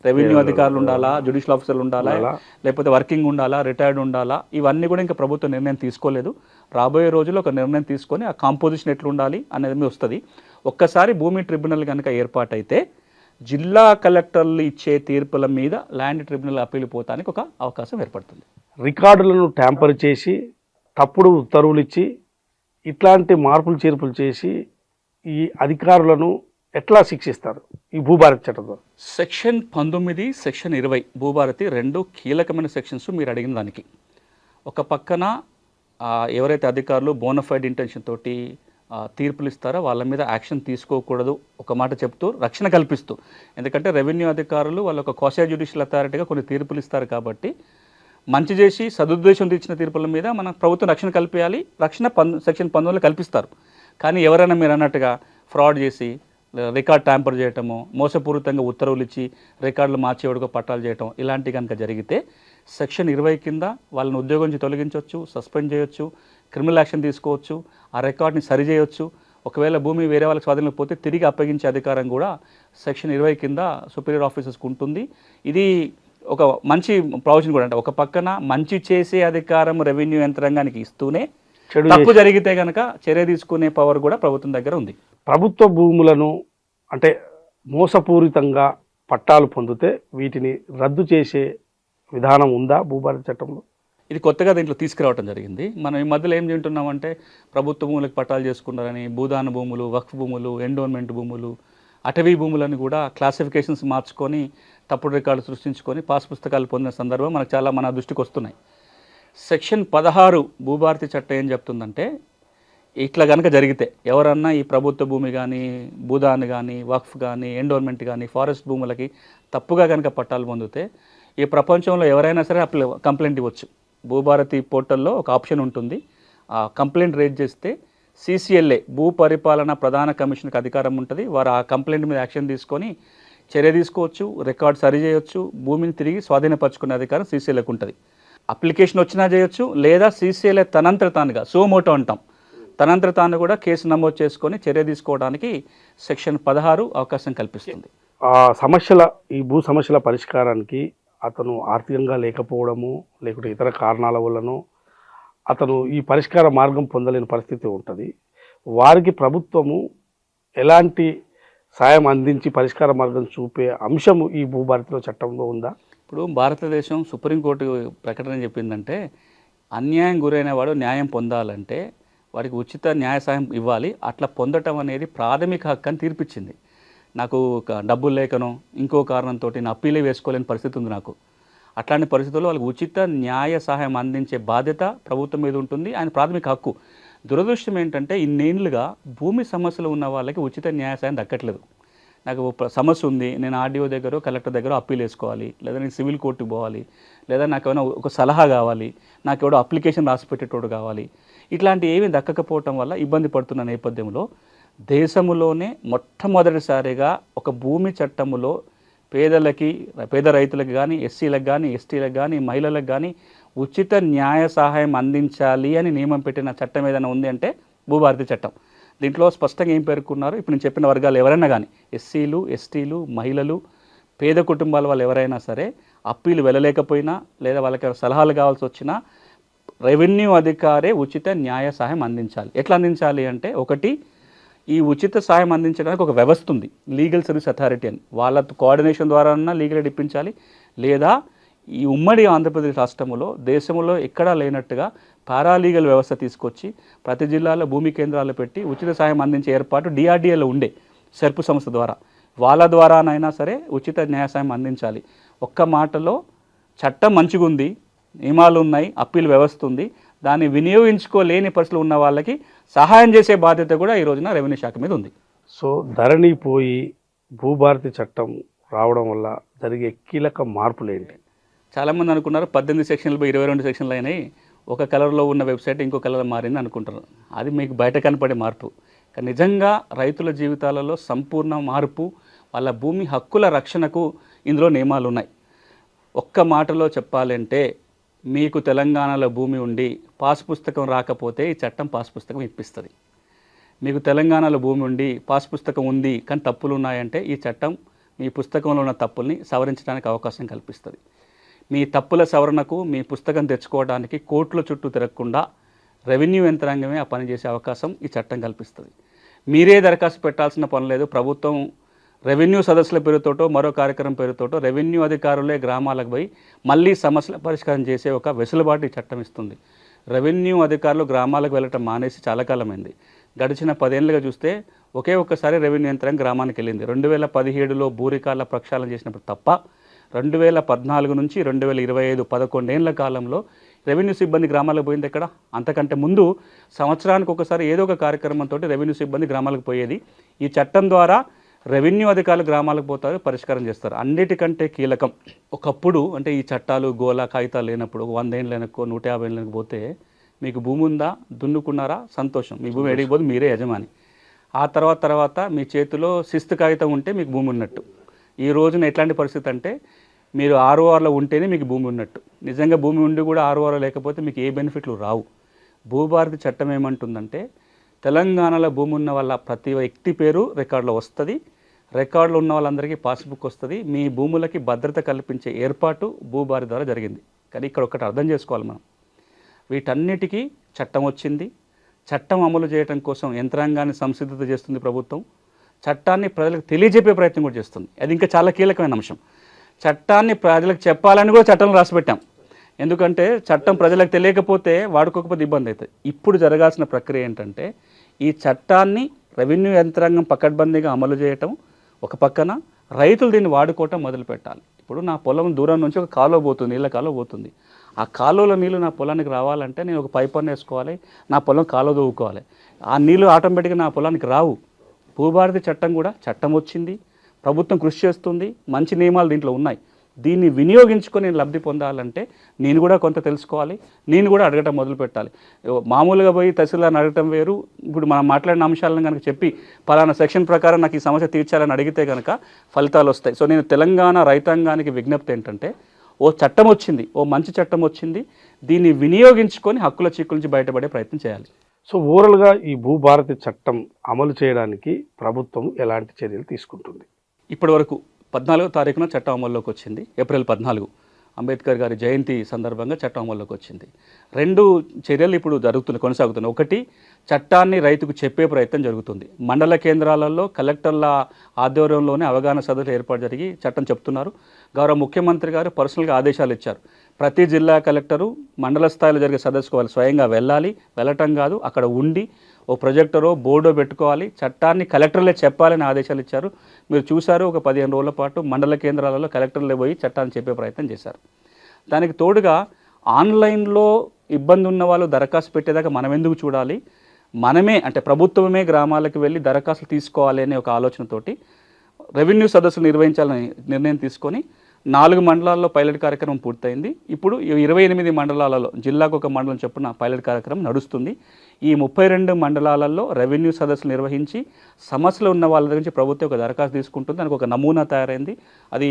రెవెన్యూ అధికారులు ఉండాలా, జ్యుడిషియల్ ఆఫీసర్లు ఉండాలా, లేకపోతే వర్కింగ్ ఉండాలా, రిటైర్డ్ ఉండాలా, ఇవన్నీ కూడా ఇంకా ప్రభుత్వం నిర్ణయం తీసుకోలేదు. రాబోయే రోజుల్లో ఒక నిర్ణయం తీసుకొని ఆ కాంపోజిషన్ ఎట్లా ఉండాలి అనేది వస్తుంది. ఒక్కసారి భూమి ట్రిబ్యునల్ కనుక ఏర్పాటైతే జిల్లా కలెక్టర్లు ఇచ్చే తీర్పుల మీద ల్యాండ్ ట్రిబ్యునల్ అప్పీలు పోతానికి ఒక అవకాశం ఏర్పడుతుంది. రికార్డులను ట్యాంపర్ చేసి తప్పుడు ఉత్తర్వులు ఇచ్చి ఇట్లాంటి మార్పులు చేర్పులు చేసి ఈ అధికారులను ఎట్లా శిక్షిస్తారు ఈ భూభారతి చట్టంలో? సెక్షన్ 19, సెక్షన్ 20 భూభారతి 2 కీలకమైన సెక్షన్స్ మీరు అడిగిన దానికి. ఒక పక్కన ఎవరైతే అధికారులు బోనఫైడ్ ఇంటెన్షన్ తోటి తీర్పులు ఇస్తారో వాళ్ళ మీద యాక్షన్ తీసుకోకూడదు ఒక మాట చెప్తూ రక్షణ కల్పిస్తూ, ఎందుకంటే రెవెన్యూ అధికారులు వాళ్ళ ఒక క్వాసీ జ్యుడిషియల్ అథారిటీగా కొన్ని తీర్పులు ఇస్తారు కాబట్టి మంచి చేసి సదుద్దేశంతో ఇచ్చిన తీర్పుల మీద మన ప్రభుత్వం రక్షణ కల్పించాలి. రక్షణ సెక్షన్ 19 కల్పిస్తారు. కానీ ఎవరైనా మీరు అన్నట్టుగా ఫ్రాడ్ చేసి రికార్డ్ ట్యాంపర్ చేయటము, మోసపూరితంగా ఉత్తర్వులు ఇచ్చి రికార్డులు మార్చేవాడుకో పట్టాలు చేయటం ఇలాంటివి కనుక జరిగితే సెక్షన్ 20 కింద వాళ్ళని ఉద్యోగం నుంచి తొలగించవచ్చు, సస్పెండ్ చేయొచ్చు, క్రిమినల్ యాక్షన్ తీసుకోవచ్చు, ఆ రికార్డ్ని సరి చేయొచ్చు. ఒకవేళ భూమి వేరే వాళ్ళకి స్వాధీనంలో పోతే తిరిగి అప్పగించే అధికారం కూడా సెక్షన్ 20 కింద సుపీరియర్ ఆఫీసర్స్కి ఉంటుంది. ఇది ఒక మంచి ప్రొవిజన్ కూడా. అంటే ఒక పక్కన మంచి చేసే అధికారం రెవెన్యూ యంత్రాంగానికి ఇస్తూనే తప్పు జరిగితే కనుక చర్య తీసుకునే పవర్ కూడా ప్రభుత్వం దగ్గర ఉంది. ప్రభుత్వ భూములను అంటే మోసపూరితంగా పట్టాలు పొందితే వీటిని రద్దు చేసే విధానం ఉందా భూభారతి చట్టంలో? ఇది కొత్తగా దీంట్లో తీసుకురావడం జరిగింది. మనం ఈ మధ్యలో ఏం తింటున్నామంటే ప్రభుత్వ భూములకు పట్టాలు చేసుకున్నారని భూదాన భూములు, వక్ఫ్ భూములు, ఎండోన్మెంట్ భూములు, అటవీ భూములను కూడా క్లాసిఫికేషన్స్ మార్చుకొని తప్పుడు రికార్డు సృష్టించుకొని పాస్ పుస్తకాలు పొందిన సందర్భం మనకు చాలా మన దృష్టికి వస్తున్నాయి. సెక్షన్ 16 భూభారతి చట్టం ఏం చెప్తుందంటే ఇట్లా కనుక జరిగితే ఎవరన్నా ఈ ప్రభుత్వ భూమి కానీ, భూదాన్ కానీ, వక్ఫ్ కానీ, ఎండోన్మెంట్ కానీ, ఫారెస్ట్ భూములకి తప్పుగా కనుక పట్టాలు పొందితే ఈ ప్రపంచంలో ఎవరైనా సరే కంప్లైంట్ ఇవ్వచ్చు. భూభారతి పోర్టల్లో ఒక ఆప్షన్ ఉంటుంది. ఆ కంప్లైంట్ రేజ్ చేస్తే CCLA భూ పరిపాలన ప్రధాన కమిషన్కి అధికారం ఉంటుంది. వారు ఆ కంప్లైంట్ మీద యాక్షన్ తీసుకొని చర్య తీసుకోవచ్చు, రికార్డ్ సరి చేయొచ్చు, భూమిని తిరిగి స్వాధీనపరచుకునే అధికారం CCLAకు ఉంటుంది. అప్లికేషన్ వచ్చినా చేయొచ్చు, లేదా CCLA తనంతట తానుగా సోమోటో అంటాం, తనంతట తాను కూడా కేసు నమోదు చేసుకొని చర్య తీసుకోవడానికి సెక్షన్ 16 అవకాశం కల్పిస్తుంది. ఈ భూ సమస్యల పరిష్కారానికి అతను ఆర్థికంగా లేకపోవడము లేకుంటే ఇతర కారణాల వల్లనో అతను ఈ పరిష్కార మార్గం పొందలేని పరిస్థితి ఉంటుంది. వారికి ప్రభుత్వము ఎలాంటి సాయం అందించి పరిష్కార మార్గం చూపే అంశము ఈ భూభారతిలో చట్టంలో ఉందా? ఇప్పుడు భారతదేశం సుప్రీంకోర్టు ప్రకటన చెప్పిందంటే అన్యాయం గురైన వాడు న్యాయం పొందాలంటే వారికి ఉచిత న్యాయ సాయం ఇవ్వాలి. అట్లా పొందటం అనేది ప్రాథమిక హక్కు అని తీర్పిచ్చింది. నాకు డబ్బులు లేకనో ఇంకో కారణంతో నా అప్పీలే వేసుకోలేని పరిస్థితి ఉంది నాకు. అట్లాంటి పరిస్థితుల్లో వాళ్ళకి ఉచిత న్యాయ సహాయం అందించే బాధ్యత ప్రభుత్వం మీద ఉంటుంది. ఆయన ప్రాథమిక హక్కు. దురదృష్టం ఏంటంటే ఇన్నేళ్లుగా భూమి సమస్యలు ఉన్న వాళ్ళకి ఉచిత న్యాయ సాయం దక్కట్లేదు. నాకు సమస్య ఉంది, నేను ఆర్డీఓ దగ్గర కలెక్టర్ దగ్గర అప్పీల్ వేసుకోవాలి, లేదా నేను సివిల్ కోర్టుకు పోవాలి, లేదా నాకు ఏమైనా ఒక సలహా కావాలి, నాకు ఎవడో అప్లికేషన్ రాసి పెట్టేటోడు కావాలి. ఇట్లాంటి ఏమీ దక్కకపోవటం వల్ల ఇబ్బంది పడుతున్న నేపథ్యంలో దేశంలోనే మొట్టమొదటిసారిగా ఒక భూమి చట్టములో పేద రైతులకు కానీ, ఎస్సీలకు కానీ, ఎస్టీలకు కానీ, మహిళలకు కానీ ఉచిత న్యాయ సహాయం అందించాలి అని నియమం పెట్టిన చట్టం ఏదైనా ఉంది అంటే భూభారతి చట్టం. దీంట్లో స్పష్టంగా ఏం పేర్కొన్నారు, ఇప్పుడు నేను చెప్పిన వర్గాలు ఎవరైనా కానీ ఎస్సీలు, ఎస్టీలు, మహిళలు, పేద కుటుంబాల వాళ్ళు ఎవరైనా సరే అప్పీలు వెళ్ళలేకపోయినా లేదా వాళ్ళకి సలహాలు కావాల్సి వచ్చినా రెవెన్యూ అధికారే ఉచిత న్యాయ సహాయం అందించాలి. ఎట్లా అందించాలి అంటే, ఒకటి, ఈ ఉచిత సాయం అందించడానికి ఒక వ్యవస్థ ఉంది, లీగల్ సర్వీస్ అథారిటీ అని. వాళ్ళ కోఆర్డినేషన్ ద్వారా లీగల్ ఎయిడ్ ఇప్పించాలి. లేదా ఈ ఉమ్మడి ఆంధ్రప్రదేశ్ రాష్ట్రంలో దేశంలో ఎక్కడా లేనట్టుగా పారాలీగల్ వ్యవస్థ తీసుకొచ్చి ప్రతి జిల్లాలో భూమి కేంద్రాలు పెట్టి ఉచిత సాయం అందించే ఏర్పాటు DRDAలో ఉండే సెర్పు సంస్థ ద్వారా, వాళ్ళ ద్వారానైనా సరే ఉచిత న్యాయ సాయం అందించాలి. ఒక్క మాటలో చట్టం మంచిగా ఉంది, నియమాలు ఉన్నాయి, అప్పీల్ వ్యవస్థ ఉంది, దాన్ని వినియోగించుకోలేని పరిస్థితులు ఉన్న వాళ్ళకి సహాయం చేసే బాధ్యత కూడా ఈ రోజున రెవెన్యూ శాఖ మీద ఉంది. సో ధరణి పోయి భూభారతి చట్టం రావడం వల్ల జరిగే కీలక మార్పులు ఏంటి? చాలామంది అనుకున్నారు 18 సెక్షన్లు 22 సెక్షన్లు అయినాయి, ఒక కలర్లో ఉన్న వెబ్సైట్ ఇంకో కలర్ మారింది అనుకుంటున్నారు. అది మీకు బయట కనపడే మార్పు. కానీ నిజంగా రైతుల జీవితాలలో సంపూర్ణ మార్పు, వాళ్ళ భూమి హక్కుల రక్షణకు ఇందులో నియమాలు ఉన్నాయి. ఒక్క మాటలో చెప్పాలంటే, మీకు తెలంగాణలో భూమి ఉండి పాస్ పుస్తకం రాకపోతే ఈ చట్టం పాస్ పుస్తకం ఇప్పిస్తుంది. మీకు తెలంగాణలో భూమి ఉండి పాస్ పుస్తకం ఉంది కానీ తప్పులు ఉన్నాయంటే ఈ చట్టం మీ పుస్తకంలో ఉన్న తప్పుల్ని సవరించడానికి అవకాశం కల్పిస్తుంది. మీ తప్పుల సవరణకు మీ పుస్తకం తెచ్చుకోవడానికి కోర్టుల చుట్టూ తిరగకుండా రెవెన్యూ యంత్రాంగమే ఆ పని చేసే అవకాశం ఈ చట్టం కల్పిస్తుంది. మీరే దరఖాస్తు పెట్టాల్సిన పని లేదు. ప్రభుత్వం రెవెన్యూ సదస్సుల పేరుతోటో మరో కార్యక్రమం పేరుతోటో రెవెన్యూ అధికారులే గ్రామాలకు పోయి మళ్ళీ సమస్యల పరిష్కారం చేసే ఒక వెసులుబాటు ఈ చట్టం ఇస్తుంది. రెవెన్యూ అధికారులు గ్రామాలకు వెళ్ళటం మానేసి చాలా కాలమైంది. గడిచిన 10 ఏళ్ళుగా చూస్తే ఒకే ఒక్కసారి రెవెన్యూ యంత్రాంగం గ్రామానికి వెళ్ళింది. 2017లో భూరికాల ప్రక్షాళన చేసినప్పుడు తప్ప 2014 నుంచి 2025 11 ఏళ్ల కాలంలో రెవెన్యూ సిబ్బంది గ్రామాలకు పోయింది ఎక్కడ? అంతకంటే ముందు సంవత్సరానికి ఒకసారి ఏదో ఒక కార్యక్రమంతో రెవెన్యూ సిబ్బంది గ్రామాలకు పోయేది. ఈ చట్టం ద్వారా రెవెన్యూ అధికారులు గ్రామాలకు పోతారు, పరిష్కారం చేస్తారు. అన్నిటికంటే కీలకం, ఒకప్పుడు అంటే ఈ చట్టాలు గోలా కాగితాలు లేనప్పుడు 100 ఏళ్ళు వెనక్కో 150 ఏళ్ళు వెనక్కి పోతే మీకు భూమి ఉందా, దున్నుకున్నారా, సంతోషం, మీ భూమి ఎడిగిపోతే మీరే యజమాని. ఆ తర్వాత మీ చేతిలో శిస్తు కాగితం ఉంటే మీకు భూమి ఉన్నట్టు. ఈ రోజున ఎట్లాంటి పరిస్థితి అంటే మీరు ఆర్ఓఆర్లో ఉంటేనే మీకు భూమి ఉన్నట్టు. నిజంగా భూమి ఉండి కూడా ఆర్ఓఆర్లో లేకపోతే మీకు ఏ బెనిఫిట్లు రావు. భూభారతి చట్టం ఏమంటుందంటే తెలంగాణలో భూమి ఉన్న వాళ్ళ ప్రతి వ్యక్తి పేరు రికార్డులో వస్తుంది, రికార్డులో ఉన్న వాళ్ళందరికీ పాస్బుక్ వస్తుంది. మీ భూములకి భద్రత కల్పించే ఏర్పాటు భూభారతి ద్వారా జరిగింది. కానీ ఇక్కడ ఒకటి అర్థం చేసుకోవాలి మనం, వీటన్నిటికీ చట్టం వచ్చింది. చట్టం అమలు చేయడం కోసం యంత్రాంగాన్ని సంసిద్ధత చేస్తుంది ప్రభుత్వం. చట్టాన్ని ప్రజలకు తెలియజెప్పే ప్రయత్నం కూడా చేస్తుంది. అది ఇంకా చాలా కీలకమైన అంశం. చట్టాన్ని ప్రజలకు చెప్పాలని కూడా చట్టంలో రాసిపెట్టాం. ఎందుకంటే చట్టం ప్రజలకు తెలియకపోతే వాడుకోకపోతే ఇబ్బంది అవుతుంది. ఇప్పుడు జరగాల్సిన ప్రక్రియ ఏంటంటే ఈ చట్టాన్ని రెవెన్యూ యంత్రాంగం పకడ్బందీగా అమలు చేయటం ఒక పక్కన, రైతులు దీన్ని వాడుకోవటం మొదలు పెట్టాలి. ఇప్పుడు నా పొలం దూరం నుంచి ఒక కాలువ పోతుంది, నీళ్ళ కాలువ పోతుంది. ఆ కాలువలో నీళ్ళు నా పొలానికి రావాలంటే నేను ఒక పైప్ వేసుకోవాలి, నా పొలం కాలువ దవ్వుకోవాలి. ఆ నీళ్ళు ఆటోమేటిక్గా నా పొలానికి రావు. భూభారతి చట్టం కూడా చట్టం వచ్చింది, ప్రభుత్వం కృషి చేస్తుంది, మంచి నియమాలు దీంట్లో ఉన్నాయి. దీన్ని వినియోగించుకొని నేను లబ్ధి పొందాలంటే నేను కూడా కొంత తెలుసుకోవాలి, నేను కూడా అడగటం మొదలు పెట్టాలి. మామూలుగా పోయి తహసీల్దార్ని అడగటం వేరు. ఇప్పుడు మనం మాట్లాడిన అంశాలను కనుక చెప్పి పలానా సెక్షన్ ప్రకారం నాకు ఈ సమస్య తీర్చాలని అడిగితే కనుక ఫలితాలు వస్తాయి. సో నేను తెలంగాణ రైతాంగానికి విజ్ఞప్తి ఏంటంటే ఓ చట్టం వచ్చింది, ఓ మంచి చట్టం వచ్చింది, దీన్ని వినియోగించుకొని హక్కుల చిక్కుల నుంచి బయటపడే ప్రయత్నం చేయాలి. సో ఓవరాల్గా ఈ భూభారతి చట్టం అమలు చేయడానికి ప్రభుత్వం ఎలాంటి చర్యలు తీసుకుంటుంది? ఇప్పటి వరకు 14వ తారీఖున చట్టం అమల్లోకి వచ్చింది. ఏప్రిల్ 14 అంబేద్కర్ గారి జయంతి సందర్భంగా చట్టం అమల్లోకి వచ్చింది. 2 చర్యలు ఇప్పుడు కొనసాగుతున్నాయి. ఒకటి, చట్టాన్ని రైతుకు చెప్పే ప్రయత్నం జరుగుతుంది. మండల కేంద్రాలలో కలెక్టర్ల ఆధ్వర్యంలోనే అవగాహన సదస్సులు ఏర్పాటు జరిగి చట్టం చెప్తున్నారు. గౌరవ ముఖ్యమంత్రి గారు పర్సనల్గా ఆదేశాలు ఇచ్చారు. ప్రతి జిల్లా కలెక్టరు మండల స్థాయిలో జరిగే సదస్సుకు వాళ్ళు స్వయంగా వెళ్ళటం కాదు, అక్కడ ఉండి ఓ ప్రొజెక్టరో బోర్డో పెట్టుకోవాలి, చట్టాన్ని కలెక్టర్లే చెప్పాలని ఆదేశాలు ఇచ్చారు. మీరు చూశారు, ఒక 15 రోజుల పాటు మండల కేంద్రాలలో కలెక్టర్లే పోయి చట్టాన్ని చెప్పే ప్రయత్నం చేశారు. దానికి తోడుగా ఆన్లైన్లో ఇబ్బంది ఉన్న వాళ్ళు దరఖాస్తు పెట్టేదాకా మనం ఎందుకు చూడాలి, మనమే అంటే ప్రభుత్వమే గ్రామాలకు వెళ్ళి దరఖాస్తులు తీసుకోవాలి అనే ఒక ఆలోచనతోటి రెవెన్యూ సదస్సులు నిర్వహించాలని నిర్ణయం తీసుకొని 4 మండలాల్లో పైలట్ కార్యక్రమం పూర్తయింది. ఇప్పుడు 28 మండలాలలో జిల్లాకు ఒక మండలం చొప్పున పైలట్ కార్యక్రమం నడుస్తుంది. ఈ 32 మండలాలలో రెవెన్యూ సదస్సులు నిర్వహించి సమస్యలు ఉన్న వాళ్ళ దగ్గర నుంచి ప్రభుత్వం ఒక దరఖాస్తు తీసుకుంటుంది. దానికి ఒక నమూనా తయారైంది. అది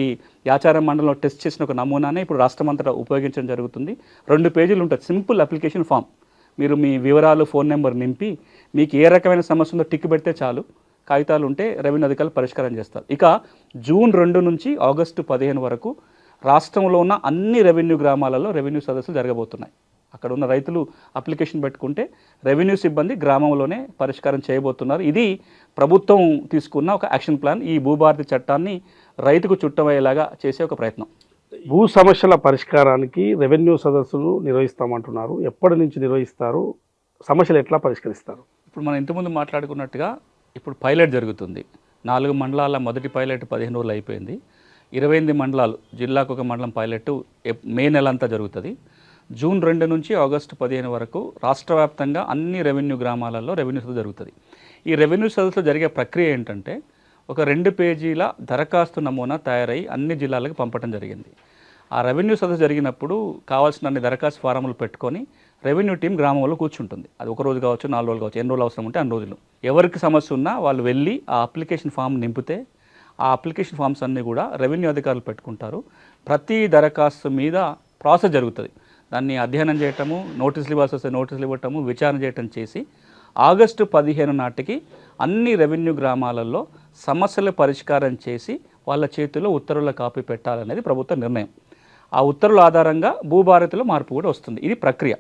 యాచారం మండలంలో టెస్ట్ చేసిన ఒక నమూనానే ఇప్పుడు రాష్ట్రమంతటా ఉపయోగించడం జరుగుతుంది. 2 పేజీలు ఉంటుంది, సింపుల్ అప్లికేషన్ ఫామ్. మీరు మీ వివరాలు, ఫోన్ నెంబర్ నింపి మీకు ఏ రకమైన సమస్య ఉందో టిక్ పెడితే చాలు, కాగితాలు ఉంటే రెవెన్యూ అధికారులు పరిష్కారం చేస్తారు. ఇక జూన్ 2 నుంచి ఆగస్టు 15 వరకు రాష్ట్రంలో ఉన్న అన్ని రెవెన్యూ గ్రామాలలో రెవెన్యూ సదస్సులు జరగబోతున్నాయి. అక్కడ ఉన్న రైతులు అప్లికేషన్ పెట్టుకుంటే రెవెన్యూ సిబ్బంది గ్రామంలోనే పరిష్కారం చేయబోతున్నారు. ఇది ప్రభుత్వం తీసుకున్న ఒక యాక్షన్ ప్లాన్. ఈ భూభారతి చట్టాన్ని రైతుకు చుట్టమయ్యేలాగా చేసే ఒక ప్రయత్నం. భూ సమస్యల పరిష్కారానికి రెవెన్యూ సదస్సులు నిర్వహిస్తామంటున్నారు. ఎప్పటి నుంచి నిర్వహిస్తారు? సమస్యలు ఎట్లా పరిష్కరిస్తారు? ఇప్పుడు మనం ఇంతకుముందు మాట్లాడుకున్నట్టుగా ఇప్పుడు పైలట్ జరుగుతుంది. 4 మండలాల మొదటి పైలట్ 15 రోజులు అయిపోయింది. 28 మండలాలు, జిల్లాకు ఒక మండలం పైలట్ మే నెల అంతా జరుగుతుంది. జూన్ 2 నుంచి ఆగస్టు 15 వరకు రాష్ట్ర వ్యాప్తంగా అన్ని రెవెన్యూ గ్రామాలలో రెవెన్యూ సదస్సు జరుగుతుంది. ఈ రెవెన్యూ సదస్సులో జరిగే ప్రక్రియ ఏంటంటే ఒక 2 పేజీల దరఖాస్తు నమూనా తయారై అన్ని జిల్లాలకు పంపడం జరిగింది. ఆ రెవెన్యూ సదస్సు జరిగినప్పుడు కావాల్సిన అన్ని దరఖాస్తు ఫారములు పెట్టుకొని రెవెన్యూ టీం గ్రామంలో కూర్చుంటుంది. అది 1 రోజు కావచ్చు, 4 రోజులు కావచ్చు, ఎన్ని రోజులు అవసరం ఉంటే అన్ని రోజులు. ఎవరికి సమస్య ఉన్నా వాళ్ళు వెళ్ళి ఆ అప్లికేషన్ ఫామ్ నింపితే ఆ అప్లికేషన్ ఫామ్స్ అన్నీ కూడా రెవెన్యూ అధికారులు పెట్టుకుంటారు. ప్రతి దరఖాస్తు మీద ప్రాసెస్ జరుగుతుంది. దాన్ని అధ్యయనం చేయటము, నోటీసులు ఇవ్వాల్సి వస్తే నోటీసులు ఇవ్వటము, విచారణ చేయటం చేసి ఆగస్టు 15 నాటికి అన్ని రెవెన్యూ గ్రామాలలో సమస్యలు పరిష్కారం చేసి వాళ్ళ చేతిలో ఉత్తర్వుల కాపీ పెట్టాలనేది ప్రభుత్వ నిర్ణయం. ఆ ఉత్తర్వుల ఆధారంగా భూభారతిలో మార్పు కూడా వస్తుంది. ఇది ప్రక్రియ.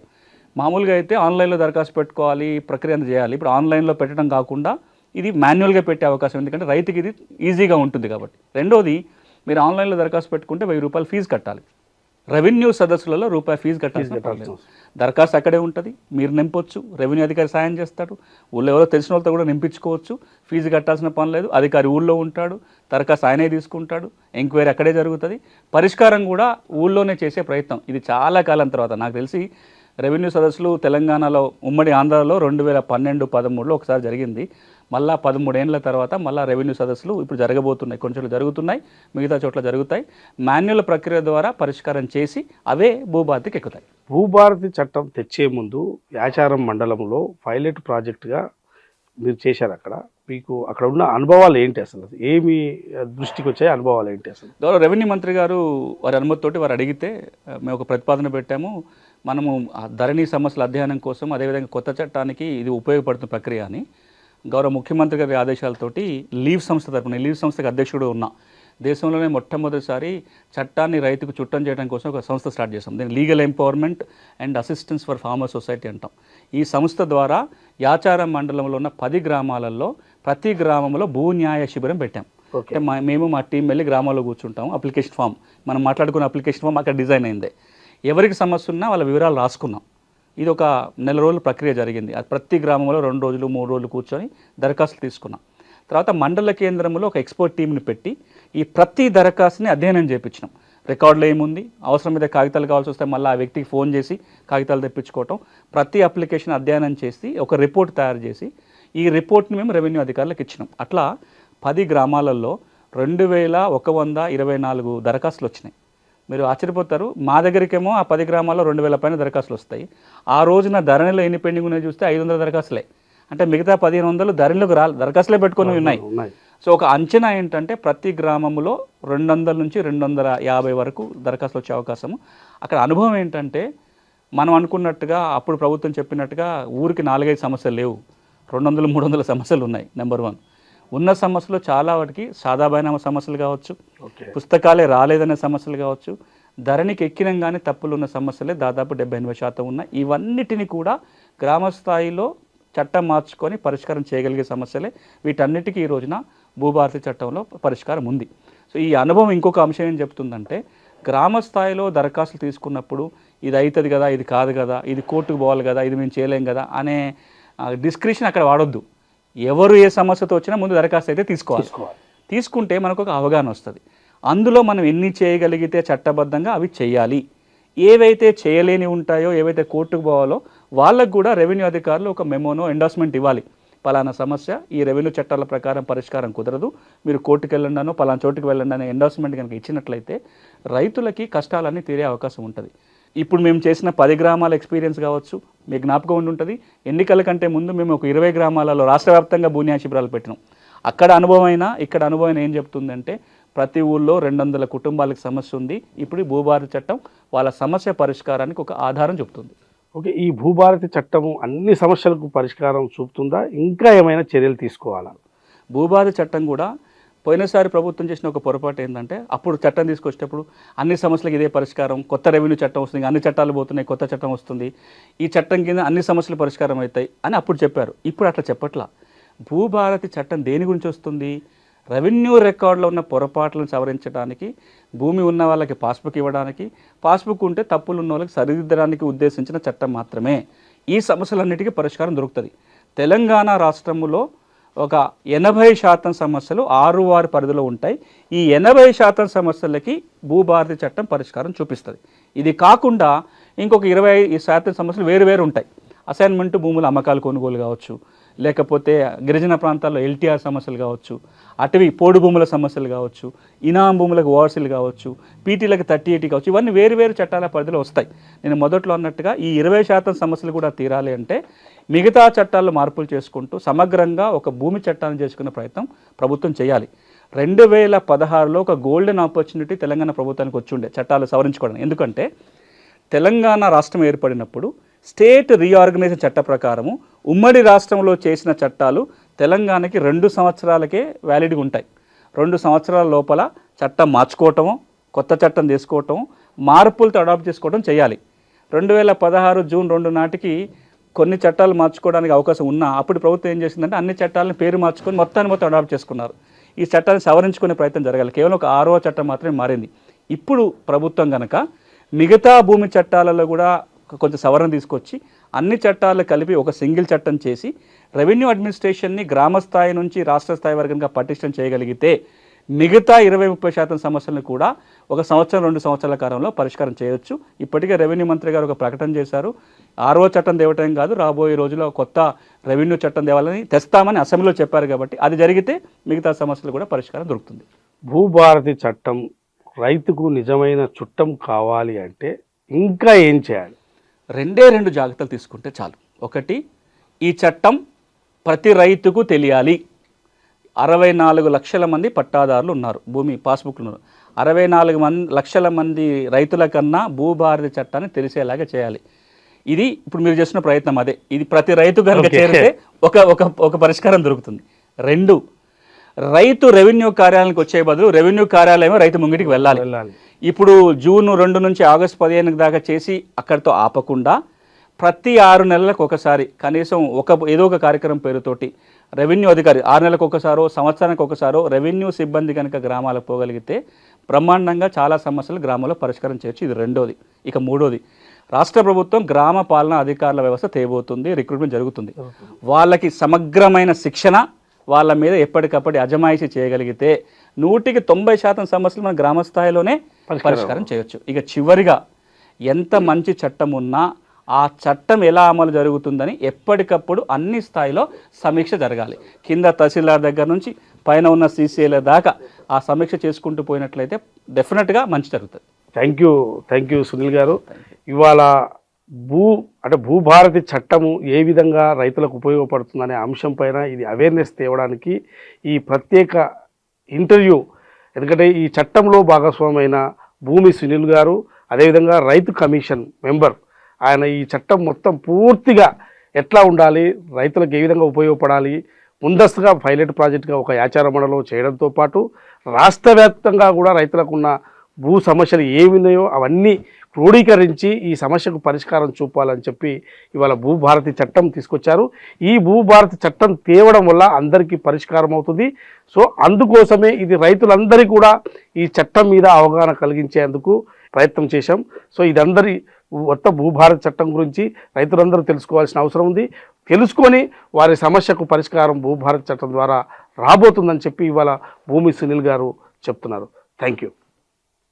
మామూలుగా అయితే ఆన్లైన్లో దరఖాస్తు పెట్టుకోవాలి, ప్రక్రియ చేయాలి. ఇప్పుడు ఆన్లైన్లో పెట్టడం కాకుండా ఇది మాన్యువల్గా పెట్టే అవకాశం, ఎందుకంటే రైతుకి ఇది ఈజీగా ఉంటుంది కాబట్టి. రెండోది, మీరు ఆన్లైన్లో దరఖాస్తు పెట్టుకుంటే 1000 రూపాయలు ఫీజు కట్టాలి. రెవెన్యూ సదస్సులలో రూపాయి ఫీజు కట్టాల్సిన దరఖాస్తు అక్కడే ఉంటుంది, మీరు నింపొచ్చు, రెవెన్యూ అధికారి సాయం చేస్తాడు, ఊళ్ళో ఎవరో తెలిసిన వాళ్ళతో కూడా నింపించుకోవచ్చు, ఫీజు కట్టాల్సిన పని లేదు, అధికారి ఊళ్ళో ఉంటాడు, దరఖాస్తు ఆయనే తీసుకుంటాడు, ఎంక్వైరీ అక్కడే జరుగుతుంది, పరిష్కారం కూడా ఊళ్ళోనే చేసే ప్రయత్నం. ఇది చాలా కాలం తర్వాత నాకు తెలిసి రెవెన్యూ సదస్సులు తెలంగాణలో ఉమ్మడి ఆంధ్రాలో 2012-13లో ఒకసారి జరిగింది. మళ్ళా 13 ఏళ్ల తర్వాత మళ్ళీ రెవెన్యూ సదస్సులు ఇప్పుడు జరగబోతున్నాయి. కొన్ని చోట్ల జరుగుతున్నాయి, మిగతా చోట్ల జరుగుతాయి. మాన్యువల్ ప్రక్రియ ద్వారా పరిష్కారం చేసి అవే భూభారతికి ఎక్కుతాయి. భూభారతి చట్టం తెచ్చే ముందు యాచారం మండలంలో పైలట్ ప్రాజెక్టుగా మీరు చేశారు. అక్కడ మీకు అక్కడ ఉన్న అనుభవాలు ఏంటి, అసలు ఏమి దృష్టికి వచ్చాయి అనుభవాలు ఏంటి అసలు? గౌరవ రెవెన్యూ మంత్రి గారు వారి అనుమతితోటి వారు అడిగితే మేము ఒక ప్రతిపాదన పెట్టాము. మనము ధరణి సమస్యల అధ్యయనం కోసం, అదేవిధంగా కొత్త చట్టానికి ఇది ఉపయోగపడుతున్న ప్రక్రియ అని గౌరవ ముఖ్యమంత్రి గారి ఆదేశాలతోటి లీవ్ సంస్థ తరపున, లీవ్ సంస్థకు అధ్యక్షుడు ఉన్నా, దేశంలోనే మొట్టమొదటిసారి చట్టాన్ని రైతుకు చుట్టం చేయడం కోసం ఒక సంస్థ స్టార్ట్ చేస్తాం. దీన్ని legal empowerment and assistance for farmer society అంటాం. ఈ సంస్థ ద్వారా యాచారం మండలంలో ఉన్న 10 గ్రామాలలో ప్రతి గ్రామంలో భూ న్యాయ శిబిరం పెట్టాం. అంటే మేము మా టీం వెళ్ళి గ్రామాల్లో కూర్చుంటాం. అప్లికేషన్ ఫామ్, మనం మాట్లాడుకున్న అప్లికేషన్ ఫామ్ అక్కడ డిజైన్ అయింది. ఎవరికి సమస్య ఉన్నా వాళ్ళ వివరాలు రాసుకున్నాం. ఇది ఒక నెల రోజుల ప్రక్రియ జరిగింది. అది ప్రతి గ్రామంలో 2 రోజులు 3 రోజులు కూర్చొని దరఖాస్తులు తీసుకున్నాం. తర్వాత మండల కేంద్రంలో ఒక ఎక్స్పర్ట్ టీంని పెట్టి ఈ ప్రతి దరఖాస్తుని అధ్యయనం చేయించినాం. రికార్డులో ఏముంది, అవసరం మీద కాగితాలు కావాల్సి వస్తే మళ్ళీ ఆ వ్యక్తికి ఫోన్ చేసి కాగితాలు తెప్పించుకోవటం, ప్రతి అప్లికేషన్ అధ్యయనం చేసి ఒక రిపోర్ట్ తయారు చేసి ఈ రిపోర్ట్ని మేము రెవెన్యూ అధికారులకు ఇచ్చినాం. అట్లా 10 గ్రామాలలో 2124 దరఖాస్తులు వచ్చినాయి. మీరు ఆశ్చర్యపోతారు, మా దగ్గరికేమో ఆ 10 గ్రామాల్లో 2000 పైన దరఖాస్తులు వస్తాయి. ఆ రోజున ధరణిలో ఎన్ని పెండింగ్ ఉన్నాయో చూస్తే 500 దరఖాస్తులే. అంటే మిగతా 1500 ధరణిలోకి దరఖాస్తులే పెట్టుకొని ఉన్నాయి. సో ఒక అంచనా ఏంటంటే ప్రతి గ్రామంలో 200 నుంచి 250 వరకు దరఖాస్తులు వచ్చే అవకాశము. అక్కడ అనుభవం ఏంటంటే మనం అనుకున్నట్టుగా అప్పుడు ప్రభుత్వం చెప్పినట్టుగా ఊరికి 4-5 సమస్యలు లేవు, 200-300 సమస్యలు ఉన్నాయి. నెంబర్ 1 ఉన్న సమస్యలు చాలా వాటికి సాదాబాయిన సమస్యలు కావచ్చు, పుస్తకాలే రాలేదనే సమస్యలు కావచ్చు, ధరణికి ఎక్కినంగానే తప్పులు ఉన్న సమస్యలే దాదాపు 70-80% ఉన్నాయి. ఇవన్నిటిని కూడా గ్రామ స్థాయిలో చట్టం మార్చుకొని పరిష్కారం చేయగలిగే సమస్యలే. వీటన్నిటికీ ఈ రోజున భూభారతి చట్టంలో పరిష్కారం ఉంది. సో ఈ అనుభవం ఇంకొక అంశం ఏం చెప్తుందంటే, గ్రామ స్థాయిలో దరఖాస్తులు తీసుకున్నప్పుడు ఇది అవుతుంది కదా, ఇది కాదు కదా, ఇది కోర్టుకు పోవాలి కదా, ఇది మేము చేయలేం కదా అనే డిస్క్రిప్షన్ అక్కడ వాడొద్దు. ఎవరు ఏ సమస్యతో వచ్చినా ముందు దరఖాస్తు అయితే తీసుకోవాలి. తీసుకుంటే మనకు ఒక అవగాహన వస్తుంది. అందులో మనం ఎన్ని చేయగలిగితే చట్టబద్ధంగా అవి చేయాలి. ఏవైతే చేయలేని ఉంటాయో, ఏవైతే కోర్టుకు పోవాలో వాళ్ళకు కూడా రెవెన్యూ అధికారులు ఒక మెమోనో ఎండార్స్మెంట్ ఇవ్వాలి. పలానా సమస్య ఈ రెవెన్యూ చట్టాల ప్రకారం పరిష్కారం కుదరదు, మీరు కోర్టుకు వెళ్ళండానో పలానా చోటుకు వెళ్ళండి అనే ఎండార్స్మెంట్ కనుక ఇచ్చినట్లయితే రైతులకి కష్టాలన్నీ తీరే అవకాశం ఉంటుంది. ఇప్పుడు మేము చేసిన 10 గ్రామాల ఎక్స్పీరియన్స్ కావచ్చు, మీకు జ్ఞాపకం ఉండి ఉంటుంది. ఎన్నికల కంటే ముందు మేము ఒక 20 గ్రామాలలో రాష్ట్ర వ్యాప్తంగా భూన్యాయ శిబిరాలు పెట్టినాం. అక్కడ అనుభవం అయినా ఇక్కడ అనుభవం ఏం చెప్తుందంటే, ప్రతి ఊళ్ళో 200 కుటుంబాలకు సమస్య ఉంది. ఇప్పుడు భూభారతి చట్టం వాళ్ళ సమస్య పరిష్కారానికి ఒక ఆధారం చెప్తుంది. ఓకే, ఈ భూభారతి చట్టము అన్ని సమస్యలకు పరిష్కారం చూపుతుందా, ఇంకా ఏమైనా చర్యలు తీసుకోవాలా? భూభారతి చట్టం కూడా పోయినసారి ప్రభుత్వం చేసిన ఒక పొరపాటు ఏంటంటే, అప్పుడు చట్టం తీసుకొచ్చేటప్పుడు అన్ని సమస్యలకు ఇదే పరిష్కారం, కొత్త రెవెన్యూ చట్టం వస్తుంది, అన్ని చట్టాలు పోతున్నాయి, కొత్త చట్టం వస్తుంది, ఈ చట్టం కింద అన్ని సమస్యలు పరిష్కారం అవుతాయి అని అప్పుడు చెప్పారు. ఇప్పుడు అట్లా చెప్పట్లా. భూభారతి చట్టం దేని గురించి వస్తుంది? రెవెన్యూ రికార్డులో ఉన్న పొరపాట్లను సవరించడానికి, భూమి ఉన్న వాళ్ళకి పాస్బుక్ ఇవ్వడానికి, పాస్బుక్ ఉంటే తప్పులు ఉన్న వాళ్ళకి సరిదిద్దడానికి ఉద్దేశించిన చట్టం మాత్రమే. ఈ సమస్యలన్నిటికీ పరిష్కారం దొరుకుతుంది. తెలంగాణ రాష్ట్రంలో ఒక 80% సమస్యలు 6 వారి పరిధిలో ఉంటాయి. ఈ 80% సమస్యలకి భూభారతి చట్టం పరిష్కారం చూపిస్తుంది. ఇది కాకుండా ఇంకొక 20% సమస్యలు వేరు ఉంటాయి. అసైన్మెంట్ భూముల అమ్మకాలు కొనుగోలు కావచ్చు, లేకపోతే గిరిజన ప్రాంతాల్లో ఎల్టీఆర్ సమస్యలు కావచ్చు, అటవీ పోడు భూముల సమస్యలు కావచ్చు, ఇనాం భూములకు ఓవర్సీలు కావచ్చు, పీటీలకు 3080 కావచ్చు. ఇవన్నీ వేరు చట్టాల పరిధిలో వస్తాయి. నేను మొదట్లో అన్నట్టుగా ఈ 20% సమస్యలు కూడా తీరాలి అంటే మిగతా చట్టాల్లో మార్పులు చేసుకుంటూ సమగ్రంగా ఒక భూమి చట్టాన్ని చేసుకునే ప్రయత్నం ప్రభుత్వం చేయాలి. 2016లో ఒక గోల్డెన్ ఆపర్చునిటీ తెలంగాణ ప్రభుత్వానికి వచ్చి ఉండే చట్టాలు సవరించుకోవడం. ఎందుకంటే తెలంగాణ రాష్ట్రం ఏర్పడినప్పుడు స్టేట్ రీఆర్గనైజేషన్ చట్ట ప్రకారము ఉమ్మడి రాష్ట్రంలో చేసిన చట్టాలు తెలంగాణకి 2 సంవత్సరాలకే వ్యాలిడ్గా ఉంటాయి. 2 సంవత్సరాల లోపల చట్టం మార్చుకోవటము, కొత్త చట్టం తీసుకోవటం, మార్పులతో అడాప్ట్ చేసుకోవడం చేయాలి. 2016 జూన్ 2 నాటికి కొన్ని చట్టాలు మార్చుకోవడానికి అవకాశం ఉన్నా అప్పుడు ప్రభుత్వం ఏం చేసిందంటే అన్ని చట్టాలను పేరు మార్చుకొని మొత్తం అడాప్ట్ చేసుకున్నారు. ఈ చట్టాన్ని సవరించుకునే ప్రయత్నం జరగాలి. కేవలం ఒక 6వ చట్టం మాత్రమే మారింది. ఇప్పుడు ప్రభుత్వం కనుక మిగతా భూమి చట్టాలలో కూడా కొంచెం సవరణ తీసుకొచ్చి అన్ని చట్టాలు కలిపి ఒక సింగిల్ చట్టం చేసి రెవెన్యూ అడ్మినిస్ట్రేషన్ని గ్రామ స్థాయి నుంచి రాష్ట్ర స్థాయి వరకు కనుక పటిష్టం చేయగలిగితే మిగతా 20-30% సమస్యలను కూడా 1 సంవత్సరం 2 సంవత్సరాల కాలంలో పరిష్కారం చేయొచ్చు. ఇప్పటికే రెవెన్యూ మంత్రి గారు ఒక ప్రకటన చేశారు. ఆర్ఓ చట్టం తేవటం కాదు, రాబోయే రోజుల్లో కొత్త రెవెన్యూ చట్టం తేవాలని తెస్తామని అసెంబ్లీలో చెప్పారు కాబట్టి అది జరిగితే మిగతా సమస్యలు కూడా పరిష్కారం దొరుకుతుంది. భూభారతి చట్టం రైతుకు నిజమైన చుట్టం కావాలి అంటే ఇంకా ఏం చేయాలి? రెండు జాగ్రత్తలు తీసుకుంటే చాలు. ఒకటి, ఈ చట్టం ప్రతి రైతుకు తెలియాలి. 64 లక్షల మంది పట్టాదారులు ఉన్నారు, భూమి పాస్బుక్లు ఉన్నారు. 64 లక్షల మంది రైతుల కన్నా భూభారతి చట్టాన్ని తెలిసేలాగా చేయాలి. ఇది ఇప్పుడు మీరు చేస్తున్న ప్రయత్నం అదే. ఇది ప్రతి రైతు కనుక చేరితే ఒక పరిష్కారం దొరుకుతుంది. 2, రైతు రెవెన్యూ కార్యాలయానికి వచ్చే బదులు రెవెన్యూ కార్యాలయం రైతు ముంగిటికి వెళ్ళాలి. ఇప్పుడు జూన్ 2 నుంచి ఆగస్టు 15 దాకా చేసి అక్కడితో ఆపకుండా ప్రతి 6 నెలలకు ఒకసారి కనీసం ఏదో ఒక కార్యక్రమం పేరుతోటి రెవెన్యూ అధికారి 6 నెలలకు ఒకసారో సంవత్సరానికి ఒకసారో రెవెన్యూ సిబ్బంది కనుక గ్రామాలకు పోగలిగితే బ్రహ్మాండంగా చాలా సమస్యలు గ్రామంలో పరిష్కారం చేయొచ్చు. ఇది 2వది. ఇక 3వది, రాష్ట్ర ప్రభుత్వం గ్రామ పాలనా అధికారుల వ్యవస్థ తేబోతుంది, రిక్రూట్మెంట్ జరుగుతుంది. వాళ్ళకి సమగ్రమైన శిక్షణ, వాళ్ళ మీద ఎప్పటికప్పుడు అజమాయిషీ చేయగలిగితే 100% సమస్యలు మన గ్రామ స్థాయిలోనే పరిష్కారం చేయొచ్చు. ఇక చివరిగా, ఎంత మంచి చట్టం ఉన్నా ఆ చట్టం ఎలా అమలు జరుగుతుందని ఎప్పటికప్పుడు అన్ని స్థాయిలో సమీక్ష జరగాలి. కింద తహసీల్దార్ దగ్గర నుంచి పైన ఉన్న సీసీఏల దాకా ఆ సమీక్ష చేసుకుంటూ పోయినట్లయితే డెఫినెట్గా మంచి జరుగుతుంది. థ్యాంక్ యూ సునీల్ గారు. ఇవాళ భూభారతి చట్టము ఏ విధంగా రైతులకు ఉపయోగపడుతుందనే అంశం పైన ఇది అవేర్నెస్ తేవడానికి ఈ ప్రత్యేక ఇంటర్వ్యూ, ఎందుకంటే ఈ చట్టంలో భాగస్వామైన భూమి సునీల్ గారు, అదేవిధంగా రైతు కమిషన్ మెంబర్, ఆయన ఈ చట్టం మొత్తం పూర్తిగా ఎట్లా ఉండాలి, రైతులకు ఏ విధంగా ఉపయోగపడాలి, ముందస్తుగా పైలట్ ప్రాజెక్టుగా ఒక యాచార మండలం చేయడంతో పాటు రాష్ట్ర వ్యాప్తంగా కూడా రైతులకు ఉన్న భూ సమస్యలు ఏమున్నాయో అవన్నీ క్రోడీకరించి ఈ సమస్యకు పరిష్కారం చూపాలని చెప్పి ఇవాళ భూభారతి చట్టం తీసుకొచ్చారు. ఈ భూభారతి చట్టం తేవడం వల్ల అందరికీ పరిష్కారం అవుతుంది. సో అందుకోసమే ఇది రైతులందరికీ కూడా ఈ చట్టం మీద అవగాహన కలిగించేందుకు ప్రయత్నం చేశాం. సో ఇదందరి మొత్తం భూభారతి చట్టం గురించి రైతులందరూ తెలుసుకోవాల్సిన అవసరం ఉంది. తెలుసుకొని వారి సమస్యకు పరిష్కారం భూభారతి చట్టం ద్వారా రాబోతుందని చెప్పి ఇవాళ భూమి సునీల్ గారు చెప్తున్నారు. Thank you.